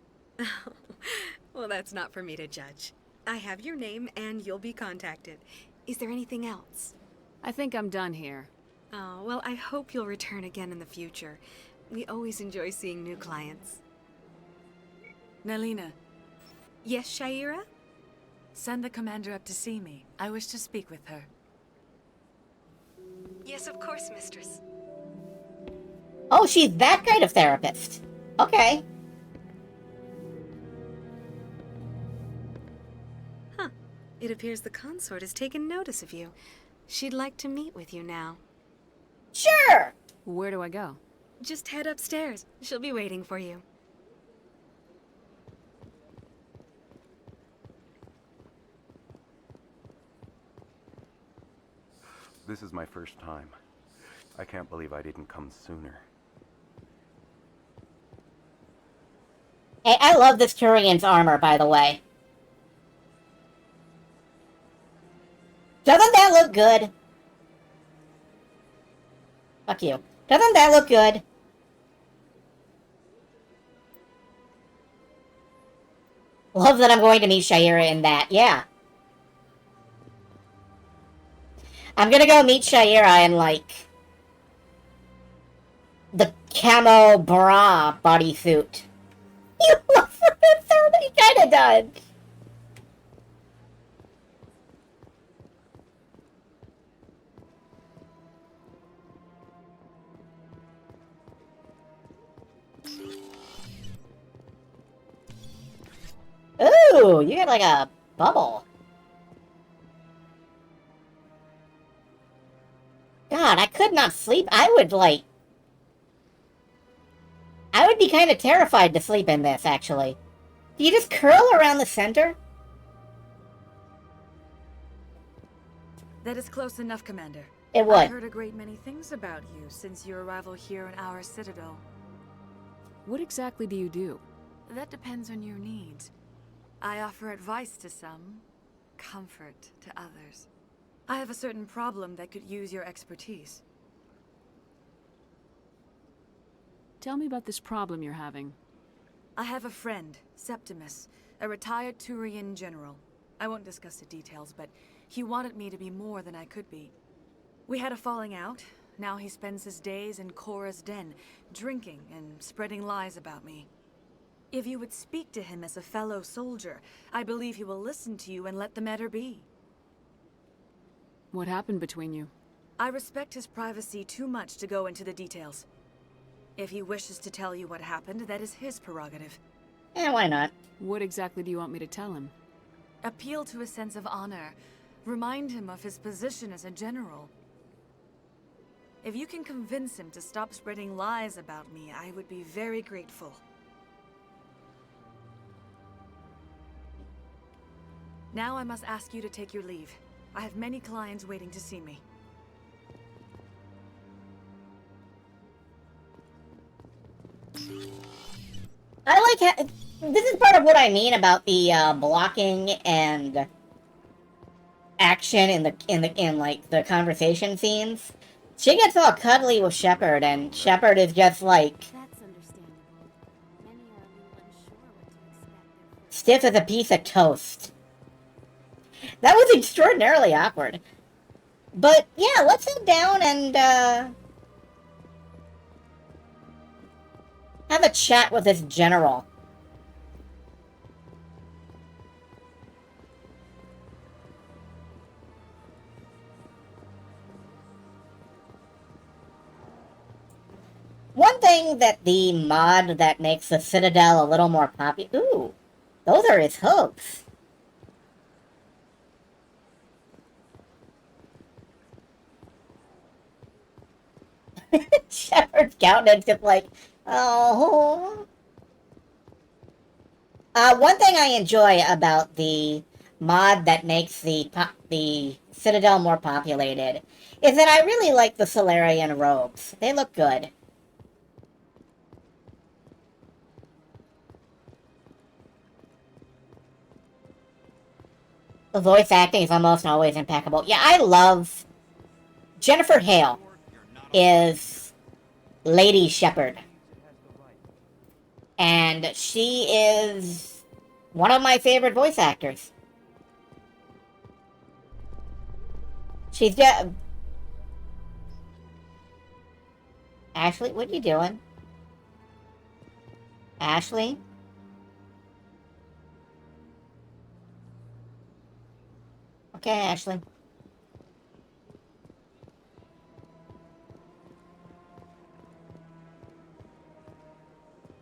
Well, that's not for me to judge. I have your name and you'll be contacted. Is there anything else? I think I'm done here. Oh, well, I hope you'll return again in the future. We always enjoy seeing new clients. Nelina. Yes, Shaira? Send the commander up to see me. I wish to speak with her. Yes, of course, mistress. Oh, she's that kind of therapist. Okay. Huh. It appears the consort has taken notice of you. She'd like to meet with you now. Sure! Where do I go? Just head upstairs. She'll be waiting for you. This is my first time. I can't believe I didn't come sooner. Hey, I love this Turian's armor, by the way. Doesn't that look good? Fuck you. Doesn't that look good? Love that I'm going to meet Shaira in that, yeah. I'm gonna go meet Shaira in, like, the camo bra bodysuit. You look for the third, he kinda does. Ooh, you got like a bubble. God, I could not sleep. I would be kind of terrified to sleep in this, actually. Do you just curl around the center? That is close enough, Commander. It would. I've heard a great many things about you since your arrival here in our citadel. What exactly do you do? That depends on your needs. I offer advice to some, comfort to others. I have a certain problem that could use your expertise. Tell me about this problem you're having. I have a friend, Septimus, a retired Turian general. I won't discuss the details, but he wanted me to be more than I could be. We had a falling out. Now he spends his days in Korra's den, drinking and spreading lies about me. If you would speak to him as a fellow soldier, I believe he will listen to you and let the matter be. What happened between you? I respect his privacy too much to go into the details. If he wishes to tell you what happened, that is his prerogative. Why not? What exactly do you want me to tell him? Appeal to a sense of honor. Remind him of his position as a general. If you can convince him to stop spreading lies about me, I would be very grateful. Now I must ask you to take your leave. I have many clients waiting to see me. I like this is part of what I mean about the blocking and action in like the conversation scenes. She gets all cuddly with Shepard, and Shepard is just like stiff as a piece of toast. That was extraordinarily awkward. But yeah, let's sit down and have a chat with this general. One thing that the mod that makes the Citadel a little more popular... Ooh, those are his hooves. Shepard's countenance is like, oh. One thing I enjoy about the mod that makes the Citadel more populated is that I really like the Solarian robes. They look good. The voice acting is almost always impeccable. Yeah, I love... Jennifer Hale is Lady Shepard. And she is one of my favorite voice actors. She's just... Ashley, what are you doing? Ashley? Okay, Ashley.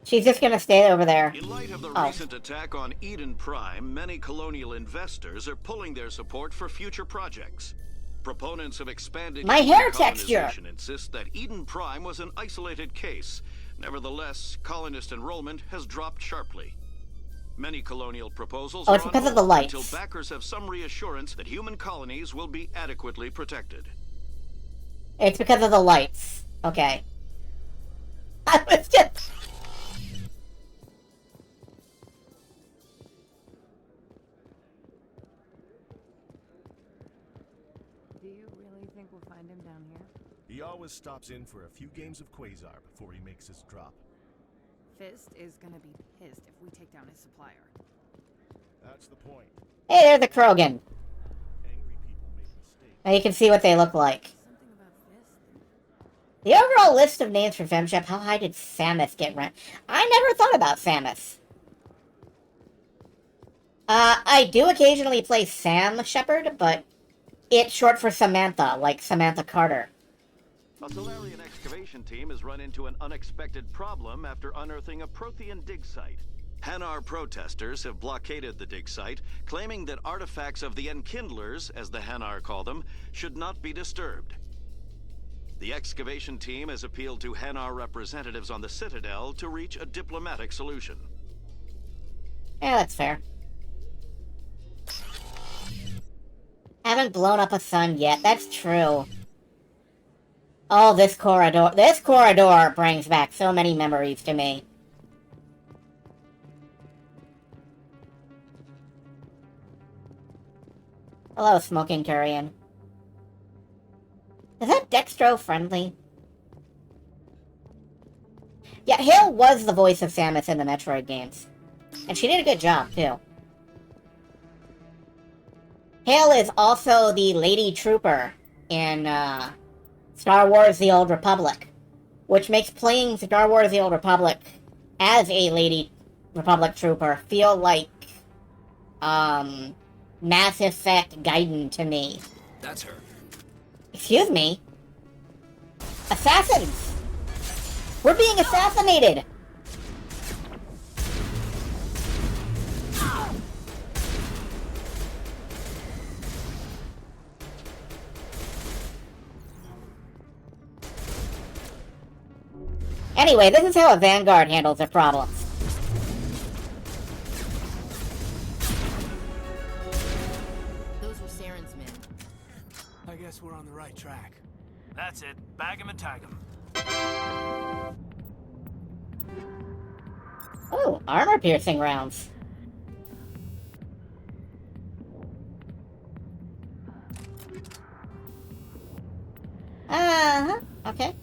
She's just gonna stay over there. In light of the recent attack on Eden Prime, many colonial investors are pulling their support for future projects. Proponents of expanding my hair texture insist that Eden Prime was an isolated case. Nevertheless, colonist enrollment has dropped sharply. Many colonial proposals it's because of the lights. Until backers have some reassurance that human colonies will be adequately protected. It's because of the lights. Okay. I was just... Do you really think we'll find him down here? He always stops in for a few games of Quasar before he makes his drop. Fist is gonna be pissed if we take down his supplier. That's the point. Hey, there's the Krogan. Angry people make mistakes. Now you can see what they look like. The overall list of names for FemShep, how high did Samus get ranked? I never thought about Samus. I do occasionally play Sam Shepard, but it's short for Samantha, like Samantha Carter. A Solarian excavation team has run into an unexpected problem after unearthing a Prothean dig site. Hanar protesters have blockaded the dig site, claiming that artifacts of the Enkindlers, as the Hanar call them, should not be disturbed. The excavation team has appealed to Hanar representatives on the Citadel to reach a diplomatic solution. Yeah, that's fair. Haven't blown up a sun yet, that's true. Oh, this corridor brings back so many memories to me. Hello, Smoking Turian. Is that Dextro friendly? Yeah, Hale was the voice of Samus in the Metroid games. And she did a good job, too. Hale is also the Lady Trooper in Star Wars The Old Republic, which makes playing Star Wars The Old Republic as a Lady Republic Trooper feel like Mass Effect Gaiden to me. That's her. Excuse me? Assassins! We're being assassinated! Anyway, this is how a Vanguard handles their problems. Those were Saren's men. I guess we're on the right track. That's it. Bag 'em and tag 'em. Oh, armor-piercing rounds. Okay.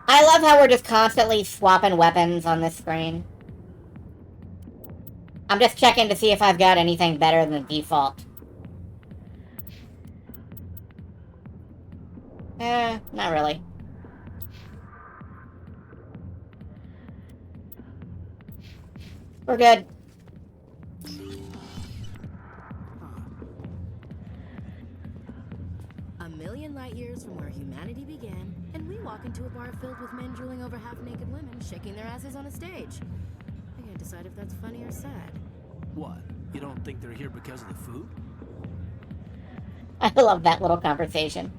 I love how we're just constantly swapping weapons on this screen. I'm just checking to see if I've got anything better than the default. Not really. We're good. A million light years from where humanity began, and we walk into a bar filled with men drooling over half-naked women, shaking their asses on a stage. I can't decide if that's funny or sad. What? You don't think they're here because of the food? I love that little conversation.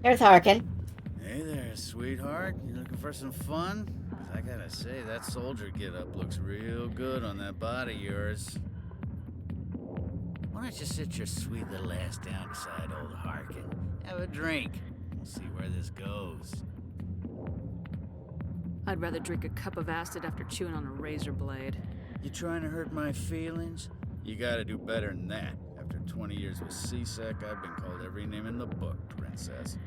There's Harkin. Hey there, sweetheart. You looking for some fun? 'Cause I gotta say, that soldier getup looks real good on that body of yours. Why don't you sit your sweet little ass down beside old Harkin? Have a drink. We'll see where this goes. I'd rather drink a cup of acid after chewing on a razor blade. You trying to hurt my feelings? You gotta do better than that. After 20 years with C-Sec, I've been called every name in the book, princess.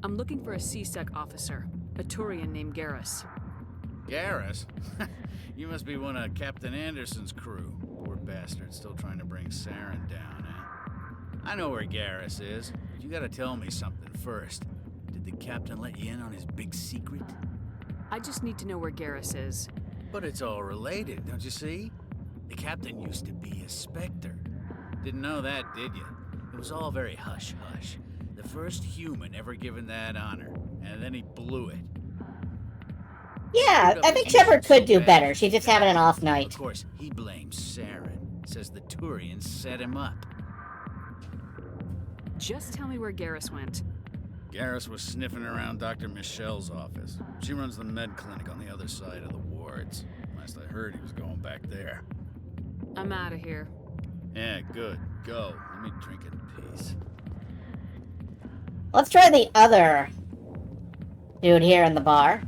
I'm looking for a C-Sec officer, a Turian named Garrus. Garrus? You must be one of Captain Anderson's crew. Poor bastard, still trying to bring Saren down, eh? I know where Garrus is, but you gotta tell me something first. Did the captain let you in on his big secret? I just need to know where Garrus is. But it's all related, don't you see? The captain used to be a Spectre. Didn't know that, did you? It was all very hush-hush. The first human ever given that honor, and then he blew it. Yeah, I think Shepard could do better. She's just having an off night. Of course, he blames Saren. Says the Turians set him up. Just tell me where Garrus went. Garrus was sniffing around Dr. Michelle's office. She runs the med clinic on the other side of the wards. Last I heard, he was going back there. I'm out of here. Yeah, good. Go. Let me drink in peace. Let's try the other dude here in the bar.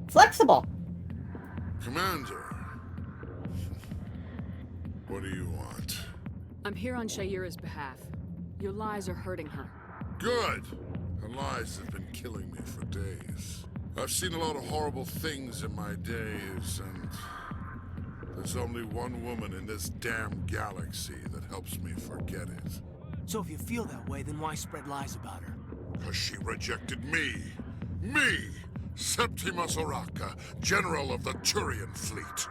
Flexible. Commander. What do you want? I'm here on Shaira's behalf. Your lies are hurting her. Good. Her lies have been killing me for days. I've seen a lot of horrible things in my days, and there's only one woman in this damn galaxy that helps me forget it. So if you feel that way, then why spread lies about her? Because she rejected me. Me! Septimus Oraka, General of the Turian Fleet.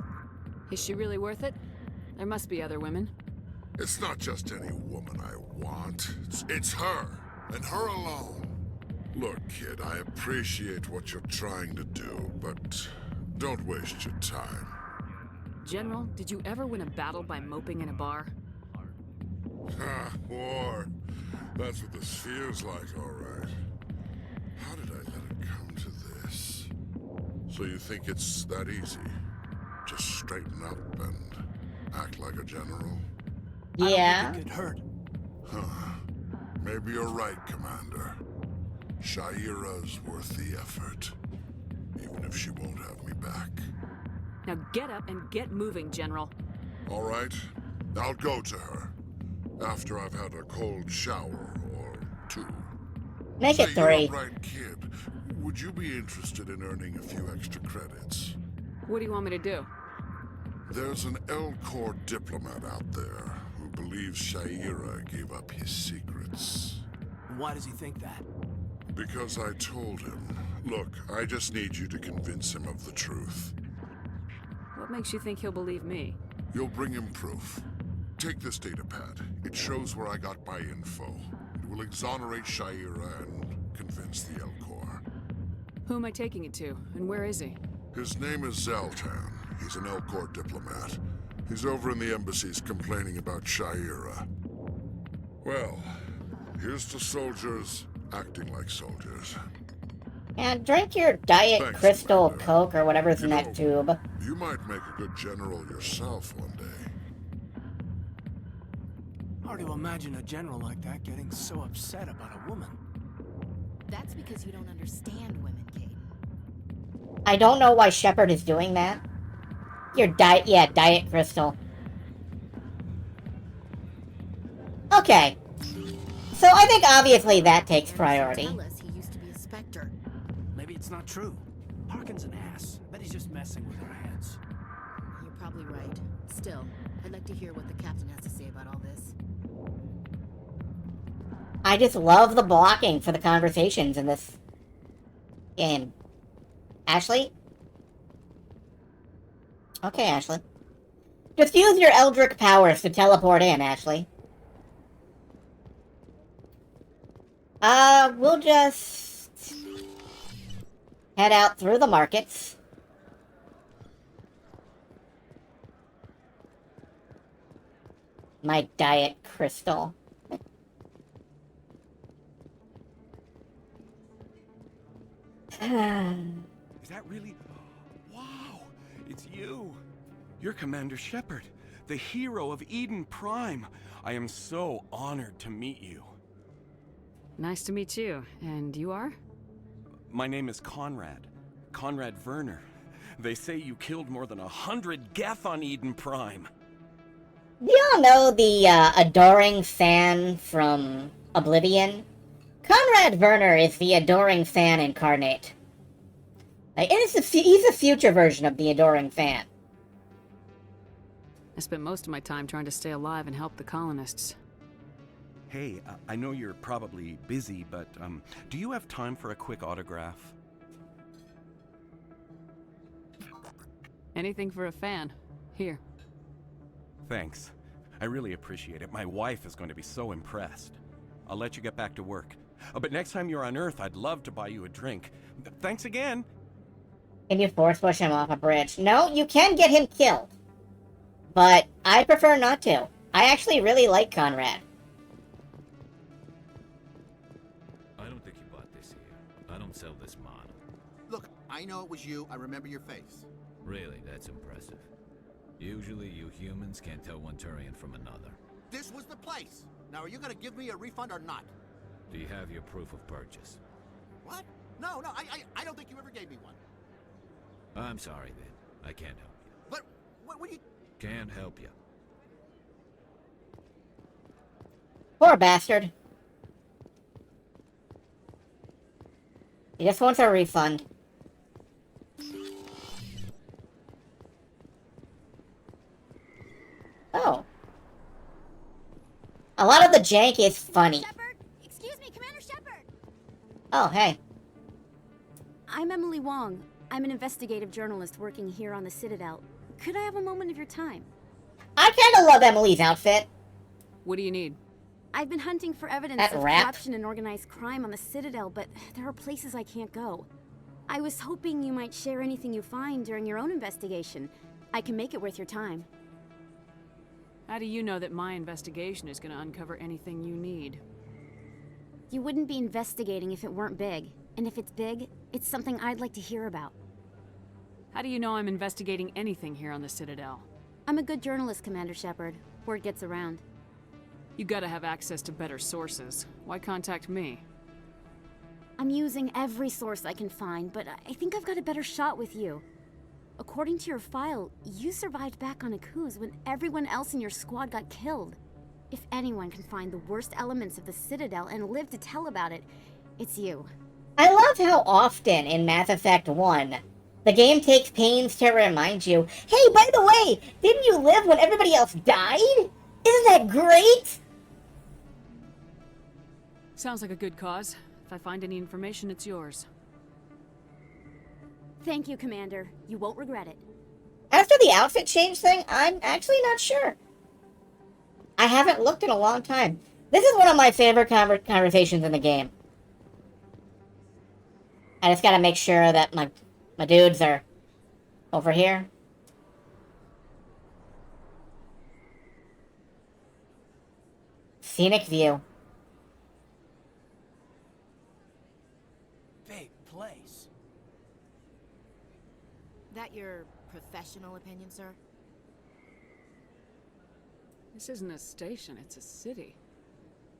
Is she really worth it? There must be other women. It's not just any woman I want. It's her, and her alone. Look, kid, I appreciate what you're trying to do, but don't waste your time. General, did you ever win a battle by moping in a bar? Ha, war. That's what this feels like, all right. How did I let it come to this? So you think it's that easy? Just straighten up and act like a general? Yeah. I don't think it could hurt. Huh. Maybe you're right, Commander. Shaira's worth the effort. Even if she won't have me back. Now get up and get moving, General. All right. I'll go to her. After I've had a cold shower or two. Make it Say, 3. You're a bright kid. Would you be interested in earning a few extra credits? What do you want me to do? There's an L-Corps diplomat out there who believes Shaira gave up his secrets. Why does he think that? Because I told him. Look, I just need you to convince him of the truth. What makes you think he'll believe me? You'll bring him proof. Take this datapad. It shows where I got my info. It will exonerate Shaira and convince the L-Corps. Who am I taking it to, and where is he? His name is Zaltan. He's an L-Corps diplomat. He's over in the embassies complaining about Shaira. Well, here's to soldiers acting like soldiers. And drink your Diet Thanks, Crystal Commander. Coke or whatever's in You that tube. You might make a good general yourself one day. Hard to imagine a general like that getting so upset about a woman. That's because you don't understand women, Caden. I don't know why Shepard is doing that. Your Diet Crystal. Okay. So I think obviously that takes priority. Tell us he used to be a Spectre. Maybe it's not true. Harkin's an ass. I bet he's just messing with our heads. You're probably right. Still, I'd like to hear what the captain has to say about all this. I just love the blocking for the conversations in this game. Ashley? Okay, Ashley. Just use your Eldritch powers to teleport in, Ashley. We'll just head out through the markets. My Diet Crystal. Is that really? Wow, it's you. You're Commander Shepard, the hero of Eden Prime. I am so honored to meet you. Nice to meet you. And you are? My name is Conrad. Conrad Werner. They say you killed more than 100 Geth on Eden Prime. Do y'all know the adoring fan from Oblivion? Conrad Werner is the adoring fan incarnate. Like, he's a future version of the adoring fan. I spent most of my time trying to stay alive and help the colonists. Hey, I know you're probably busy, but do you have time for a quick autograph? Anything for a fan. Here. Thanks. I really appreciate it. My wife is going to be so impressed. I'll let you get back to work. But next time you're on Earth, I'd love to buy you a drink. Thanks again. Can you force push him off a bridge? No, you can get him killed. But I prefer not to. I actually really like Conrad. I don't think you bought this here. I don't sell this model. Look, I know it was you. I remember your face. Really, that's impressive. Usually you humans can't tell one Turian from another. This was the place. Now, are you going to give me a refund or not? Do you have your proof of purchase? What? No, I don't think you ever gave me one. I'm sorry then. I can't help you. But, what do you... Can't help you. Poor bastard. He just wants a refund. Oh. A lot of the jank is funny. Shepard? Excuse me, Commander Shepard! Oh, hey. I'm Emily Wong. I'm an investigative journalist working here on the Citadel. Could I have a moment of your time? I kind of love Emily's outfit. What do you need? I've been hunting for evidence That of rap? corruption and organized crime on the Citadel, but there are places I can't go. I was hoping you might share anything you find during your own investigation. I can make it worth your time. How do you know that my investigation is going to uncover anything you need? You wouldn't be investigating if it weren't big. And if it's big, it's something I'd like to hear about. How do you know I'm investigating anything here on the Citadel? I'm a good journalist, Commander Shepard. Word gets around. You gotta have access to better sources. Why contact me? I'm using every source I can find, but I think I've got a better shot with you. According to your file, you survived back on Akuz when everyone else in your squad got killed. If anyone can find the worst elements of the Citadel and live to tell about it, it's you. I love how often in Mass Effect 1, the game takes pains to remind you, hey, by the way, didn't you live when everybody else died? Isn't that great? Sounds like a good cause. If I find any information, it's yours. Thank you, Commander. You won't regret it. After the outfit change thing, I'm actually not sure. I haven't looked in a long time. This is one of my favorite conversations in the game. I just gotta make sure that my dudes are over here. Scenic view. Big place. That your professional opinion, sir? This isn't a station, it's a city.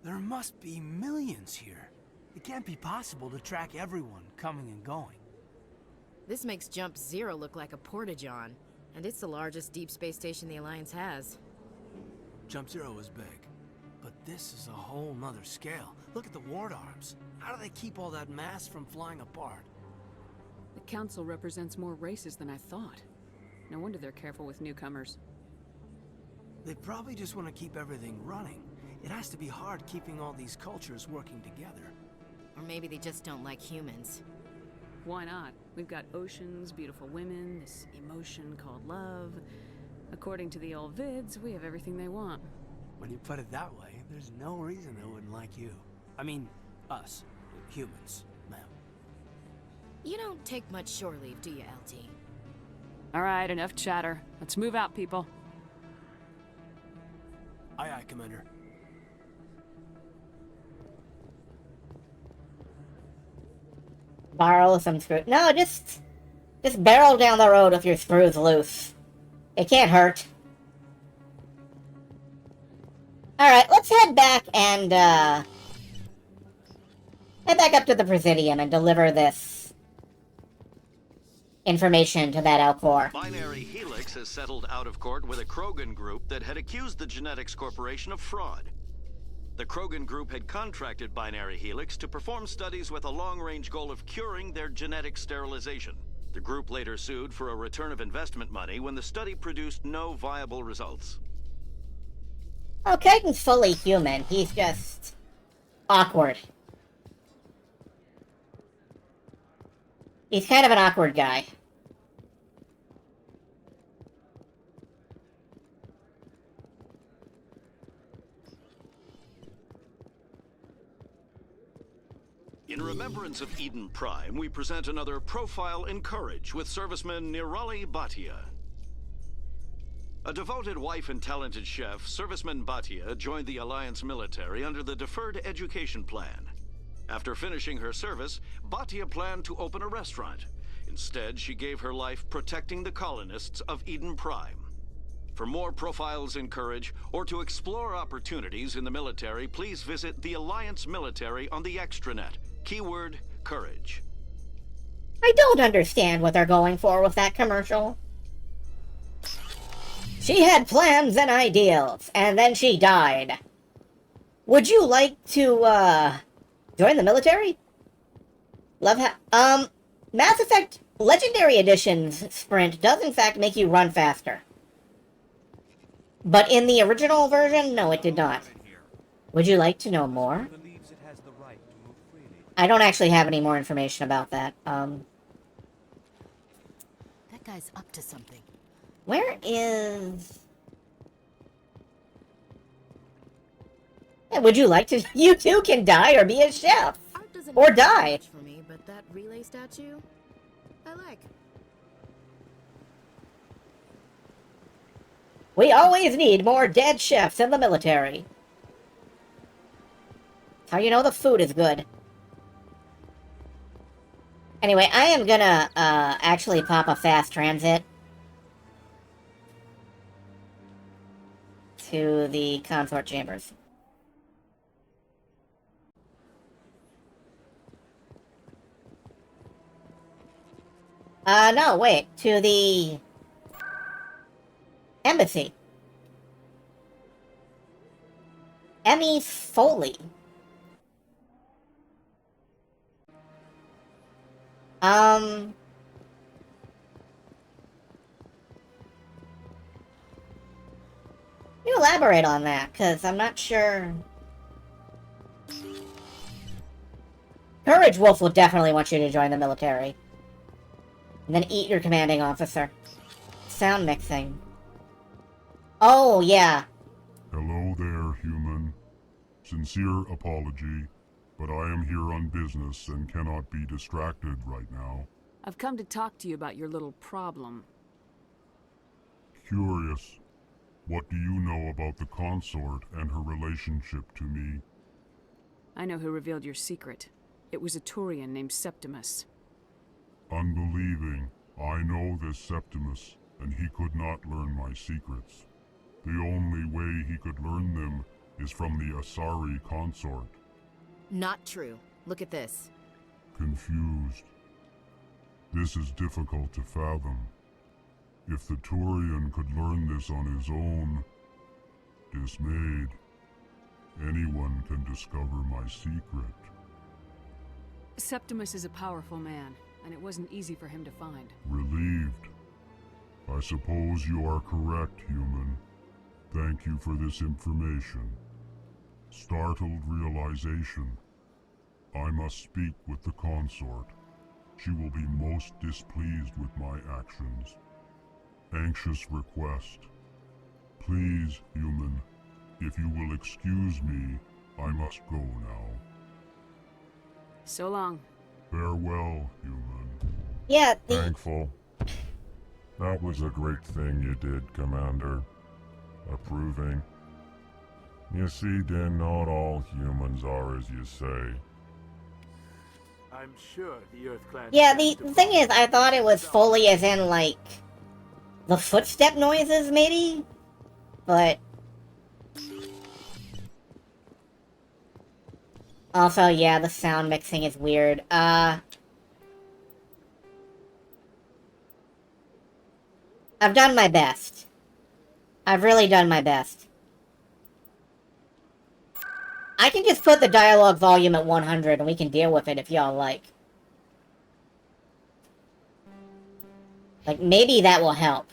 There must be millions here. It can't be possible to track everyone coming and going. This makes Jump Zero look like a porta-john, and it's the largest deep space station the Alliance has. Jump Zero is big, but this is a whole nother scale. Look at the ward arms. How do they keep all that mass from flying apart? The Council represents more races than I thought. No wonder they're careful with newcomers. They probably just want to keep everything running. It has to be hard keeping all these cultures working together. Or maybe they just don't like humans. Why not? We've got oceans, beautiful women, this emotion called love. According to the old vids, we have everything they want. When you put it that way, there's no reason they wouldn't like you. I mean, us. Humans, ma'am. You don't take much shore leave, do you, LT? Alright, enough chatter. Let's move out, people. Aye, aye, Commander. Borrow some screws. No, just barrel down the road with your screws loose. It can't hurt. Alright, let's head back and, head back up to the Presidium and deliver this information to that Alcor. Binary Helix has settled out of court with a Krogan group that had accused the Genetics Corporation of fraud. The Krogan group had contracted Binary Helix to perform studies with a long-range goal of curing their genetic sterilization. The group later sued for a return of investment money when the study produced no viable results. Oh, Caden's fully human. He's just awkward. He's kind of an awkward guy. In remembrance of Eden Prime, we present another profile in courage with serviceman Nirali Bhatia. A devoted wife and talented chef, serviceman Bhatia joined the Alliance military under the Deferred Education Plan. After finishing her service, Bhatia planned to open a restaurant. Instead, she gave her life protecting the colonists of Eden Prime. For more profiles in courage, or to explore opportunities in the military, please visit the Alliance military on the extranet. Keyword, courage. I don't understand what they're going for with that commercial. She had plans and ideals, and then she died. Would you like to, join the military? Love how, Mass Effect Legendary Edition's sprint does in fact make you run faster. But in the original version, no, it did not. Would you like to know more? I don't actually have any more information about that. That guy's up to something. Where is... Yeah, would you like to... You too can die or be a chef. Or die. For me, but that relay statue, I like. We always need more dead chefs in the military. That's how you know the food is good. Anyway, I am gonna actually pop a fast transit to the consort chambers. No, wait, to the embassy. Emmy Foley. You elaborate on that, because I'm not sure. Courage Wolf will definitely want you to join the military. And then eat your commanding officer. Sound mixing. Oh, yeah. Hello there, human. Sincere apology, but I am here on business and cannot be distracted right now. I've come to talk to you about your little problem. Curious. What do you know about the consort and her relationship to me? I know who revealed your secret. It was a Turian named Septimus. Unbelieving. I know this Septimus, and he could not learn my secrets. The only way he could learn them is from the Asari consort. Not true. Look at this. Confused. This is difficult to fathom. If the Turian could learn this on his own, dismayed, anyone can discover my secret. Septimus is a powerful man, and it wasn't easy for him to find. Relieved. I suppose you are correct, human. Thank you for this information. Startled realization. I must speak with the consort. She will be most displeased with my actions. Anxious request. Please, human, if you will excuse me, I must go now. So long. Farewell, human. Yeah, Thankful. That was a great thing you did, Commander. Approving. You see, then not all humans are as you say. I'm sure the Earth Clan... Yeah, the thing is, I thought it was Foley as in, like, the footstep noises, maybe? But... Also, yeah, the sound mixing is weird. I've done my best. I've really done my best. I can just put the dialogue volume at 100 and we can deal with it if y'all like. Like, maybe that will help.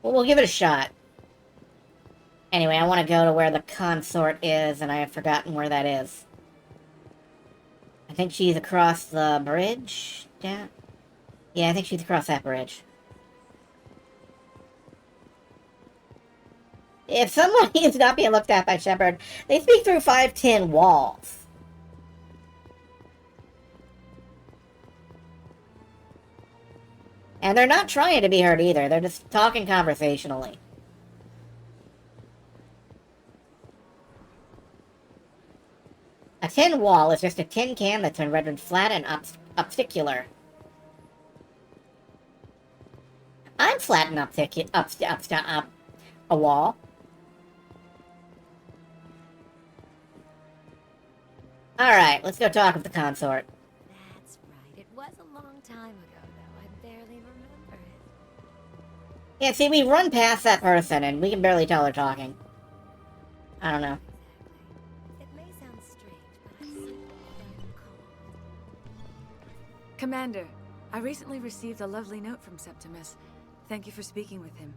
Well, we'll give it a shot. Anyway, I want to go to where the consort is, and I have forgotten where that is. I think she's across the bridge? Yeah, I think she's across that bridge. If someone is not being looked at by Shepard, they speak through 5 tin walls. And they're not trying to be heard either, they're just talking conversationally. A tin wall is just a tin can that's been rendered flat and obsticular. I'm flat and a wall. Alright, let's go talk with the consort. That's right. It was a long time ago, though. I barely remember it. Yeah, see, we run past that person, and we can barely tell they're talking. I don't know. It may sound strange, Commander, I recently received a lovely note from Septimus. Thank you for speaking with him.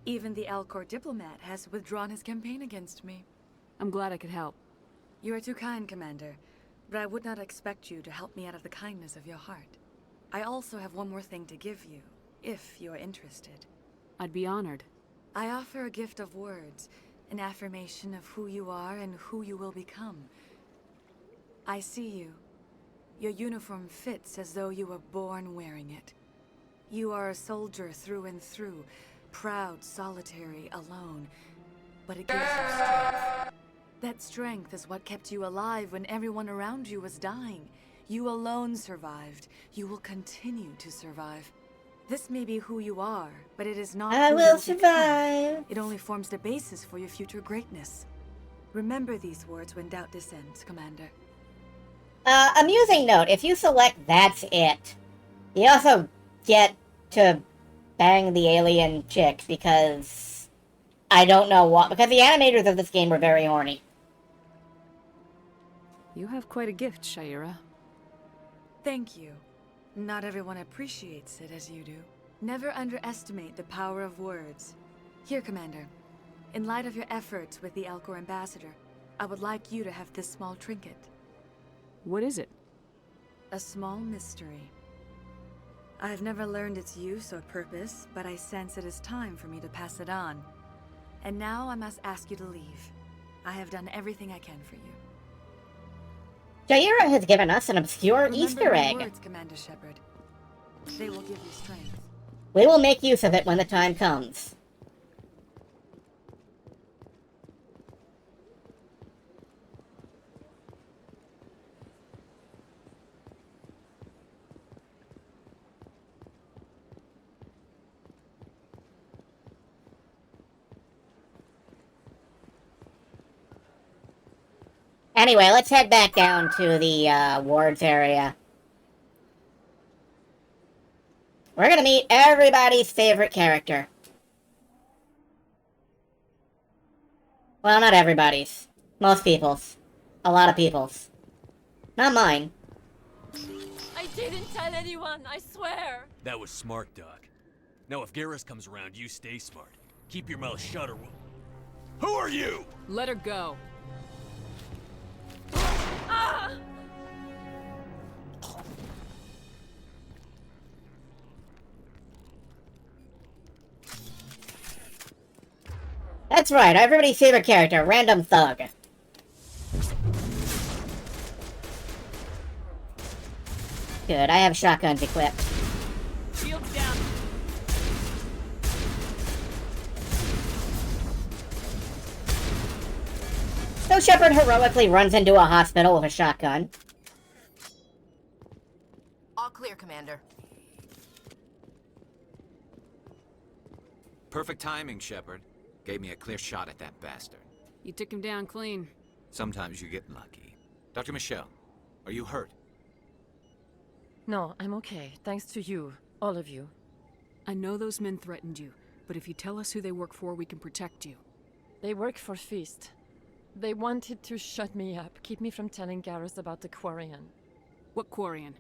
Even the Alcor diplomat has withdrawn his campaign against me. I'm glad I could help. You are too kind, Commander, but I would not expect you to help me out of the kindness of your heart. I also have one more thing to give you, if you are interested. I'd be honored. I offer a gift of words, an affirmation of who you are and who you will become. I see you. Your uniform fits as though you were born wearing it. You are a soldier through and through, proud, solitary, alone, but it gives you strength. That strength is what kept you alive when everyone around you was dying. You alone survived. You will continue to survive. This may be who you are, but it is not I who will you'll survive. become. It only forms the basis for your future greatness. Remember these words when doubt descends, Commander. Amusing note, if you select That's It, you also get to bang the alien chick, because I don't know what, because the animators of this game were very horny. You have quite a gift, Shaira. Thank you. Not everyone appreciates it as you do. Never underestimate the power of words. Here, Commander. In light of your efforts with the Alcor ambassador, I would like you to have this small trinket. What is it? A small mystery. I have never learned its use or purpose, but I sense it is time for me to pass it on. And now I must ask you to leave. I have done everything I can for you. Jaira has given us an obscure Remember Easter my egg. words, Commander Shepard. They will give you strength. We will make use of it when the time comes. Anyway, let's head back down to the wards area. We're gonna meet everybody's favorite character. Well, not everybody's. Most people's. A lot of people's. Not mine. I didn't tell anyone, I swear! That was smart, Doc. Now if Garrus comes around, you stay smart. Keep your mouth shut or we'll... Who are you? Let her go. Ah! That's right, everybody's favorite character, Random Thug. Good, I have shotguns equipped. Shields down. So Shepard heroically runs into a hospital with a shotgun. All clear, Commander. Perfect timing, Shepard. Gave me a clear shot at that bastard. You took him down clean. Sometimes you get lucky. Dr. Michelle, are you hurt? No, I'm okay. Thanks to you. All of you. I know those men threatened you, but if you tell us who they work for, we can protect you. They work for Feast. They wanted to shut me up, keep me from telling Garrus about the Quarian. What Quarian?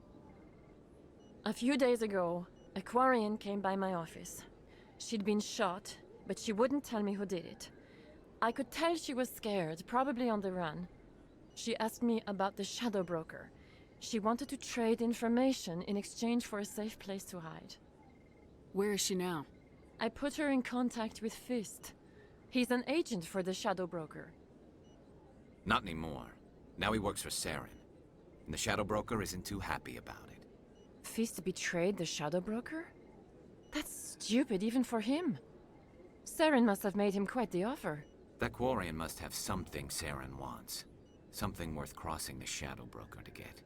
A few days ago, a Quarian came by my office. She'd been shot, but she wouldn't tell me who did it. I could tell she was scared, probably on the run. She asked me about the Shadow Broker. She wanted to trade information in exchange for a safe place to hide. Where is she now? I put her in contact with Fist. He's an agent for the Shadow Broker. Not anymore. Now he works for Saren. And the Shadow Broker isn't too happy about it. Fist betrayed the Shadow Broker? That's stupid even for him. Saren must have made him quite the offer. That Quarian must have something Saren wants. Something worth crossing the Shadow Broker to get.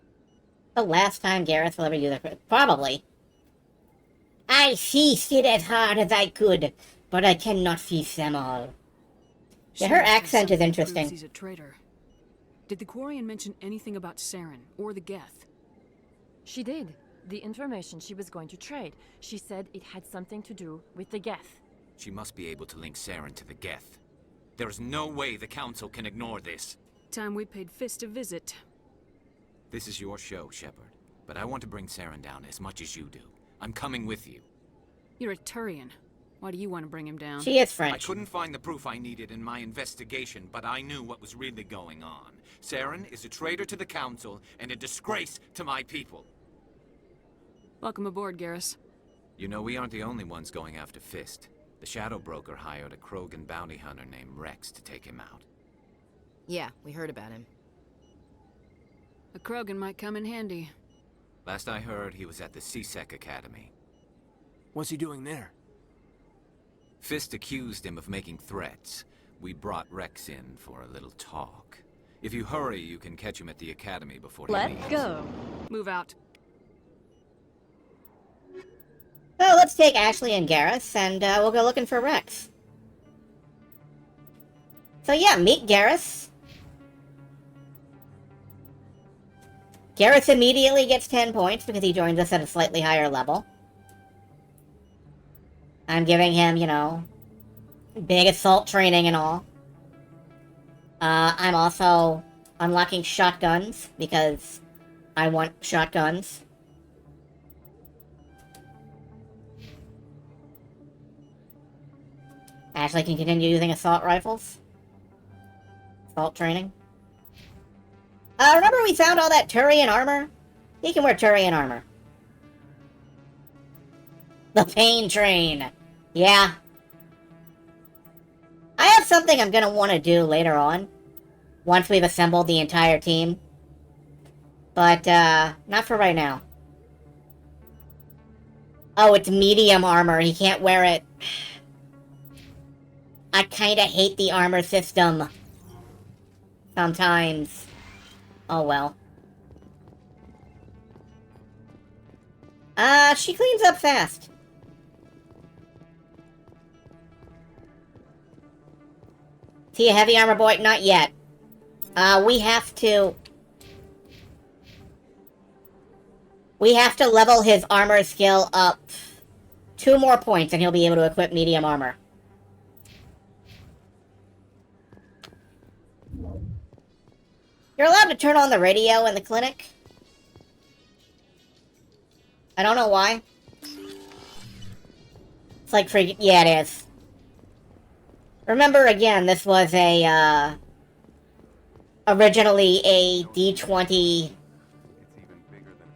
The last time Gareth will ever do that. Probably. I feasted as hard as I could, but I cannot feast them all. Yeah, her accent is interesting. He's a traitor. Did the Quarian mention anything about Saren or the Geth? She did. The information she was going to trade. She said it had something to do with the Geth. She must be able to link Saren to the Geth. There is no way the Council can ignore this. Time we paid Fist a visit. This is your show, Shepard. but I want to bring Saren down as much as you do. I'm coming with you. You're a Turian. Why do you want to bring him down? She is French. I couldn't find the proof I needed in my investigation, but I knew what was really going on. Saren is a traitor to the Council and a disgrace to my people. Welcome aboard, Garrus. You know, we aren't the only ones going after Fist. The Shadow Broker hired a Krogan bounty hunter named Rex to take him out. Yeah, we heard about him. A Krogan might come in handy. Last I heard, he was at the CSEC Academy. What's he doing there? Fist accused him of making threats. We brought Rex in for a little talk. If you hurry, you can catch him at the Academy before he leaves. Let's go. Move out. So let's take Ashley and Garrus, and we'll go looking for Rex. So yeah, meet Garrus. Garrus immediately gets 10 points because he joins us at a slightly higher level. I'm giving him, you know, big assault training and all. I'm also unlocking shotguns because I want shotguns. Ashley can continue using assault rifles. Assault training. Remember we found all that Turian armor? He can wear Turian armor. The pain train. Yeah. I have something I'm gonna want to do later on. Once we've assembled the entire team. But, not for right now. Oh, it's medium armor. He can't wear it. I kinda hate the armor system. Sometimes. Oh well. She cleans up fast. See a heavy armor boy? Not yet. We have to level his armor skill up 2 more points and he'll be able to equip medium armor. You're allowed to turn on the radio in the clinic. I don't know why. It's like freaking... Yeah, it is. Remember, again, this was a, originally a D20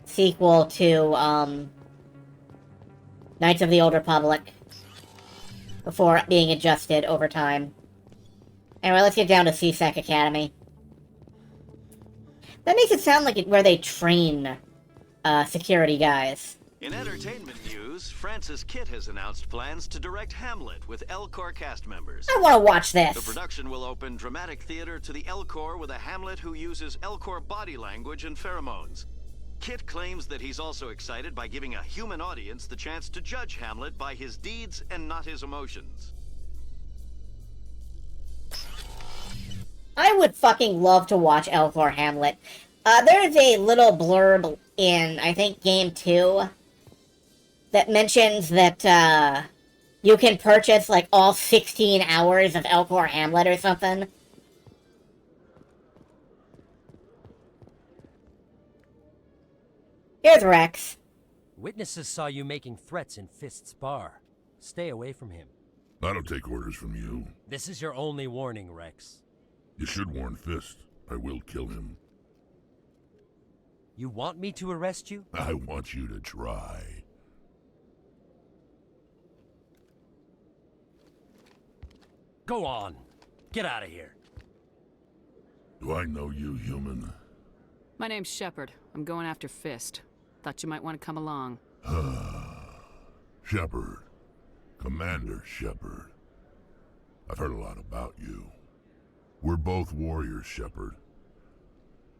sequel to, Knights of the Old Republic. Before being adjusted over time. Anyway, let's get down to CSEC Academy. That makes it sound like where they train, security guys. In entertainment news, Francis Kitt has announced plans to direct Hamlet with Elcor cast members. I want to watch this. The production will open dramatic theater to the Elcor with a Hamlet who uses Elcor body language and pheromones. Kitt claims that he's also excited by giving a human audience the chance to judge Hamlet by his deeds and not his emotions. I would fucking love to watch Elcor Hamlet. There's a little blurb in, I think, Game 2 that mentions that, you can purchase, like, all 16 hours of Elcor Hamlet or something. Here's Rex. Witnesses saw you making threats in Fist's bar. Stay away from him. I don't take orders from you. This is your only warning, Rex. You should warn Fist. I will kill him. You want me to arrest you? I want you to try. Go on. Get out of here. Do I know you, human? My name's Shepard. I'm going after Fist. Thought you might want to come along. Shepard. Commander Shepard. I've heard a lot about you. We're both warriors, Shepard.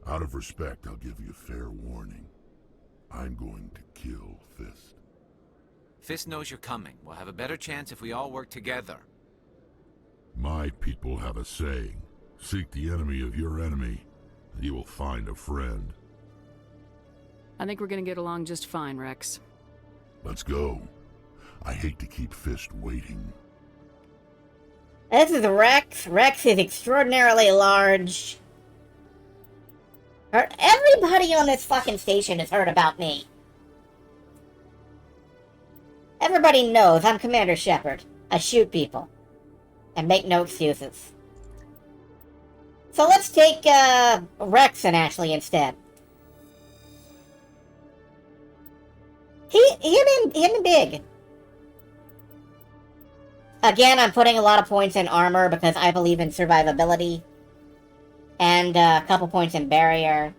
Out of respect, I'll give you a fair warning. I'm going to kill Fist. Fist knows you're coming. We'll have a better chance if we all work together. My people have a saying. Seek the enemy of your enemy, and you will find a friend. I think we're gonna get along just fine, Rex. Let's go. I hate to keep Fist waiting. This is Rex. Rex is extraordinarily large. Everybody on this fucking station has heard about me. Everybody knows I'm Commander Shepard. I shoot people. And make no excuses. So let's take, Rex and Ashley instead. He been big. Again, I'm putting a lot of points in armor because I believe in survivability. And a couple points in barrier.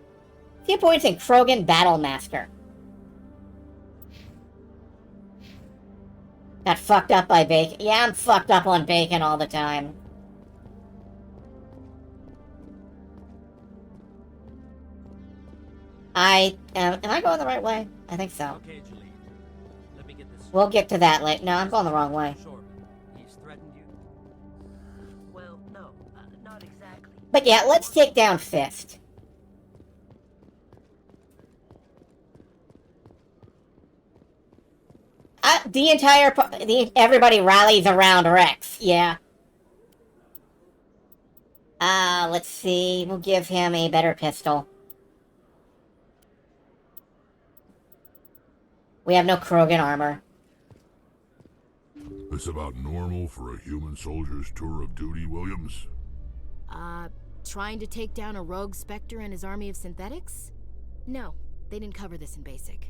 A few points in Krogan Battlemaster. Got fucked up by bacon. Yeah, I'm fucked up on bacon all the time. Am I going the right way? I think so. Okay, Julie. Let me get this. We'll get to that later. No, I'm going the wrong way. Sure. He's threatened you. Well, no, not exactly. But yeah, let's take down Fist. Everybody rallies around Rex, yeah. Let's see. We'll give him a better pistol. We have no Krogan armor. It's about normal for a human soldier's tour of duty, Williams? Trying to take down a rogue Spectre and his army of synthetics? No, they didn't cover this in basic.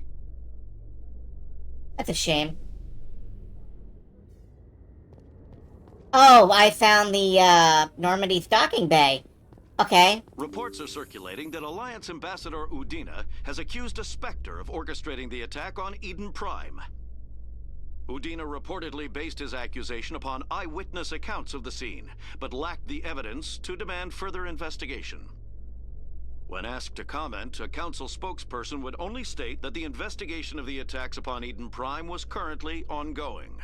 That's a shame. Oh, I found the, Normandy stocking bay. Okay. Reports are circulating that Alliance Ambassador Udina has accused a Spectre of orchestrating the attack on Eden Prime. Udina reportedly based his accusation upon eyewitness accounts of the scene, but lacked the evidence to demand further investigation. When asked to comment, a council spokesperson would only state that the investigation of the attacks upon Eden Prime was currently ongoing.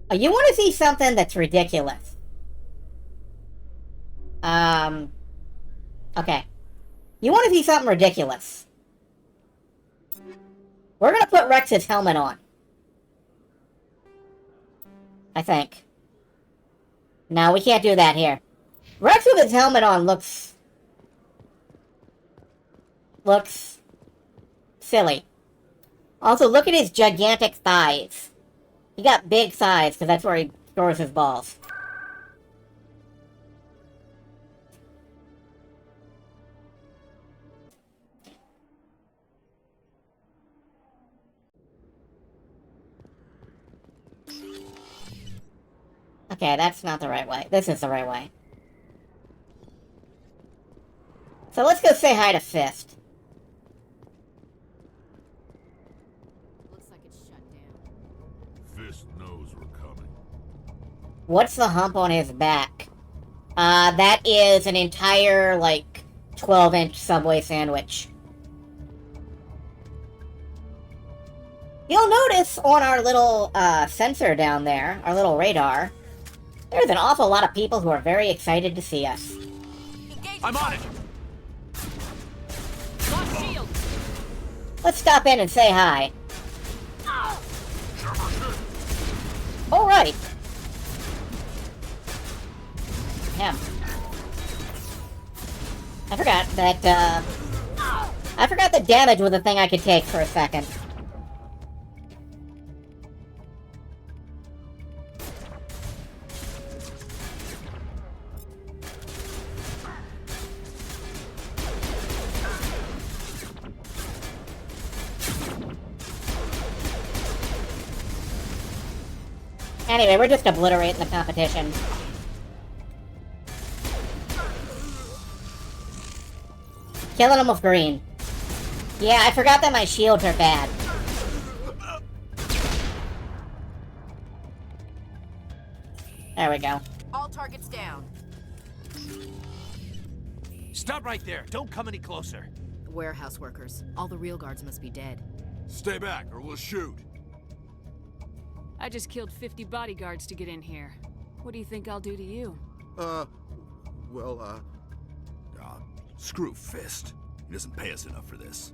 Oh, you want to see something that's ridiculous? Okay. You want to see something ridiculous? We're gonna put Rex's helmet on. I think. No, we can't do that here. Rex with his helmet on looks silly. Also, look at his gigantic thighs. He got big thighs, because that's where he stores his balls. Okay, that's not the right way. This is the right way. So let's go say hi to Fist. Looks like it's shut down. Fist knows we're coming. What's the hump on his back? That is an entire, like, 12-inch Subway sandwich. You'll notice on our little, sensor down there, our little radar, there's an awful lot of people who are very excited to see us. I'm on it! Shield. Let's stop in and say hi. Alright. Him. I forgot that, I forgot that damage was a thing I could take for a second. Anyway, we're just obliterating the competition. Killing them with green. Yeah, I forgot that my shields are bad. There we go. All targets down. Stop right there. Don't come any closer. Warehouse workers. All the real guards must be dead. Stay back or we'll shoot. I just killed 50 bodyguards to get in here. What do you think I'll do to you? Screw Fist. He doesn't pay us enough for this.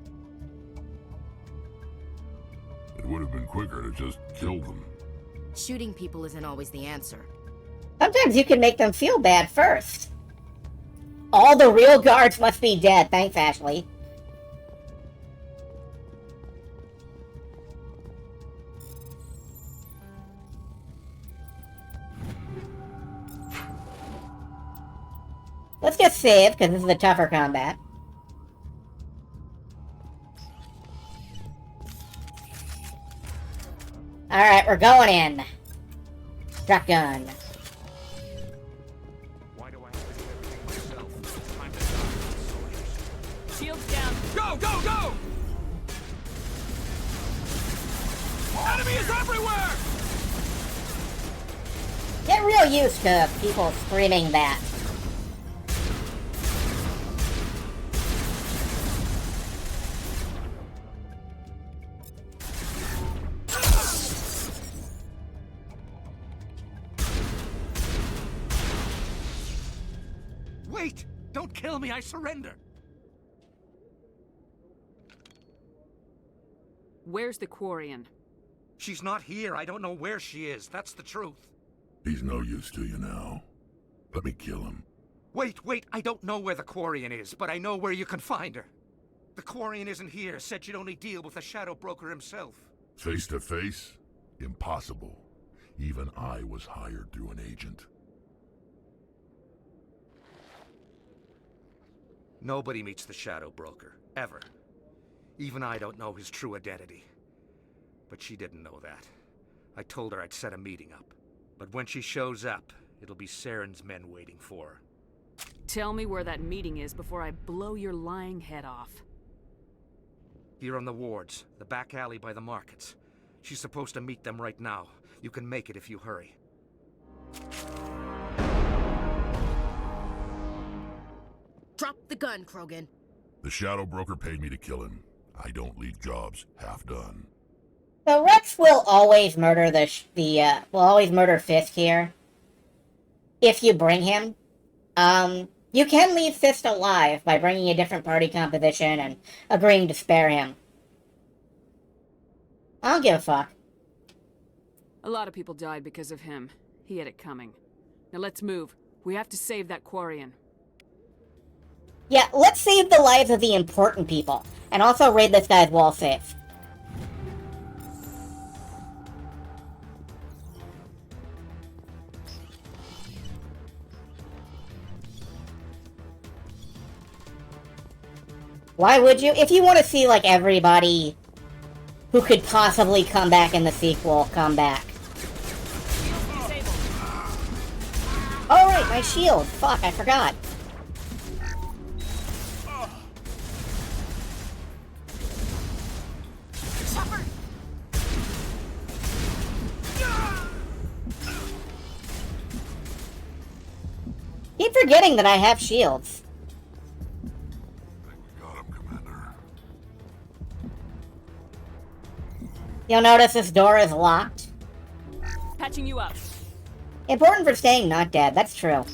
It would have been quicker to just kill them. Shooting people isn't always the answer. Sometimes you can make them feel bad first. All the real guards must be dead. Thanks, Ashley. Let's just save, because this is a tougher combat. Alright, we're going in. Shotgun. Why do I have to do everything myself? It's time to die, soldiers. Shields down. Go, go, go! Enemy is everywhere! Get real used to people screaming that. Wait! Don't kill me, I surrender! Where's the Quarian? She's not here. I don't know where she is. That's the truth. He's no use to you now. Let me kill him. Wait, I don't know where the Quarian is, but I know where you can find her. The Quarian isn't here. Said you'd only deal with the Shadow Broker himself. Face to face? Impossible. Even I was hired through an agent. Nobody meets the Shadow Broker, ever. Even I don't know his true identity. But she didn't know that. I told her I'd set a meeting up. But when she shows up, it'll be Saren's men waiting for her. Tell me where that meeting is before I blow your lying head off. Here on the wards, the back alley by the markets. She's supposed to meet them right now. You can make it if you hurry. Drop the gun, Krogan. The Shadow Broker paid me to kill him. I don't leave jobs half done. So Rex will always murder will always murder Fisk here. If you bring him. You can leave Fisk alive by bringing a different party composition and agreeing to spare him. I don't give a fuck. A lot of people died because of him. He had it coming. Now let's move. We have to save that Quarian. Yeah, let's save the lives of the important people. And also raid this guy's wall safe. Why would you? If you want to see, like, everybody who could possibly come back in the sequel, come back. Oh, right, my shield. Fuck, I forgot. Keep forgetting that I have shields. You'll notice this door is locked. Patching you up. Important for staying not dead, that's true.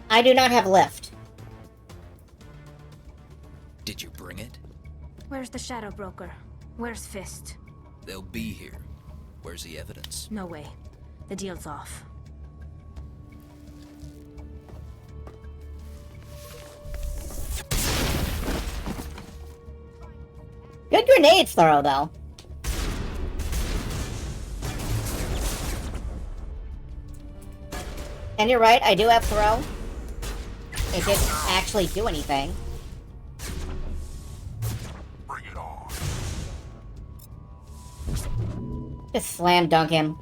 I do not have lift. Did you bring it? Where's the Shadow Broker? Where's Fist? They'll be here. Where's the evidence? No way. The deal's off. Good grenades throw, though. And you're right, I do have throw. It didn't actually do anything. Bring it on. Just slam dunk him.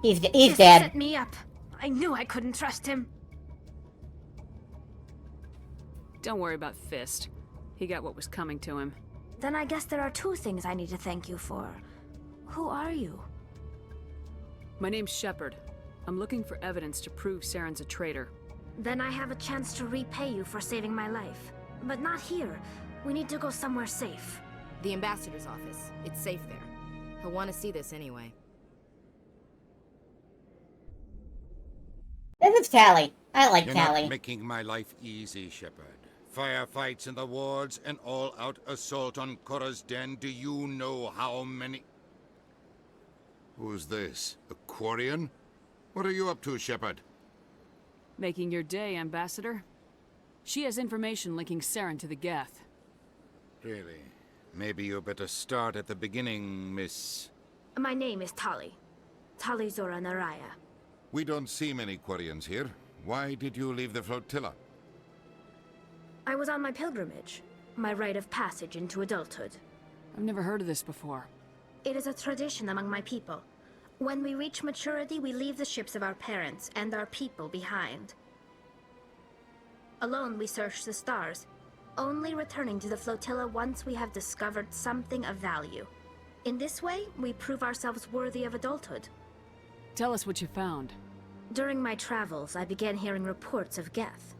He's This dead. set me up. I knew I couldn't trust him. Don't worry about Fist. He got what was coming to him. Then I guess there are two things I need to thank you for. Who are you? My name's Shepard. I'm looking for evidence to prove Saren's a traitor. Then I have a chance to repay you for saving my life. But not here. We need to go somewhere safe. The ambassador's office. It's safe there. He'll want to see this anyway. This is Tally. I like You're Tally. not making my life easy, Shepard. Firefights in the wards, an all-out assault on Korra's den. Do you know how many... Who's this? A Quarian? What are you up to, Shepard? Making your day, Ambassador. She has information linking Saren to the Geth. Really? Maybe you better start at the beginning, Miss... My name is Tali. Tali Zora Naraya. We don't see many Quarians here. Why did you leave the flotilla? I was on my pilgrimage. My rite of passage into adulthood. I've never heard of this before. It is a tradition among my people. When we reach maturity, we leave the ships of our parents and our people behind. Alone, we search the stars, only returning to the flotilla once we have discovered something of value. In this way, we prove ourselves worthy of adulthood. Tell us what you found. During my travels, I began hearing reports of Geth.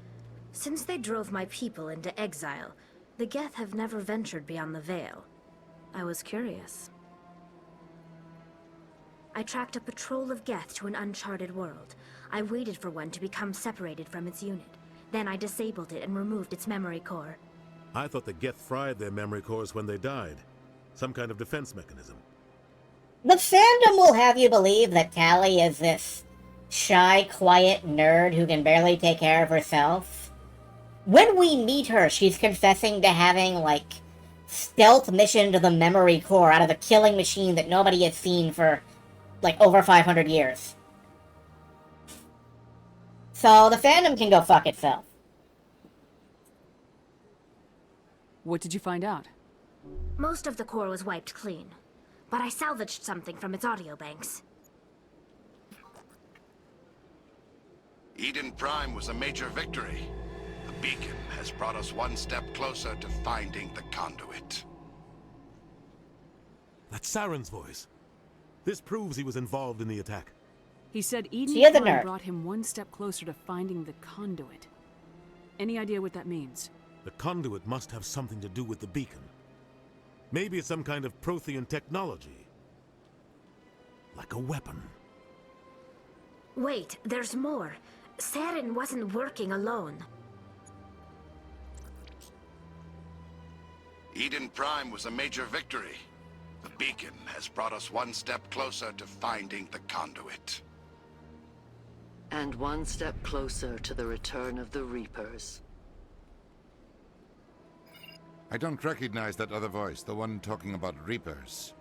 Since they drove my people into exile, the Geth have never ventured beyond the Veil. I was curious. I tracked a patrol of Geth to an uncharted world. I waited for one to become separated from its unit. Then I disabled it and removed its memory core. I thought the Geth fried their memory cores when they died. Some kind of defense mechanism. The fandom will have you believe that Tali is this shy, quiet nerd who can barely take care of herself. When we meet her, she's confessing to having, like, stealth mission to the memory core out of a killing machine that nobody has seen for, like, over 500 years. So the fandom can go fuck itself. What did you find out? Most of the core was wiped clean, but I salvaged something from its audio banks. Eden Prime was a major victory. The beacon has brought us one step closer to finding the conduit. That's Saren's voice. This proves he was involved in the attack. He said Eden She is a Prime nerd. brought him one step closer to finding the conduit. Any idea what that means? The conduit must have something to do with the beacon. Maybe it's some kind of Prothean technology. Like a weapon. Wait, there's more. Saren wasn't working alone. Eden Prime was a major victory. The beacon has brought us one step closer to finding the conduit. And one step closer to the return of the Reapers. I don't recognize that other voice, the one talking about Reapers.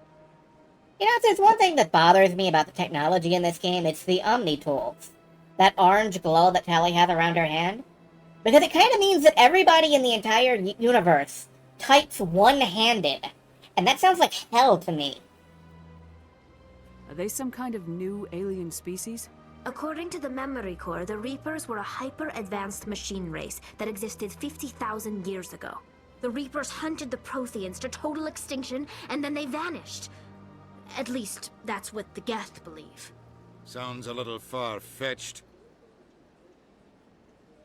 You know, if there's one thing that bothers me about the technology in this game, it's the Omni tools. That orange glow that Tali has around her hand. Because it kind of means that everybody in the entire universe types one-handed. And that sounds like hell to me. Are they some kind of new alien species? According to the memory core, the Reapers were a hyper-advanced machine race that existed 50,000 years ago. The Reapers hunted the Protheans to total extinction, and then they vanished. At least, that's what the Geth believe. Sounds a little far-fetched.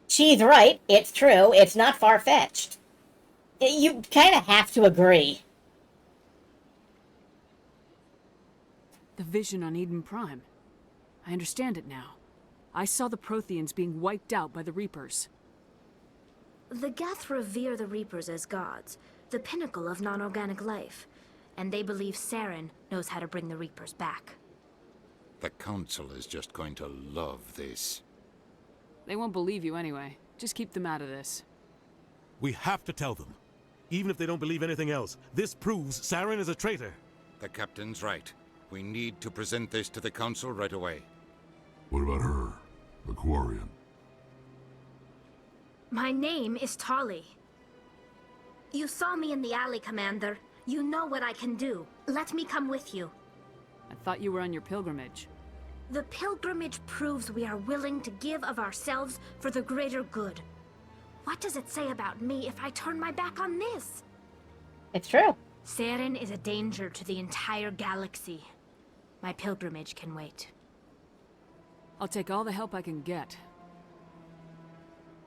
She's right. It's true. It's not far-fetched. You kind of have to agree. The vision on Eden Prime. I understand it now. I saw the Protheans being wiped out by the Reapers. The Geth revere the Reapers as gods, the pinnacle of non-organic life. And they believe Saren knows how to bring the Reapers back. The Council is just going to love this. They won't believe you anyway. Just keep them out of this. We have to tell them. Even if they don't believe anything else, this proves Saren is a traitor. The Captain's right. We need to present this to the Council right away. What about her, the Quarian? My name is Tali. You saw me in the alley, Commander. You know what I can do. Let me come with you. I thought you were on your pilgrimage. The pilgrimage proves we are willing to give of ourselves for the greater good. What does it say about me if I turn my back on this? It's true. Saren is a danger to the entire galaxy. My pilgrimage can wait. I'll take all the help I can get.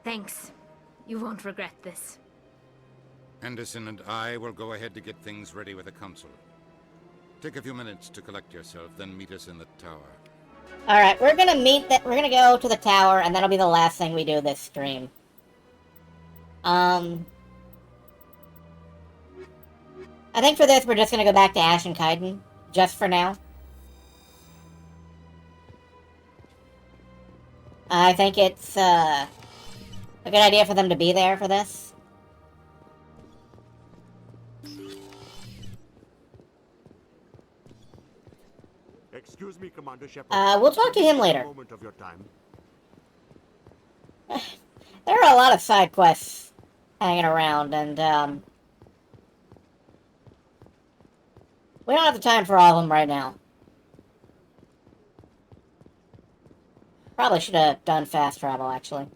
Thanks. You won't regret this. Anderson and I will go ahead to get things ready with the Council. Take a few minutes to collect yourself, then meet us in the tower. Alright, we're gonna go to the tower, and that'll be the last thing we do this stream. I think for this, we're just gonna go back to Ash and Kaiden, just for now. I think it's a good idea for them to be there for this. Excuse me, Commander Shepard. We'll talk to him later. Moment of your time. There are a lot of side quests hanging around, and we don't have the time for all of them right now. Probably should have done fast travel, actually.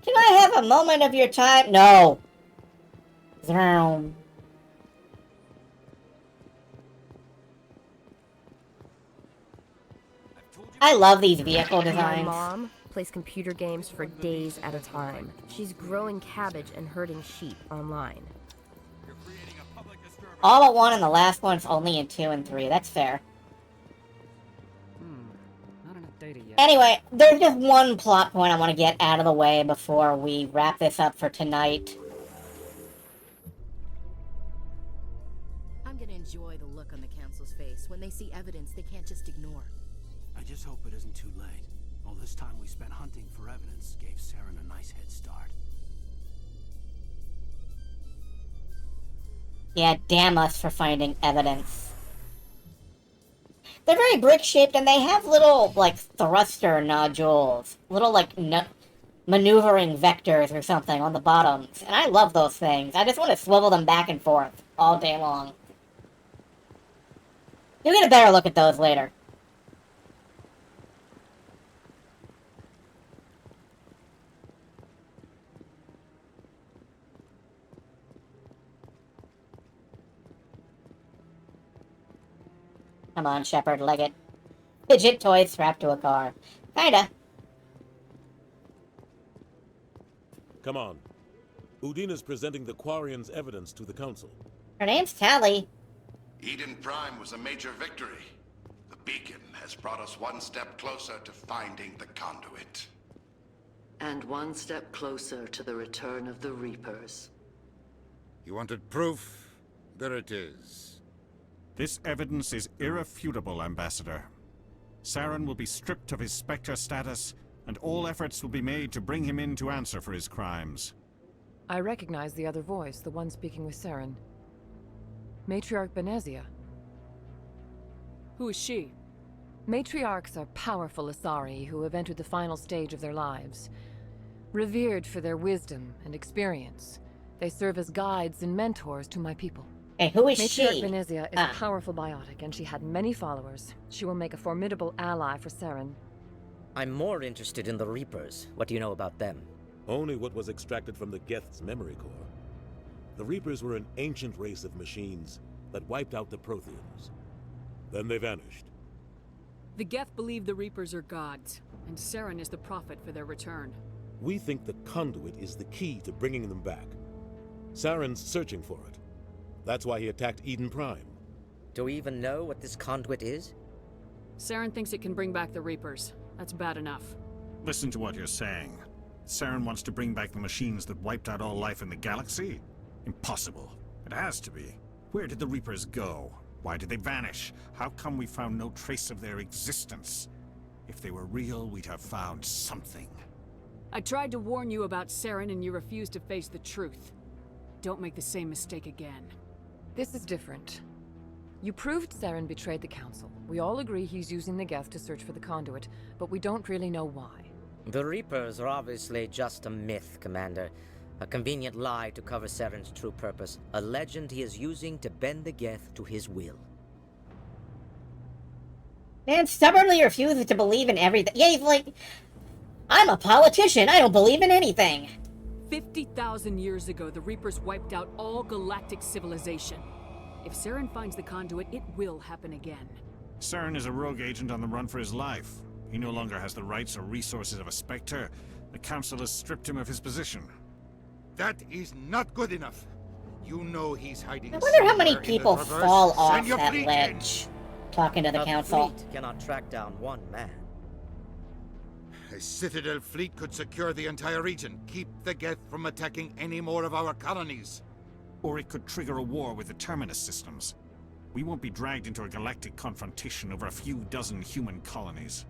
Can I have a moment of your time? No. Vroom. I love these vehicle My designs. mom plays computer games for days at a time. She's growing cabbage and herding sheep online. All but one, and the last one's only in 2 and 3. That's fair. Not enough data yet. Anyway, there's just one plot point I want to get out of the way before we wrap this up for tonight. I'm gonna enjoy the look on the Council's face when they see evidence they can't just ignore. I just hope it isn't too late. All this time we spent hunting for evidence gave Saren a nice head start. Yeah, damn us for finding evidence. They're very brick-shaped, and they have little, like, thruster nodules. Little, like, maneuvering vectors or something on the bottoms. And I love those things. I just want to swivel them back and forth all day long. You'll get a better look at those later. Come on, Shepard, leg it. Fidget toy strapped to a car. Kinda. Come on. Udina's presenting the Quarian's evidence to the Council. Her name's Tally. Eden Prime was a major victory. The beacon has brought us one step closer to finding the conduit. And one step closer to the return of the Reapers. You wanted proof? There it is. This evidence is irrefutable, Ambassador. Saren will be stripped of his Spectre status, and all efforts will be made to bring him in to answer for his crimes. I recognize the other voice, the one speaking with Saren. Matriarch Benezia. Who is she? Matriarchs are powerful Asari who have entered the final stage of their lives. Revered for their wisdom and experience, they serve as guides and mentors to my people. Hey, who is Matriarch she? Benezia is a powerful biotic, and she had many followers. She will make a formidable ally for Saren. I'm more interested in the Reapers. What do you know about them? Only what was extracted from the Geth's memory core. The Reapers were an ancient race of machines that wiped out the Protheans. Then they vanished. The Geth believe the Reapers are gods, and Saren is the prophet for their return. We think the conduit is the key to bringing them back. Saren's searching for it. That's why he attacked Eden Prime. Do we even know what this conduit is? Saren thinks it can bring back the Reapers. That's bad enough. Listen to what you're saying. Saren wants to bring back the machines that wiped out all life in the galaxy? Impossible. It has to be. Where did the Reapers go? Why did they vanish? How come we found no trace of their existence? If they were real, we'd have found something. I tried to warn you about Saren and you refused to face the truth. Don't make the same mistake again. This is different. You proved Saren betrayed the Council. We all agree he's using the Geth to search for the conduit, but we don't really know why. The Reapers are obviously just a myth, Commander. A convenient lie to cover Saren's true purpose. A legend he is using to bend the Geth to his will. Man stubbornly refuses to believe in everything. Yeah, he's like, I'm a politician. I don't believe in anything. 50,000 years ago, the Reapers wiped out all galactic civilization. If Saren finds the conduit, it will happen again. Saren is a rogue agent on the run for his life. He no longer has the rights or resources of a Spectre. The Council has stripped him of his position. That is not good enough. You know he's hiding. I wonder how many somewhere in the people traverse. fall off Send your that fleet ledge talking to the A Council. fleet cannot track down one man. A Citadel fleet could secure the entire region, keep the Geth from attacking any more of our colonies. Or it could trigger a war with the Terminus systems. We won't be dragged into a galactic confrontation over a few dozen human colonies.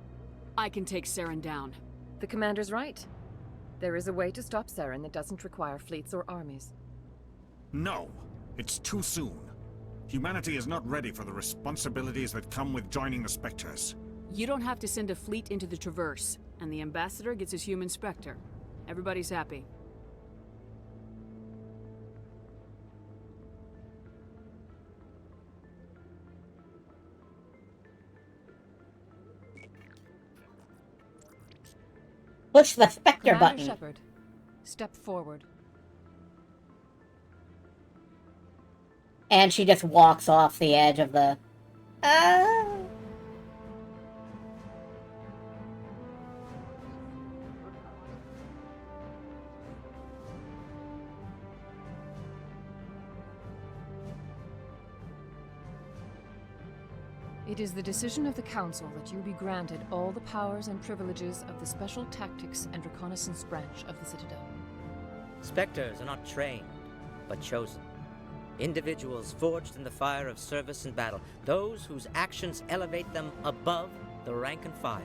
I can take Saren down. The commander's right. There is a way to stop Saren that doesn't require fleets or armies. No! It's too soon. Humanity is not ready for the responsibilities that come with joining the Spectres. You don't have to send a fleet into the Traverse, and the Ambassador gets his human Spectre. Everybody's happy. Push the Spectre Commander button. Shepard, step forward. And she just walks off the edge of the... It is the decision of the Council that you be granted all the powers and privileges of the Special Tactics and Reconnaissance branch of the Citadel. Spectres are not trained, but chosen. Individuals forged in the fire of service and battle, those whose actions elevate them above the rank and file.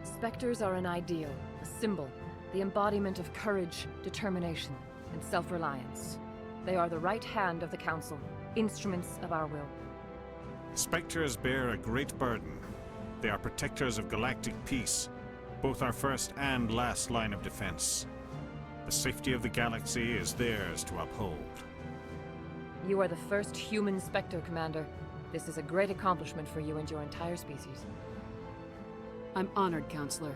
Spectres are an ideal, a symbol, the embodiment of courage, determination, and self-reliance. They are the right hand of the Council, instruments of our will. Spectres bear a great burden. They are protectors of galactic peace, both our first and last line of defense. The safety of the galaxy is theirs to uphold. You are the first human Spectre, Commander. This is a great accomplishment for you and your entire species. I'm honored, Counselor.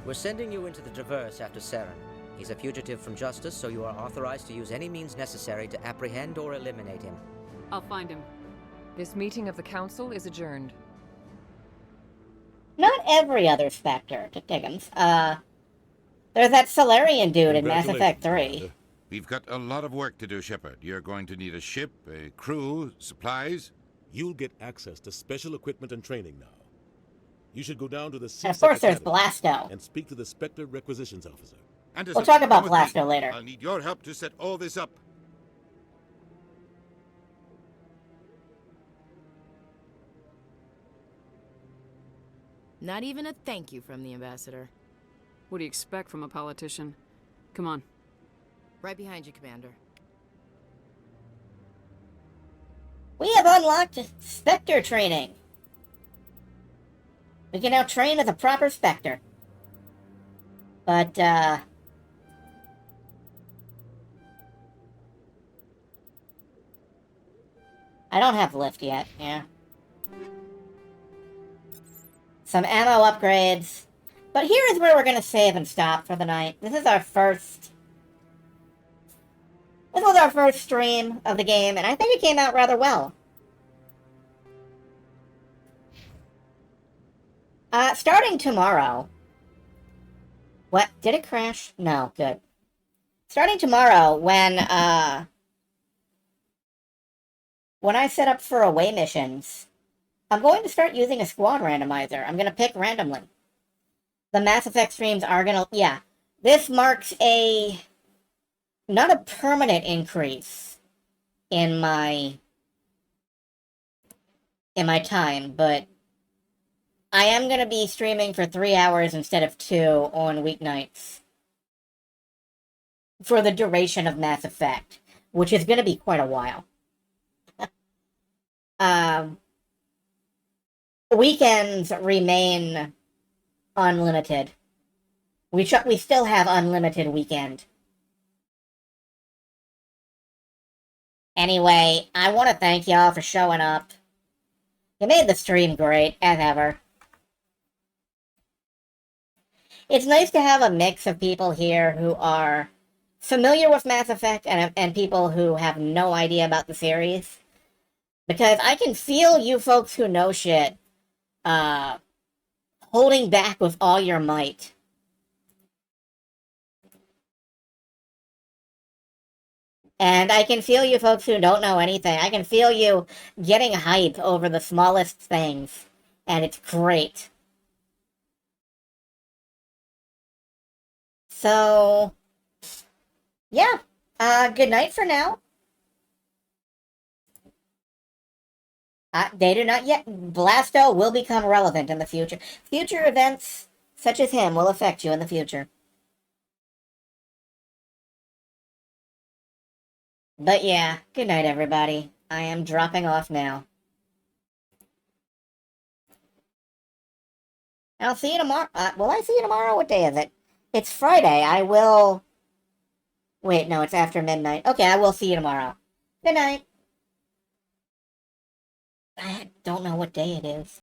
We're sending you into the Traverse after Saren. He's a fugitive from justice, so you are authorized to use any means necessary to apprehend or eliminate him. I'll find him. This meeting of the Council is adjourned. Not every other Spectre, Jenkins. There's that Solarian dude in Mass Effect 3. We've got a lot of work to do, Shepard. You're going to need a ship, a crew, supplies. You'll get access to special equipment and training now. You should go down to the And of course there's Blasto. and speak to the Spectre Requisitions Officer. Anderson, We'll talk about come with me. Blasto later. I'll need your help to set all this up. Not even a thank you from the Ambassador. What do you expect from a politician? Come on. Right behind you, Commander. We have unlocked Spectre training. We can now train as a proper Spectre. But, I don't have lift yet, yeah. Some ammo upgrades. But here is where we're going to save and stop for the night. This was our first stream of the game, and I think it came out rather well. Starting tomorrow... What? Did it crash? No, good. Starting tomorrow, when I set up for away missions, I'm going to start using a squad randomizer. I'm going to pick randomly. The Mass Effect streams are going to... Yeah. This marks not a permanent increase in my time, but I am going to be streaming for 3 hours instead of 2 on weeknights for the duration of Mass Effect, which is going to be quite a while. Weekends remain unlimited. We still have unlimited weekend. Anyway, I want to thank y'all for showing up. You made the stream great, as ever. It's nice to have a mix of people here who are familiar with Mass Effect and people who have no idea about the series. Because I can feel you folks who know shit holding back with all your might. And I can feel you folks who don't know anything. I can feel you getting hype over the smallest things. And it's great. So, yeah. Good night for now. They do not yet. Blasto will become relevant in the future. Future events such as him will affect you in the future. But yeah, good night, everybody. I am dropping off now. I'll see you tomorrow. Will I see you tomorrow? What day is it? It's Friday. I will... Wait, no, it's after midnight. Okay, I will see you tomorrow. Good night. I don't know what day it is.